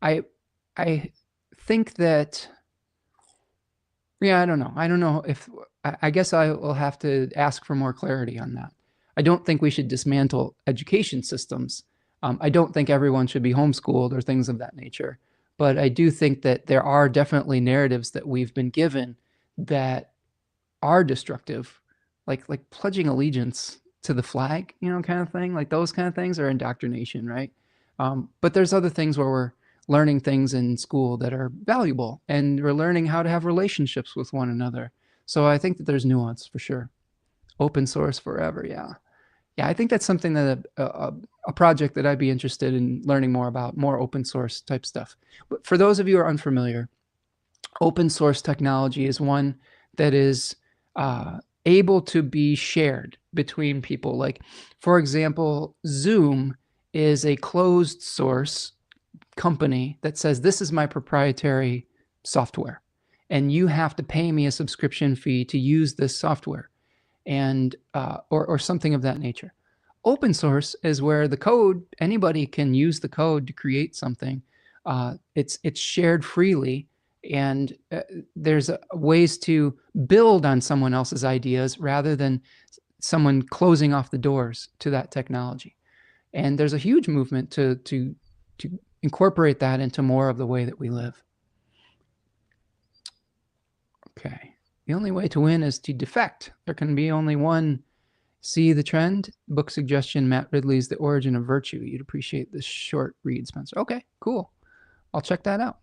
I think that, I don't know. I don't know if, I guess I will have to ask for more clarity on that. I don't think we should dismantle education systems. I don't think everyone should be homeschooled or things of that nature. But I do think that there are definitely narratives that we've been given that are destructive, like pledging allegiance to the flag, kind of thing. Like those kind of things are indoctrination, right? But there's other things where we're learning things in school that are valuable, and we're learning how to have relationships with one another. So I think that there's nuance for sure. Open source forever, yeah. Yeah, I think that's something that a project that I'd be interested in learning more about, more open source type stuff. But for those of you who are unfamiliar, open source technology is one that is able to be shared between people. Like, for example, Zoom is a closed source company that says, this is my proprietary software, and you have to pay me a subscription fee to use this software, and or something of that nature. Open source is where the code, anybody can use the code to create something. It's shared freely, and there's ways to build on someone else's ideas rather than someone closing off the doors to that technology. And there's a huge movement to incorporate that into more of the way that we live. Okay. The only way to win is to defect. There can be only one. See the trend? Book suggestion, Matt Ridley's The Origin of Virtue. You'd appreciate this short read, Spencer. Okay, cool. I'll check that out.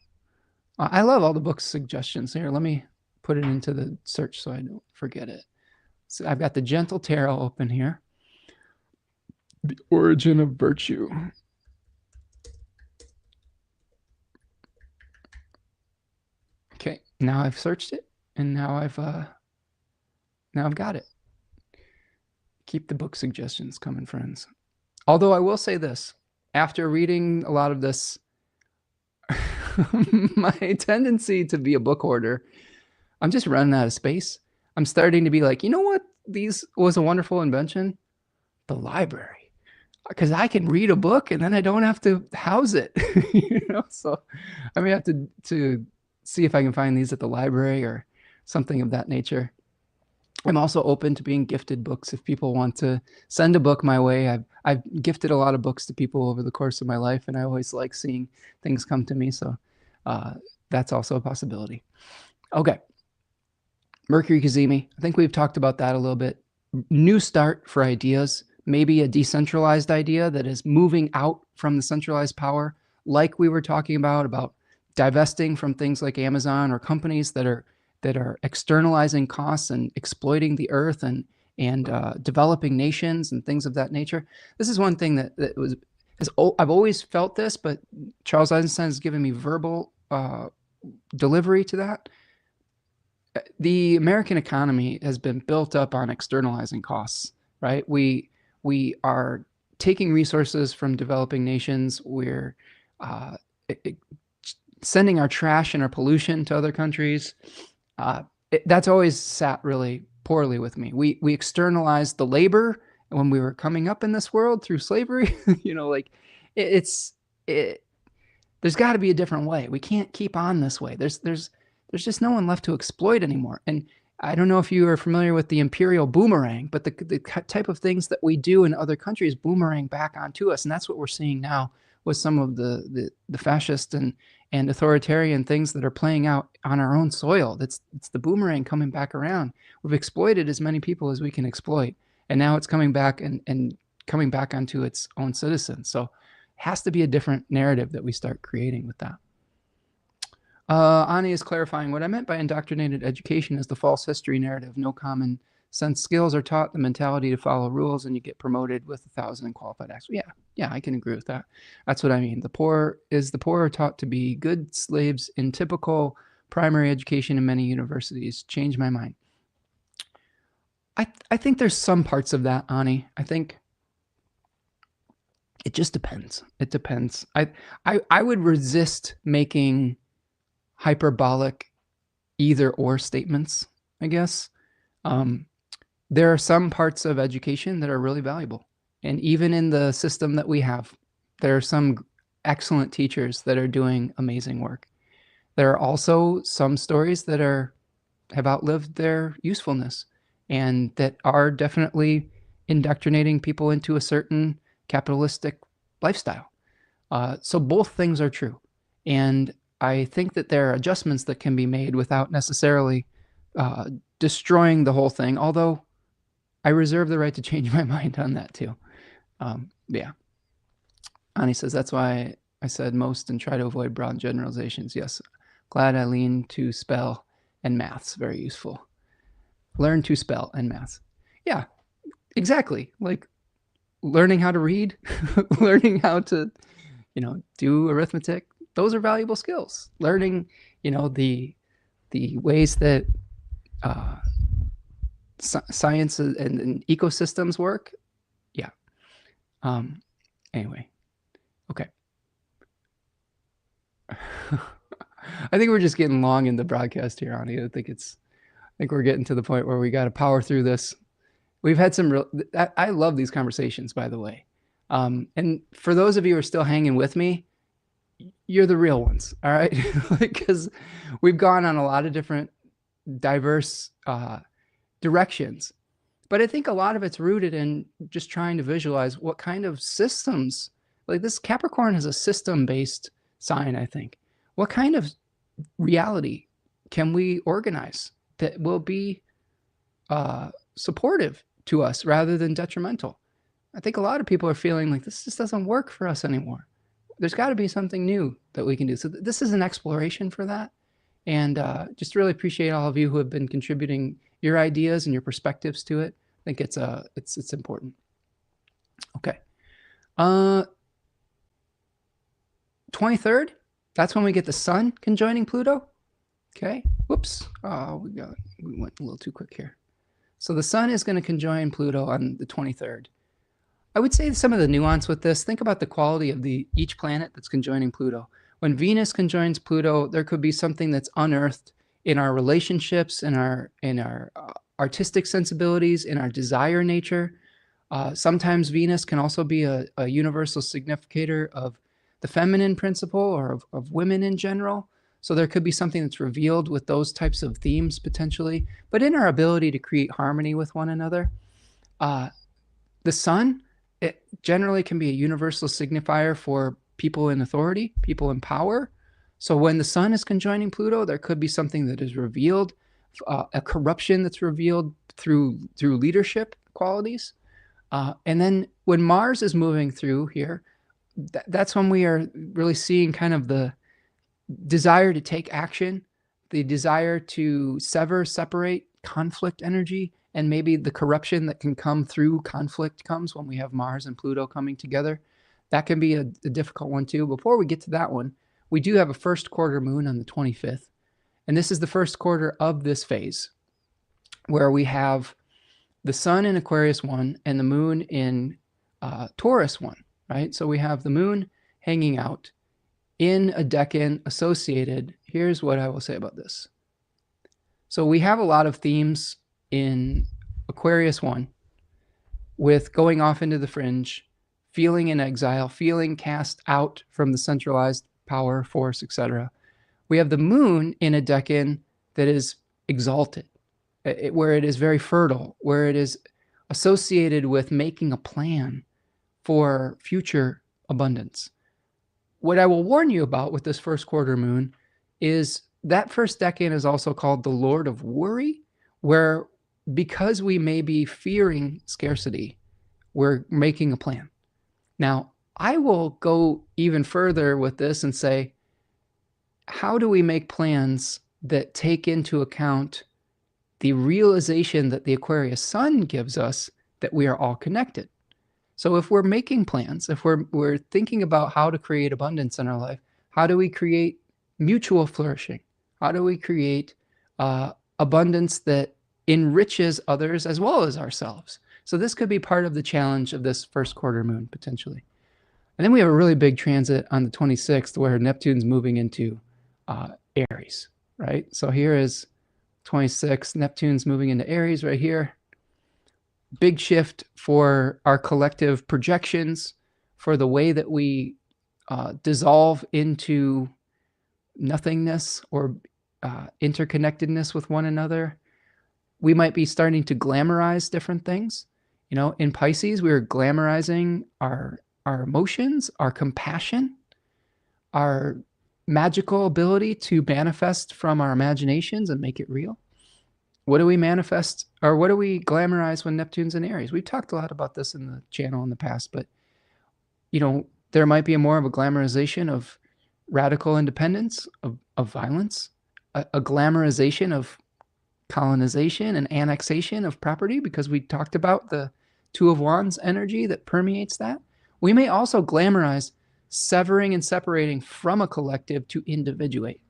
I love all the book suggestions. Here, let me put it into the search so I don't forget it. So I've got the Gentle Tarot open here. The Origin of Virtue. Okay, now I've searched it, and now I've got it. Keep the book suggestions coming, friends. Although I will say this, after reading a lot of this, my tendency to be a book hoarder, I'm just running out of space. I'm starting to be like, you know what? These was a wonderful invention? The library. because I can read a book and then I don't have to house it. So I may have to see if I can find these at the library or something of that nature. I'm also open to being gifted books if people want to send a book my way. I've gifted a lot of books to people over the course of my life, and I always like seeing things come to me. So that's also a possibility. Okay. Mercury Kazemi. I think we've talked about that a little bit. New start for ideas, maybe a decentralized idea that is moving out from the centralized power, like we were talking about divesting from things like Amazon or companies that are externalizing costs and exploiting the earth and developing nations and things of that nature. This is one thing that I've always felt this, but Charles Eisenstein has given me verbal delivery to that. The American economy has been built up on externalizing costs, right? We are taking resources from developing nations. We're sending our trash and our pollution to other countries. That's always sat really poorly with me. We externalized the labor when we were coming up in this world through slavery. There's got to be a different way. We can't keep on this way. There's just no one left to exploit anymore. And I don't know if you are familiar with the imperial boomerang, but the type of things that we do in other countries boomerang back onto us. And that's what we're seeing now with some of the fascist and authoritarian things that are playing out on our own soil. It's the boomerang coming back around. We've exploited as many people as we can exploit. And now it's coming back and coming back onto its own citizens. So it has to be a different narrative that we start creating with that. Ani is clarifying, what I meant by indoctrinated education is the false history narrative. No common sense skills are taught, the mentality to follow rules, and you get promoted with 1,000 qualified acts. Yeah, I can agree with that. That's what I mean. The poor are taught to be good slaves in typical primary education in many universities. Change my mind. I think there's some parts of that, Ani. I think it just depends. It depends. I would resist making hyperbolic either or statements, I guess. There are some parts of education that are really valuable. And even in the system that we have, there are some excellent teachers that are doing amazing work. There are also some stories that have outlived their usefulness and that are definitely indoctrinating people into a certain capitalistic lifestyle. So both things are true. And I think that there are adjustments that can be made without necessarily destroying the whole thing, although I reserve the right to change my mind on that too. Yeah. Ani says, that's why I said most and try to avoid broad generalizations. Yes, glad I lean to spell and maths. Very useful. Learn to spell and maths. Yeah, exactly. Like learning how to read, learning how to, do arithmetic. Those are valuable skills. Learning, the ways that science and ecosystems work. Yeah. Anyway. Okay. I think we're just getting long in the broadcast here, Ani. I think we're getting to the point where we got to power through this. We've had some I love these conversations, by the way. And for those of you who are still hanging with me, you're the real ones, all right? Because we've gone on a lot of different diverse directions. But I think a lot of it's rooted in just trying to visualize what kind of systems, like this Capricorn is a system-based sign, I think. What kind of reality can we organize that will be supportive to us rather than detrimental? I think a lot of people are feeling like this just doesn't work for us anymore. There's got to be something new that we can do. So this is an exploration for that. And just really appreciate all of you who have been contributing your ideas and your perspectives to it. I think it's important. Okay. 23rd, that's when we get the sun conjoining Pluto. Okay. Whoops. Oh, we went a little too quick here. So the sun is going to conjoin Pluto on the 23rd. I would say some of the nuance with this, think about the quality of each planet that's conjoining Pluto. When Venus conjoins Pluto, there could be something that's unearthed in our relationships, in our artistic sensibilities, in our desire nature. Sometimes Venus can also be a universal significator of the feminine principle or of women in general. So there could be something that's revealed with those types of themes potentially, but in our ability to create harmony with one another. The sun, it generally can be a universal signifier for people in authority, people in power. So when the sun is conjoining Pluto, there could be something that is revealed, a corruption that's revealed through leadership qualities. And then when Mars is moving through here, that's when we are really seeing kind of the desire to take action, the desire to separate conflict energy, and maybe the corruption that can come through conflict comes when we have Mars and Pluto coming together. That can be a difficult one too. Before we get to that one, we do have a first quarter moon on the 25th. And this is the first quarter of this phase where we have the sun in Aquarius 1 and the moon in Taurus 1, right? So we have the moon hanging out in a decan associated. Here's what I will say about this. So we have a lot of themes in Aquarius 1 with going off into the fringe, feeling in exile, feeling cast out from the centralized power, force, etc. We have the moon in a decan that is exalted, where it is very fertile, where it is associated with making a plan for future abundance. What I will warn you about with this first quarter moon is that first decan is also called the Lord of Worry, where because we may be fearing scarcity, we're making a plan. Now, I will go even further with this and say, how do we make plans that take into account the realization that the Aquarius sun gives us that we are all connected? So if we're making plans, if we're thinking about how to create abundance in our life, how do we create mutual flourishing? How do we create abundance that enriches others as well as ourselves? So this could be part of the challenge of this first quarter moon, potentially. And then we have a really big transit on the 26th where Neptune's moving into Aries, right? So here is 26, Neptune's moving into Aries right here. Big shift for our collective projections, for the way that we dissolve into nothingness or interconnectedness with one another. We might be starting to glamorize different things. You know, in Pisces, we are glamorizing our emotions, our compassion, our magical ability to manifest from our imaginations and make it real. What do we manifest, or what do we glamorize when Neptune's in Aries? We've talked a lot about this in the channel in the past, but you know, there might be more of a glamorization of radical independence, of violence, a glamorization of colonization and annexation of property, because we talked about the Two of Wands energy that permeates that. We may also glamorize severing and separating from a collective to individuate.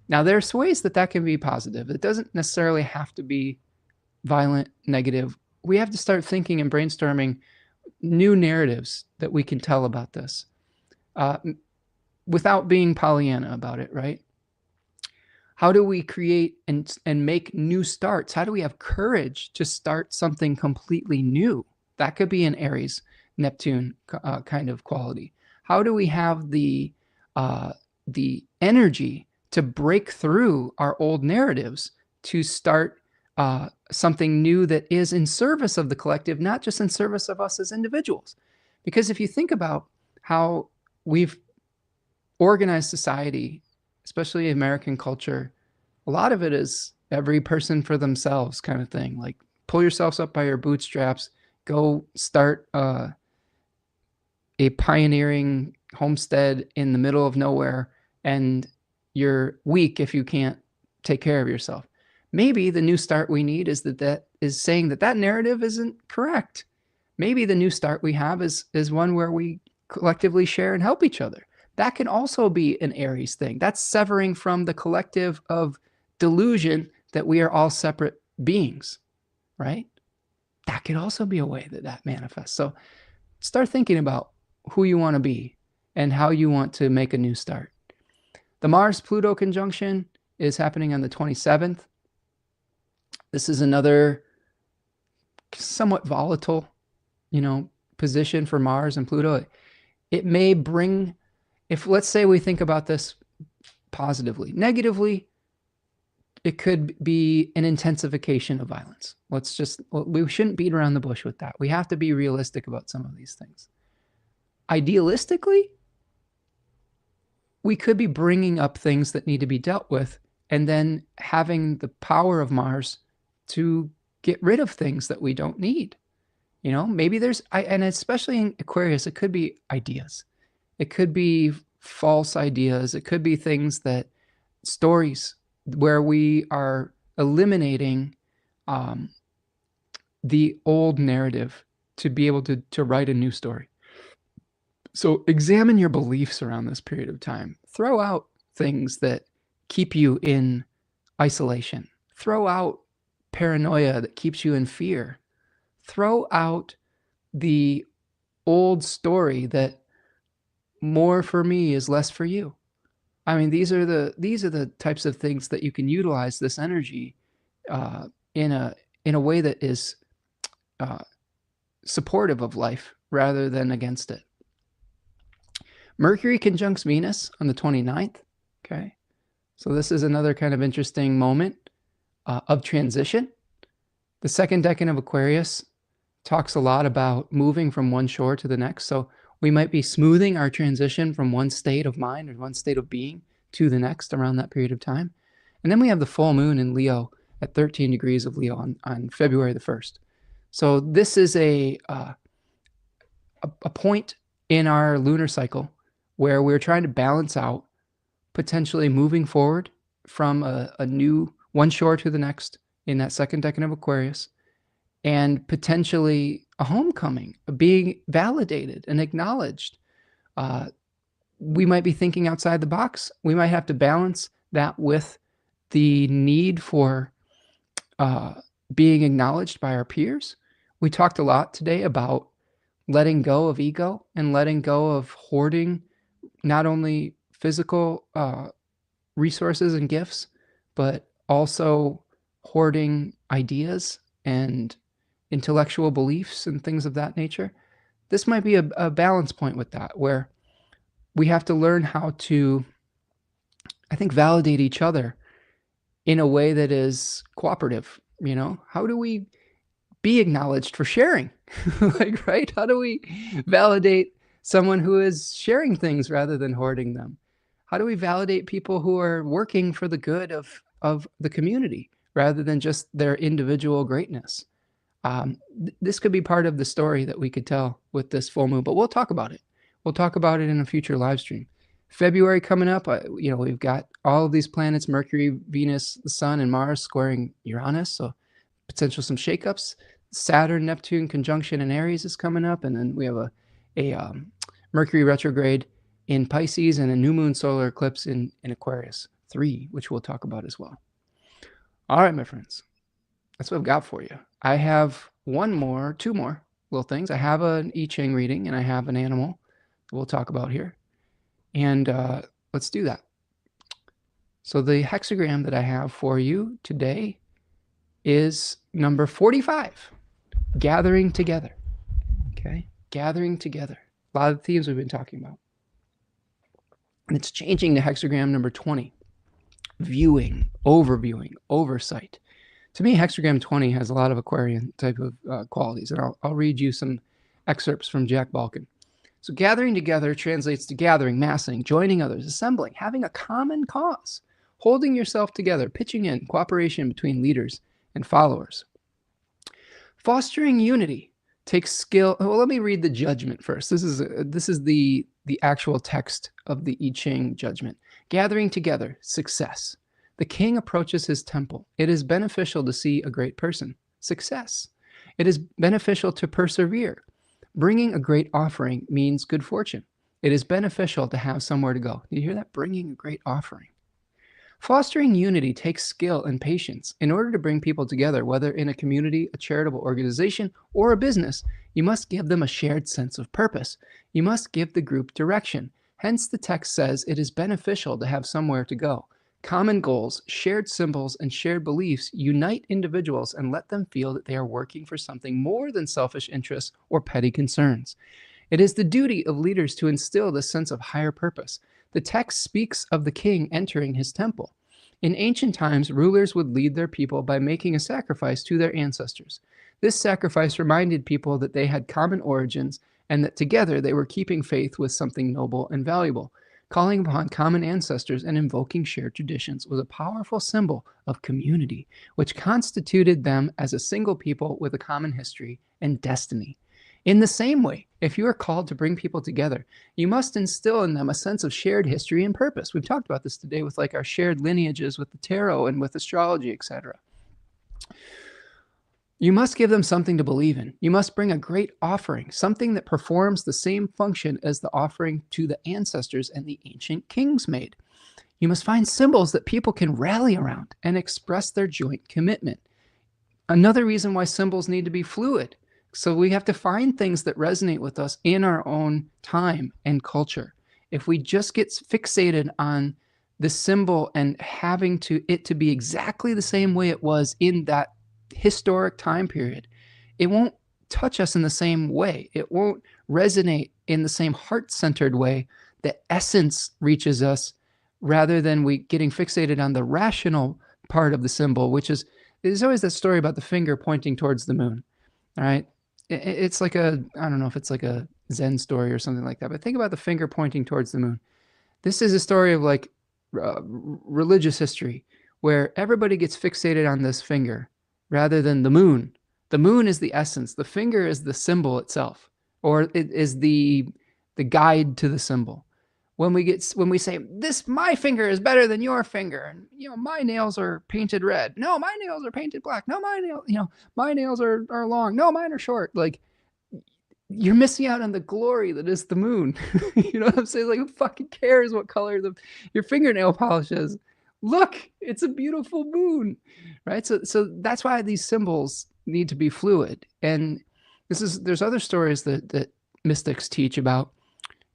Now, there's ways that can be positive. It doesn't necessarily have to be violent, negative. We have to start thinking and brainstorming new narratives that we can tell about this without being Pollyanna about it, right? How do we create and make new starts? How do we have courage to start something completely new? That could be an Aries, Neptune kind of quality. How do we have the energy to break through our old narratives to start something new that is in service of the collective, not just in service of us as individuals? Because if you think about how we've organized society, especially American culture, a lot of it is every person for themselves kind of thing. Like, pull yourselves up by your bootstraps, go start a pioneering homestead in the middle of nowhere, and you're weak if you can't take care of yourself. Maybe the new start we need is that is saying that narrative isn't correct. Maybe the new start we have is one where we collectively share and help each other. That can also be an Aries thing. That's severing from the collective of delusion that we are all separate beings, right? That could also be a way that manifests. So start thinking about who you want to be and how you want to make a new start. The Mars-Pluto conjunction is happening on the 27th. This is another somewhat volatile position for Mars and Pluto, it may bring, if let's say we think about this positively, negatively, it could be an intensification of violence. We shouldn't beat around the bush with that. We have to be realistic about some of these things. Idealistically, we could be bringing up things that need to be dealt with and then having the power of Mars to get rid of things that we don't need. Maybe and especially in Aquarius, it could be ideas. It could be false ideas. It could be stories where we are eliminating the old narrative to be able to write a new story. So examine your beliefs around this period of time. Throw out things that keep you in isolation. Throw out paranoia that keeps you in fear. Throw out the old story that more for me is less for you. I mean, these are the types of things that you can utilize this energy in a way that is supportive of life rather than against it. Mercury conjuncts Venus on the 29th. Okay, so this is another kind of interesting moment of transition. The second decan of Aquarius talks a lot about moving from one shore to the next. So we might be smoothing our transition from one state of mind or one state of being to the next around that period of time. And then we have the full moon in Leo at 13 degrees of Leo on February the 1st. So this is a point in our lunar cycle where we're trying to balance out potentially moving forward from a new one shore to the next in that second decan of Aquarius, and potentially a homecoming, being validated and acknowledged. We might be thinking outside the box. We might have to balance that with the need for being acknowledged by our peers. We talked a lot today about letting go of ego and letting go of hoarding not only physical resources and gifts, but also hoarding ideas and intellectual beliefs and things of that nature. This might be a balance point with that, where we have to learn how to, I think, validate each other in a way that is cooperative. How do we be acknowledged for sharing? Right? How do we validate someone who is sharing things rather than hoarding them? How do we validate people who are working for the good of the community rather than just their individual greatness? This could be part of the story that we could tell with this full moon, but we'll talk about it. We'll talk about it in a future live stream. February coming up, we've got all of these planets, Mercury, Venus, the Sun, and Mars squaring Uranus, so potential some shakeups. Saturn, Neptune conjunction in Aries is coming up, and then we have a Mercury retrograde in Pisces and a new moon solar eclipse in Aquarius 3, which we'll talk about as well. All right, my friends, that's what I've got for you. I have two more little things. I have an I-Ching reading, and I have an animal that we'll talk about here. And let's do that. So the hexagram that I have for you today is number 45, gathering together. Okay, gathering together. A lot of the themes we've been talking about. And it's changing to hexagram number 20, viewing, overviewing, oversight. To me, hexagram 20 has a lot of Aquarian type of qualities, and I'll read you some excerpts from Jack Balkin. So gathering together translates to gathering, massing, joining others, assembling, having a common cause, holding yourself together, pitching in, cooperation between leaders and followers. Fostering unity takes skill. Well, let me read the judgment first. This is the actual text of the I-Ching judgment. Gathering together, success. The king approaches his temple. It is beneficial to see a great person. Success. It is beneficial to persevere. Bringing a great offering means good fortune. It is beneficial to have somewhere to go. You hear that? Bringing a great offering. Fostering unity takes skill and patience. In order to bring people together, whether in a community, a charitable organization, or a business, you must give them a shared sense of purpose. You must give the group direction. Hence, the text says it is beneficial to have somewhere to go. Common goals, shared symbols, and shared beliefs unite individuals and let them feel that they are working for something more than selfish interests or petty concerns. It is the duty of leaders to instill this sense of higher purpose. The text speaks of the king entering his temple. In ancient times, rulers would lead their people by making a sacrifice to their ancestors. This sacrifice reminded people that they had common origins and that together they were keeping faith with something noble and valuable. Calling upon common ancestors and invoking shared traditions was a powerful symbol of community, which constituted them as a single people with a common history and destiny. In the same way, if you are called to bring people together, you must instill in them a sense of shared history and purpose. We've talked about this today with like our shared lineages with the tarot and with astrology, etc. You must give them something to believe in. You must bring a great offering, something that performs the same function as the offering to the ancestors and the ancient kings made. You must find symbols that people can rally around and express their joint commitment. Another reason why symbols need to be fluid. So we have to find things that resonate with us in our own time and culture. If we just get fixated on the symbol and having it to be exactly the same way it was in that historic time period, it won't touch us in the same way. It won't resonate in the same heart-centered way. The essence reaches us rather than we getting fixated on the rational part of the symbol, which is, there's always that story about the finger pointing towards the moon. All right. It's like I don't know if it's like a Zen story or something like that, but think about the finger pointing towards the moon. This is a story of like religious history where everybody gets fixated on this finger rather than the moon. The moon is the essence. The finger is the symbol itself, or it is the guide to the symbol. When we say this, my finger is better than your finger, and my nails are painted red. No, my nails are painted black. No, my nails are long. No, mine are short. Like, you're missing out on the glory that is the moon. You know what I'm saying? Like, who fucking cares what color your fingernail polish is? Look, it's a beautiful moon, right? So that's why these symbols need to be fluid. And there's other stories that mystics teach about,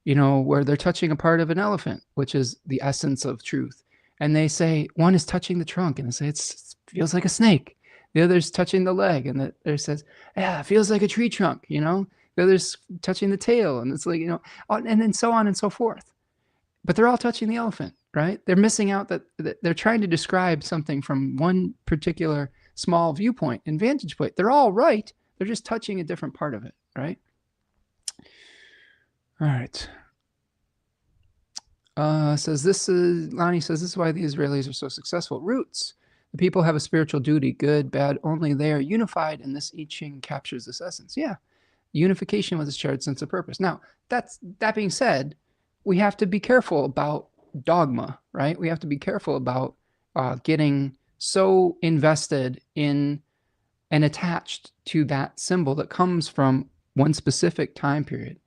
where they're touching a part of an elephant, which is the essence of truth. And they say one is touching the trunk, and they say it feels like a snake. The other's touching the leg, and the other says, yeah, it feels like a tree trunk, The other's touching the tail, and it's like, and then so on and so forth. But they're all touching the elephant, right? They're missing out that they're trying to describe something from one particular small viewpoint and vantage point. They're all right. They're just touching a different part of it, right? All right. Lonnie says, this is why the Israelis are so successful. Roots. The people have a spiritual duty, good, bad, only they are unified, and this I-Ching captures this essence. Yeah. Unification with a shared sense of purpose. Now, that being said, we have to be careful about dogma, right? We have to be careful about getting so invested in and attached to that symbol that comes from one specific time period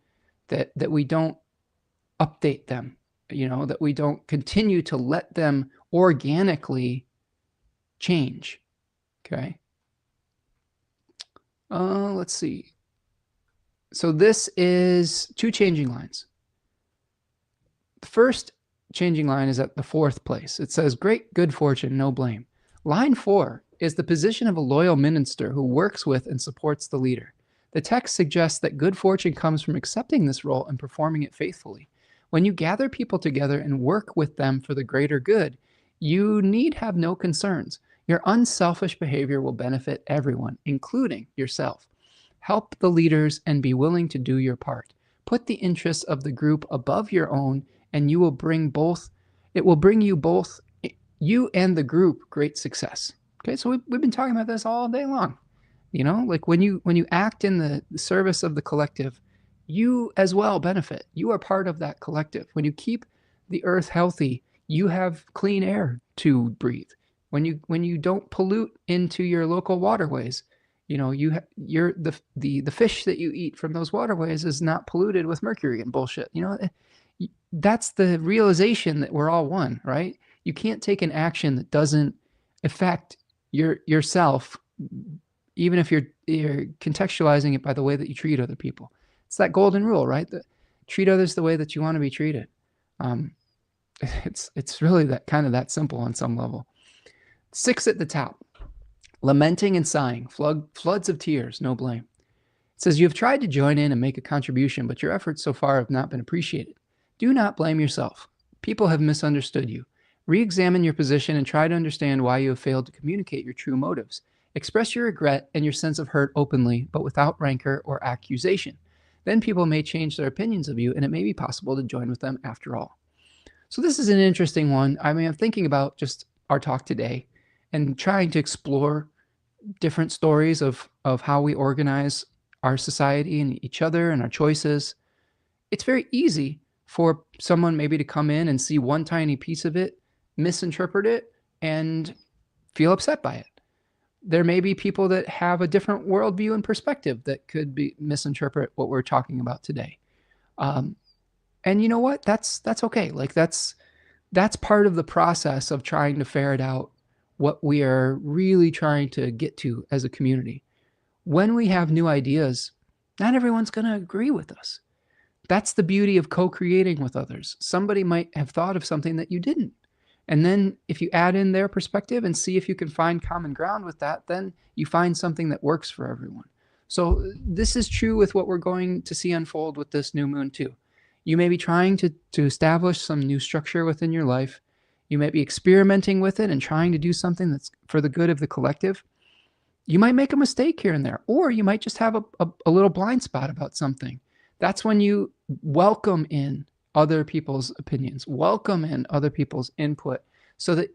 that we don't update them, that we don't continue to let them organically change. Okay. Let's see. So this is two changing lines. The first changing line is at the fourth place. It says, great good fortune, no blame. Line 4 is the position of a loyal minister who works with and supports the leader. The text suggests that good fortune comes from accepting this role and performing it faithfully. When you gather people together and work with them for the greater good, you need have no concerns. Your unselfish behavior will benefit everyone, including yourself. Help the leaders and be willing to do your part. Put the interests of the group above your own, and it will bring you and the group great success. Okay, so we've been talking about this all day long. Like when you act in the service of the collective, you as well benefit. You are part of that collective. When you keep the earth healthy, you have clean air to breathe. When you don't pollute into your local waterways, the fish that you eat from those waterways is not polluted with mercury and bullshit. That's the realization that we're all one, right? You can't take an action that doesn't affect yourself, even if you're contextualizing it by the way that you treat other people. It's that golden rule, right? Treat others the way that you want to be treated. It's really that kind of that simple on some level. 6 at the top. Lamenting and sighing, floods of tears, no blame. It says, you have tried to join in and make a contribution, but your efforts so far have not been appreciated. Do not blame yourself. People have misunderstood you. Re-examine your position and try to understand why you have failed to communicate your true motives. Express your regret and your sense of hurt openly, but without rancor or accusation. Then people may change their opinions of you, and it may be possible to join with them after all. So this is an interesting one. I mean, I'm thinking about just our talk today and trying to explore different stories of how we organize our society and each other and our choices. It's very easy for someone maybe to come in and see one tiny piece of it, misinterpret it, and feel upset by it. There may be people that have a different worldview and perspective that could be misinterpret what we're talking about today. And you know what? That's okay. Like that's part of the process of trying to ferret out what we are really trying to get to as a community. When we have new ideas, not everyone's going to agree with us. That's the beauty of co-creating with others. Somebody might have thought of something that you didn't. And then if you add in their perspective and see if you can find common ground with that, then you find something that works for everyone. So this is true with what we're going to see unfold with this new moon too. You may be trying to establish some new structure within your life. You might be experimenting with it and trying to do something that's for the good of the collective. You might make a mistake here and there, or you might just have a little blind spot about something. That's when you welcome in other people's opinions, welcome in other people's input, so that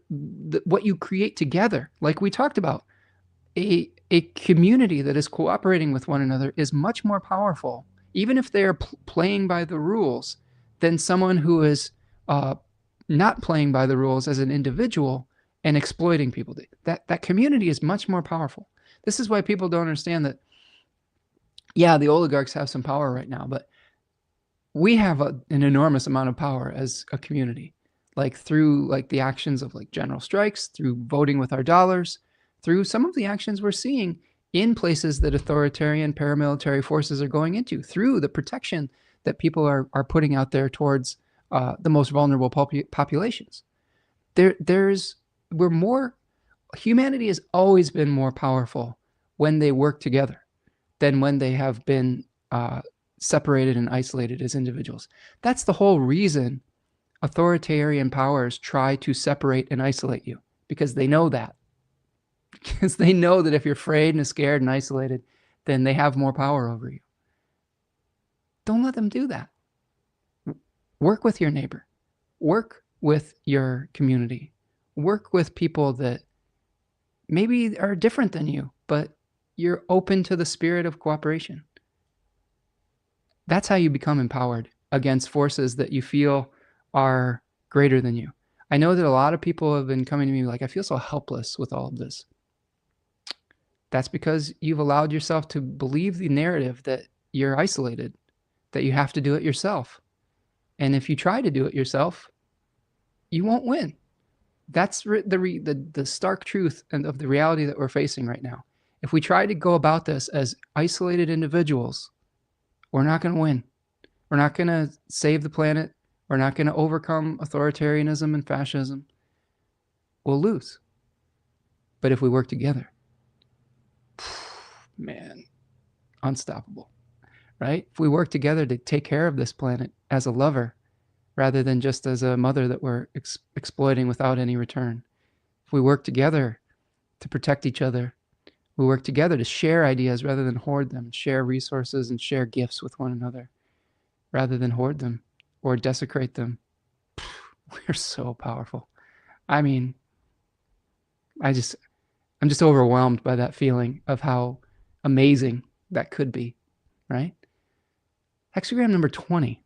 what you create together, like we talked about, a community that is cooperating with one another is much more powerful, even if they are playing by the rules, than someone who is not playing by the rules as an individual and exploiting people. That community is much more powerful. This is why people don't understand that, yeah, the oligarchs have some power right now, but we have an enormous amount of power as a community, like through like the actions of like general strikes, through voting with our dollars, through some of the actions we're seeing in places that authoritarian paramilitary forces are going into, through the protection that people are putting out there towards the most vulnerable populations. Humanity has always been more powerful when they work together than when they have been separated and isolated as individuals. That's the whole reason authoritarian powers try to separate and isolate you, because they know that. Because they know that if you're afraid and scared and isolated, then they have more power over you. Don't let them do that. Work with your neighbor. Work with your community. Work with people that maybe are different than you, but you're open to the spirit of cooperation. That's how you become empowered against forces that you feel are greater than you. I know that a lot of people have been coming to me like, I feel so helpless with all of this. That's because you've allowed yourself to believe the narrative that you're isolated, that you have to do it yourself. And if you try to do it yourself, you won't win. That's the stark truth of the reality that we're facing right now. If we try to go about this as isolated individuals, we're not going to win. We're not going to save the planet. We're not going to overcome authoritarianism and fascism. We'll lose. But if we work together, man, unstoppable, right? If we work together to take care of this planet as a lover, rather than just as a mother that we're exploiting without any return. If we work together to protect each other, we work together to share ideas rather than hoard them, share resources and share gifts with one another rather than hoard them or desecrate them. We're so powerful. I mean, I'm just overwhelmed by that feeling of how amazing that could be, right? Hexagram number 20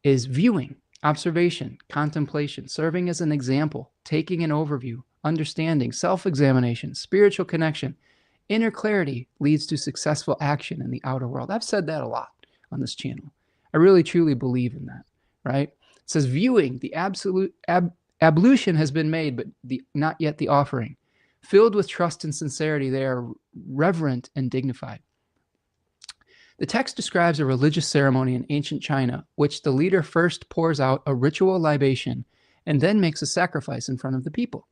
is viewing, observation, contemplation, serving as an example, taking an overview, understanding, self-examination, spiritual connection. Inner clarity leads to successful action in the outer world. I've said that a lot on this channel. I really truly believe in that, right? It says viewing, the absolute ablution has been made, but not yet the offering. Filled with trust and sincerity, they are reverent and dignified. The text describes a religious ceremony in ancient China, which the leader first pours out a ritual libation and then makes a sacrifice in front of the people.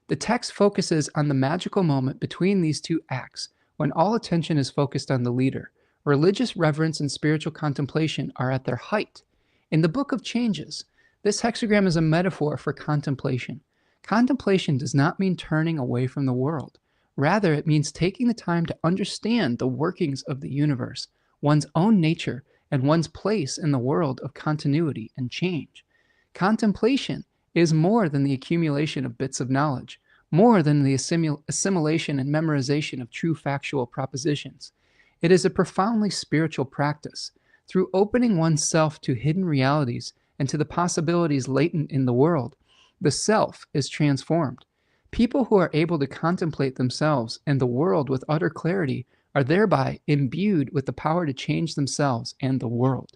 The text focuses on the magical moment between these two acts, when all attention is focused on the leader. Religious reverence and spiritual contemplation are at their height. In the Book of Changes, this hexagram is a metaphor for contemplation. Contemplation does not mean turning away from the world. Rather, it means taking the time to understand the workings of the universe, one's own nature, and one's place in the world of continuity and change. Contemplation is more than the accumulation of bits of knowledge, more than the assimilation and memorization of true factual propositions. It is a profoundly spiritual practice. Through opening oneself to hidden realities and to the possibilities latent in the world, the self is transformed. People who are able to contemplate themselves and the world with utter clarity are thereby imbued with the power to change themselves and the world.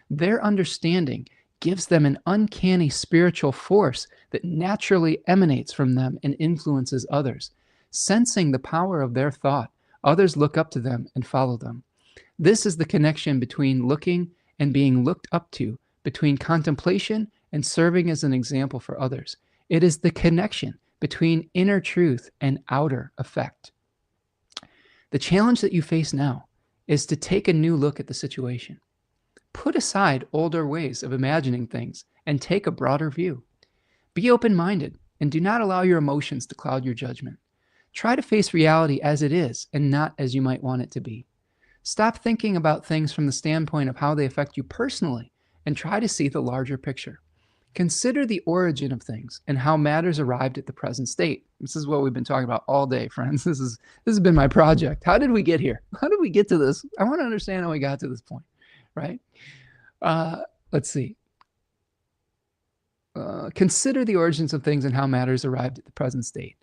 Their understanding gives them an uncanny spiritual force that naturally emanates from them and influences others. Sensing the power of their thought, others look up to them and follow them. This is the connection between looking and being looked up to, between contemplation and serving as an example for others. It is the connection between inner truth and outer effect. The challenge that you face now is to take a new look at the situation. Put aside older ways of imagining things and take a broader view. Be open-minded and do not allow your emotions to cloud your judgment. Try to face reality as it is and not as you might want it to be. Stop thinking about things from the standpoint of how they affect you personally and try to see the larger picture. Consider the origin of things and how matters arrived at the present state. This is what we've been talking about all day, friends. This has been my project. How did we get here? How did we get to this? I want to understand how we got to this point, right? Let's see. Consider the origins of things and how matters arrived at the present state.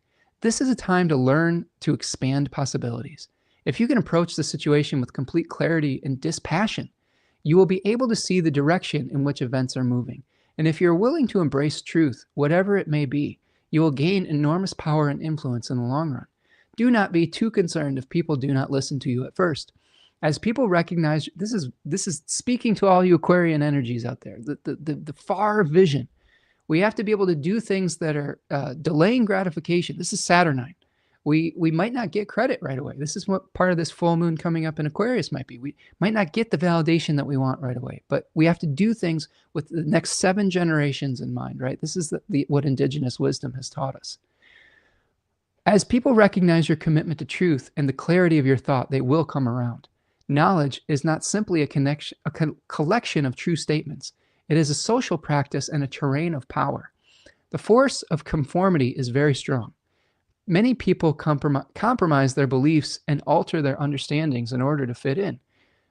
This is a time to learn to expand possibilities. If you can approach the situation with complete clarity and dispassion, you will be able to see the direction in which events are moving. And if you're willing to embrace truth, whatever it may be, you will gain enormous power and influence in the long run. Do not be too concerned if people do not listen to you at first. As people recognize, this is speaking to all you Aquarian energies out there, the far vision. We have to be able to do things that are delaying gratification. This is Saturnine. We might not get credit right away. This is what part of this full moon coming up in Aquarius might be. We might not get the validation that we want right away, but we have to do things with the next 7 generations in mind, right? This is what indigenous wisdom has taught us. As people recognize your commitment to truth and the clarity of your thought, they will come around. Knowledge is not simply a collection of true statements. It is a social practice and a terrain of power. The force of conformity is very strong. Many people compromise their beliefs and alter their understandings in order to fit in.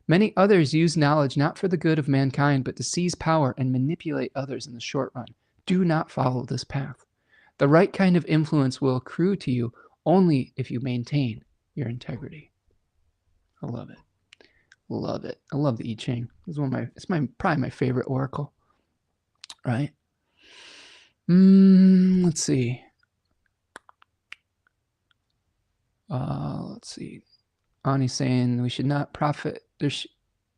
Many others use knowledge not for the good of mankind, but to seize power and manipulate others in the short run. Do not follow this path. The right kind of influence will accrue to you only if you maintain your integrity. I love it. Love it. I love the I-Ching. It's probably my favorite oracle. Right? Let's see. Let's see. Ani's saying we should not profit.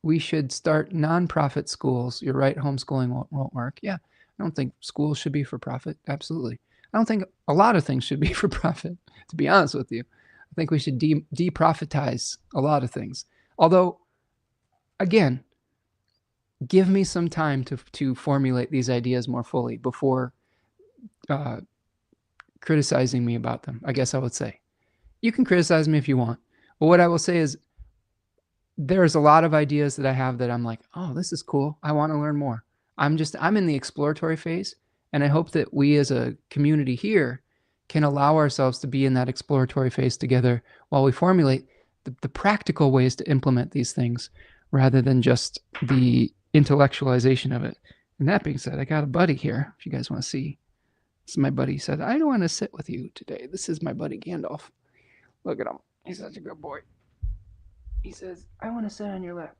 We should start non-profit schools. You're right. Homeschooling won't work. Yeah. I don't think schools should be for profit. Absolutely. I don't think a lot of things should be for profit, to be honest with you. I think we should deprofitize a lot of things. Although, again, give me some time to formulate these ideas more fully before criticizing me about them, I guess I would say. You can criticize me if you want. But what I will say is there's a lot of ideas that I have that I'm like, oh, this is cool. I want to learn more. I'm in the exploratory phase. And I hope that we as a community here can allow ourselves to be in that exploratory phase together while we formulate the practical ways to implement these things rather than just the intellectualization of it. And that being said, I got a buddy here, if you guys want to see. This is my buddy. He said, I don't want to sit with you today. This is my buddy Gandalf. Look at him. He's such a good boy. He says, I want to sit on your lap.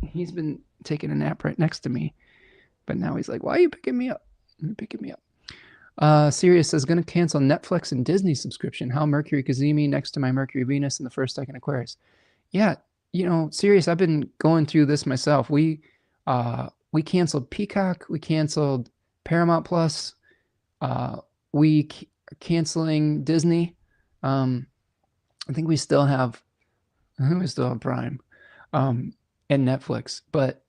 He's been taking a nap right next to me. But now he's like, why are you picking me up? You're picking me up. Sirius says, going to cancel Netflix and Disney subscription. How Mercury Cazimi next to my Mercury Venus in the first decan Aquarius. Yeah, serious, I've been going through this myself. We canceled Peacock, we canceled Paramount Plus, we canceling Disney. I think we still have Prime, and Netflix, but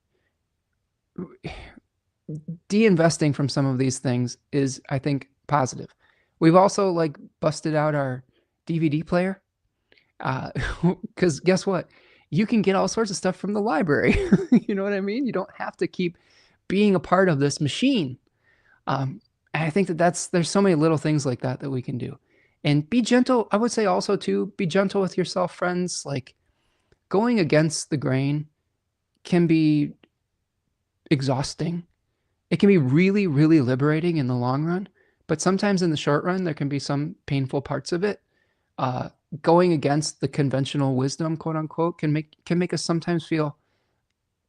de-investing from some of these things is, I think, positive. We've also like busted out our DVD player, because guess what? You can get all sorts of stuff from the library. You know what I mean? You don't have to keep being a part of this machine. And I think there's so many little things like that we can do. And be gentle. I would say also too, be gentle with yourself, friends. Like, going against the grain can be exhausting. It can be really, really liberating in the long run, but sometimes in the short run, there can be some painful parts of it. Going against the conventional wisdom, quote unquote, can make us sometimes feel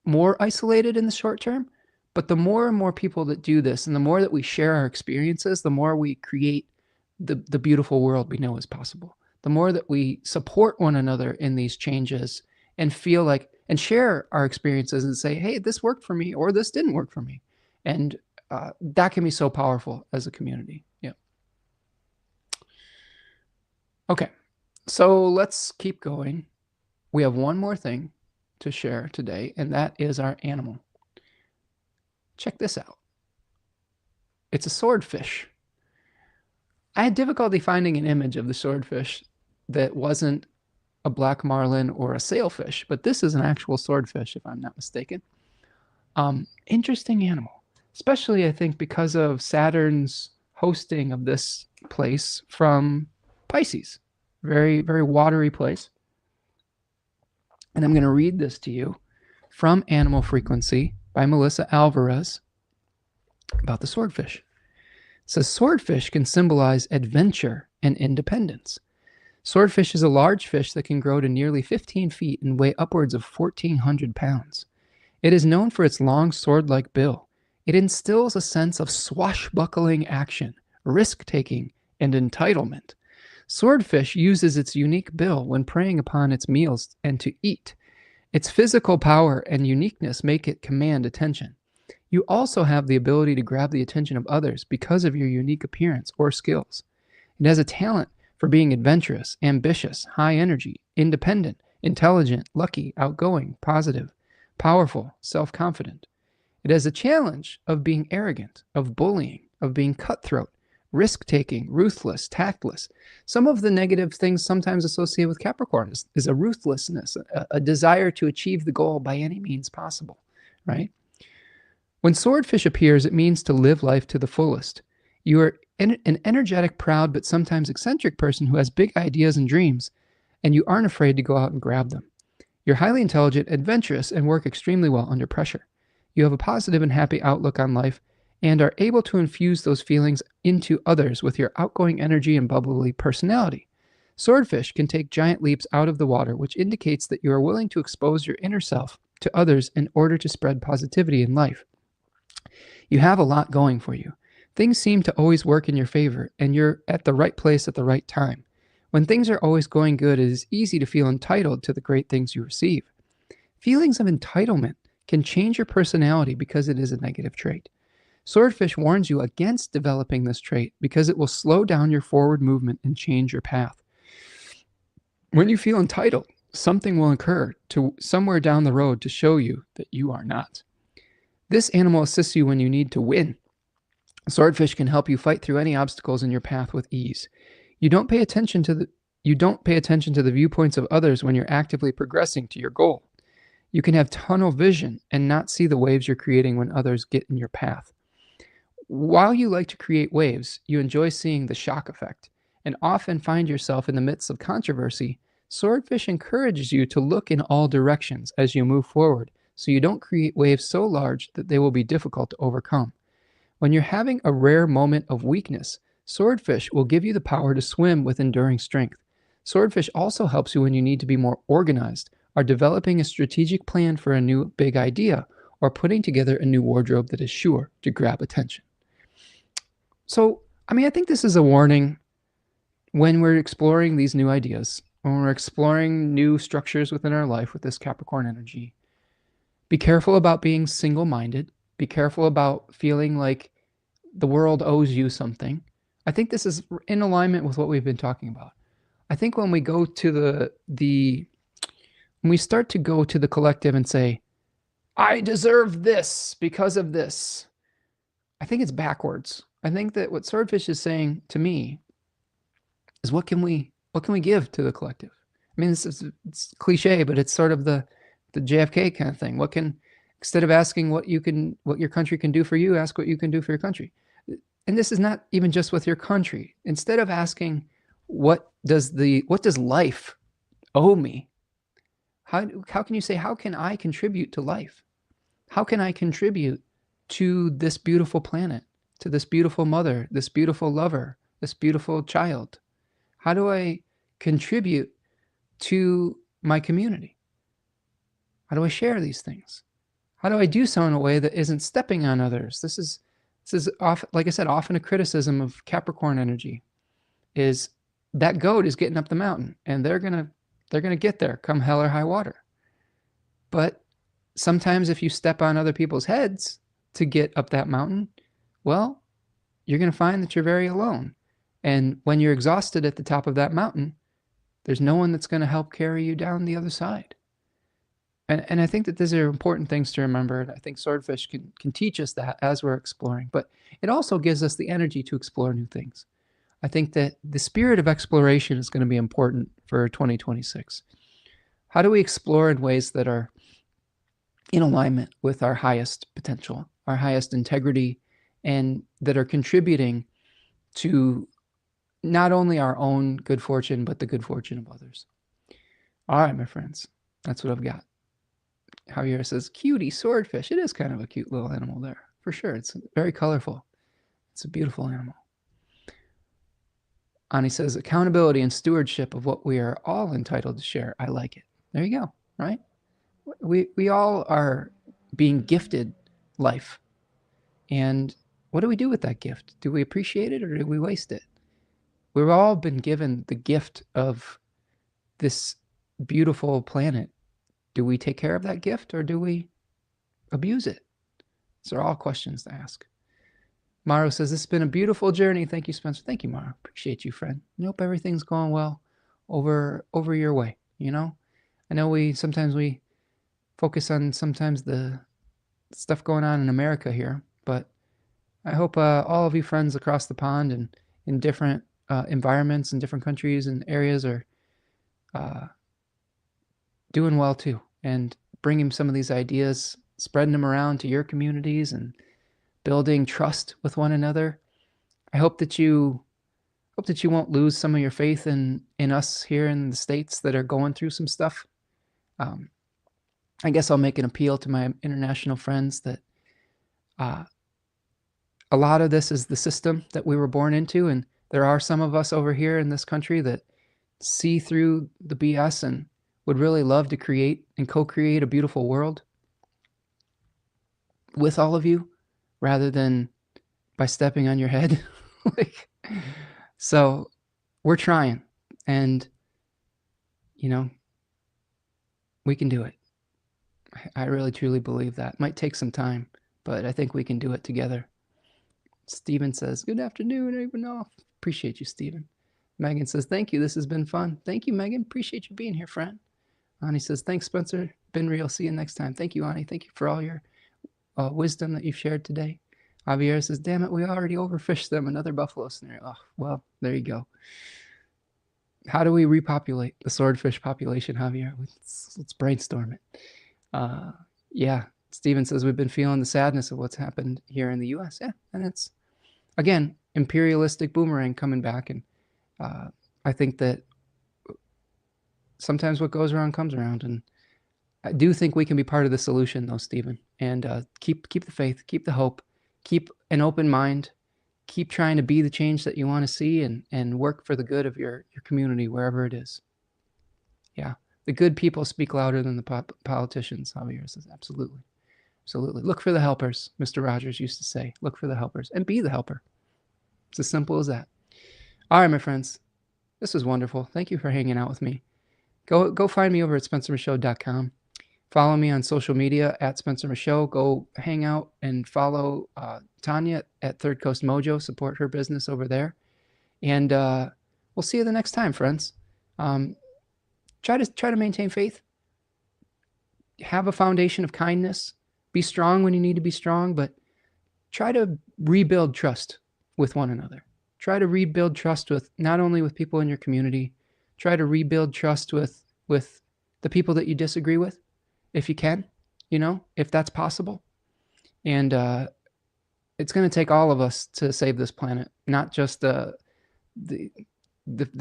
more isolated in the short term. But the more and more people that do this, and the more that we share our experiences, the more we create the beautiful world we know is possible. The more that we support one another in these changes and feel like, and share our experiences and say, hey, this worked for me, or this didn't work for me. And that can be so powerful as a community. Yeah. Okay. So let's keep going. We have one more thing to share today, and that is our animal. Check this out. It's a swordfish. I had difficulty finding an image of the swordfish that wasn't a black marlin or a sailfish, but this is an actual swordfish, if I'm not mistaken. Interesting animal, especially I think because of Saturn's hosting of this place from Pisces. Very, very watery place. And I'm going to read this to you from Animal Frequency by Melissa Alvarez about the swordfish. It says, swordfish can symbolize adventure and independence. Swordfish is a large fish that can grow to nearly 15 feet and weigh upwards of 1,400 pounds. It is known for its long sword-like bill. It instills a sense of swashbuckling action, risk-taking, and entitlement. Swordfish uses its unique bill when preying upon its meals and to eat. Its physical power and uniqueness make it command attention. You also have the ability to grab the attention of others because of your unique appearance or skills. It has a talent for being adventurous, ambitious, high energy, independent, intelligent, lucky, outgoing, positive, powerful, self-confident. It has a challenge of being arrogant, of bullying, of being cutthroat, risk-taking, ruthless, tactless. Some of the negative things sometimes associated with Capricorn is a ruthlessness, a desire to achieve the goal by any means possible, right? When swordfish appears, it means to live life to the fullest. You are an energetic, proud, but sometimes eccentric person who has big ideas and dreams, and you aren't afraid to go out and grab them. You're highly intelligent, adventurous, and work extremely well under pressure. You have a positive and happy outlook on life and are able to infuse those feelings into others with your outgoing energy and bubbly personality. Swordfish can take giant leaps out of the water, which indicates that you are willing to expose your inner self to others in order to spread positivity in life. You have a lot going for you. Things seem to always work in your favor, and you're at the right place at the right time. When things are always going good, it is easy to feel entitled to the great things you receive. Feelings of entitlement can change your personality because it is a negative trait. Swordfish warns you against developing this trait because it will slow down your forward movement and change your path. When you feel entitled, something will occur to somewhere down the road to show you that you are not. This animal assists you when you need to win. Swordfish can help you fight through any obstacles in your path with ease. You don't pay attention to the viewpoints of others when you're actively progressing to your goal. You can have tunnel vision and not see the waves you're creating when others get in your path. While you like to create waves, you enjoy seeing the shock effect and often find yourself in the midst of controversy. Swordfish encourages you to look in all directions as you move forward so you don't create waves so large that they will be difficult to overcome. When you're having a rare moment of weakness, Swordfish will give you the power to swim with enduring strength. Swordfish also helps you when you need to be more organized, are developing a strategic plan for a new big idea, or putting together a new wardrobe that is sure to grab attention. So, I think this is a warning when we're exploring these new ideas. when we're exploring new structures within our life with this Capricorn energy, be careful about being single-minded. Be careful about feeling like the world owes you something. I think this is in alignment with what we've been talking about. I think when we go to when we start to go to the collective and say, I deserve this because of this, I think it's backwards. I think that what Swordfish is saying to me is what can we give to the collective? I mean, it's cliche, but it's sort of the JFK kind of thing. What can, instead of asking what your country can do for you, ask what you can do for your country. And this is not even just with your country. Instead of asking what does life owe me, how can you say, how can I contribute to life? How can I contribute to this beautiful planet, to this beautiful mother, this beautiful lover, this beautiful child? How do I contribute to my community? How do I share these things? How do I do so in a way that isn't stepping on others? This is often, like I said, often a criticism of Capricorn energy is that goat is getting up the mountain and they're gonna get there come hell or high water. But sometimes if you step on other people's heads to get up that mountain, well, you're going to find that you're very alone. And when you're exhausted at the top of that mountain, there's no one that's going to help carry you down the other side. And I think that these are important things to remember. And I think Swordfish can teach us that as we're exploring. But it also gives us the energy to explore new things. I think that the spirit of exploration is going to be important for 2026. How do we explore in ways that are in alignment with our highest potential, our highest integrity, and that are contributing to not only our own good fortune, but the good fortune of others? All right, my friends, that's what I've got. Javier says, cutie swordfish. It is kind of a cute little animal there, for sure. It's very colorful. It's a beautiful animal. Ani says, accountability and stewardship of what we are all entitled to share. I like it. There you go, right? We all are being gifted life. And what do we do with that gift? Do we appreciate it or do we waste it? We've all been given the gift of this beautiful planet. Do we take care of that gift or do we abuse it? These are all questions to ask. Maro says, this has been a beautiful journey. Thank you, Spencer. Thank you, Maro. Appreciate you, friend. I hope everything's going well over your way, you know? I know sometimes we focus on sometimes the stuff going on in America here, but I hope all of you friends across the pond and in different environments and different countries and areas are doing well too, and bringing some of these ideas, spreading them around to your communities and building trust with one another. I hope that you won't lose some of your faith in us here in the States that are going through some stuff. I guess I'll make an appeal to my international friends that a lot of this is the system that we were born into, and there are some of us over here in this country that see through the BS and would really love to create and co-create a beautiful world with all of you rather than by stepping on your head. So we're trying, and you know, we can do it. I really truly believe that. It might take some time, but I think we can do it together. Stephen says, good afternoon, everyone. Appreciate you, Stephen. Megan says, thank you. This has been fun. Thank you, Megan. Appreciate you being here, friend. Ani says, thanks, Spencer. Been real. See you next time. Thank you, Ani. Thank you for all your wisdom that you've shared today. Javier says, damn it, we already overfished them. Another buffalo scenario. Oh, well, there you go. How do we repopulate the swordfish population, Javier? Let's brainstorm it. Yeah, Steven says, we've been feeling the sadness of what's happened here in the U.S. Yeah, and it's, again, imperialistic boomerang coming back. And I think that sometimes what goes around comes around. And I do think we can be part of the solution, though, Stephen. And keep the faith, keep the hope, keep an open mind, keep trying to be the change that you want to see, and work for the good of your community, wherever it is. Yeah, the good people speak louder than the politicians, Javier says. Absolutely. Absolutely. Look for the helpers, Mr. Rogers used to say. Look for the helpers and be the helper. It's as simple as that. All right, my friends. This was wonderful. Thank you for hanging out with me. Go find me over at spencermichaud.com. Follow me on social media at Spencer Michaud. Go hang out and follow Tanya at Third Coast Mojo. Support her business over there. And we'll see you the next time, friends. Try to maintain faith. Have a foundation of kindness. Be strong when you need to be strong, but try to rebuild trust with one another. Try to rebuild trust with not only with people in your community. Try to rebuild trust with the people that you disagree with, if you can, if that's possible. And it's going to take all of us to save this planet, not just the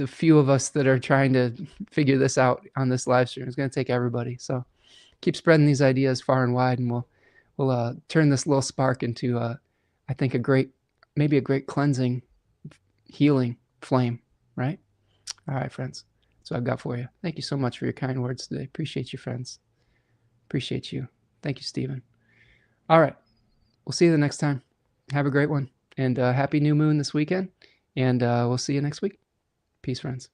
few of us that are trying to figure this out on this live stream. It's going to take everybody. So keep spreading these ideas far and wide, and we'll turn this little spark into, I think, maybe a great cleansing, healing flame, right? All right, friends. That's what I've got for you. Thank you so much for your kind words today. Appreciate you, friends. Appreciate you. Thank you, Stephen. All right. We'll see you the next time. Have a great one. And happy new moon this weekend. And we'll see you next week. Peace, friends.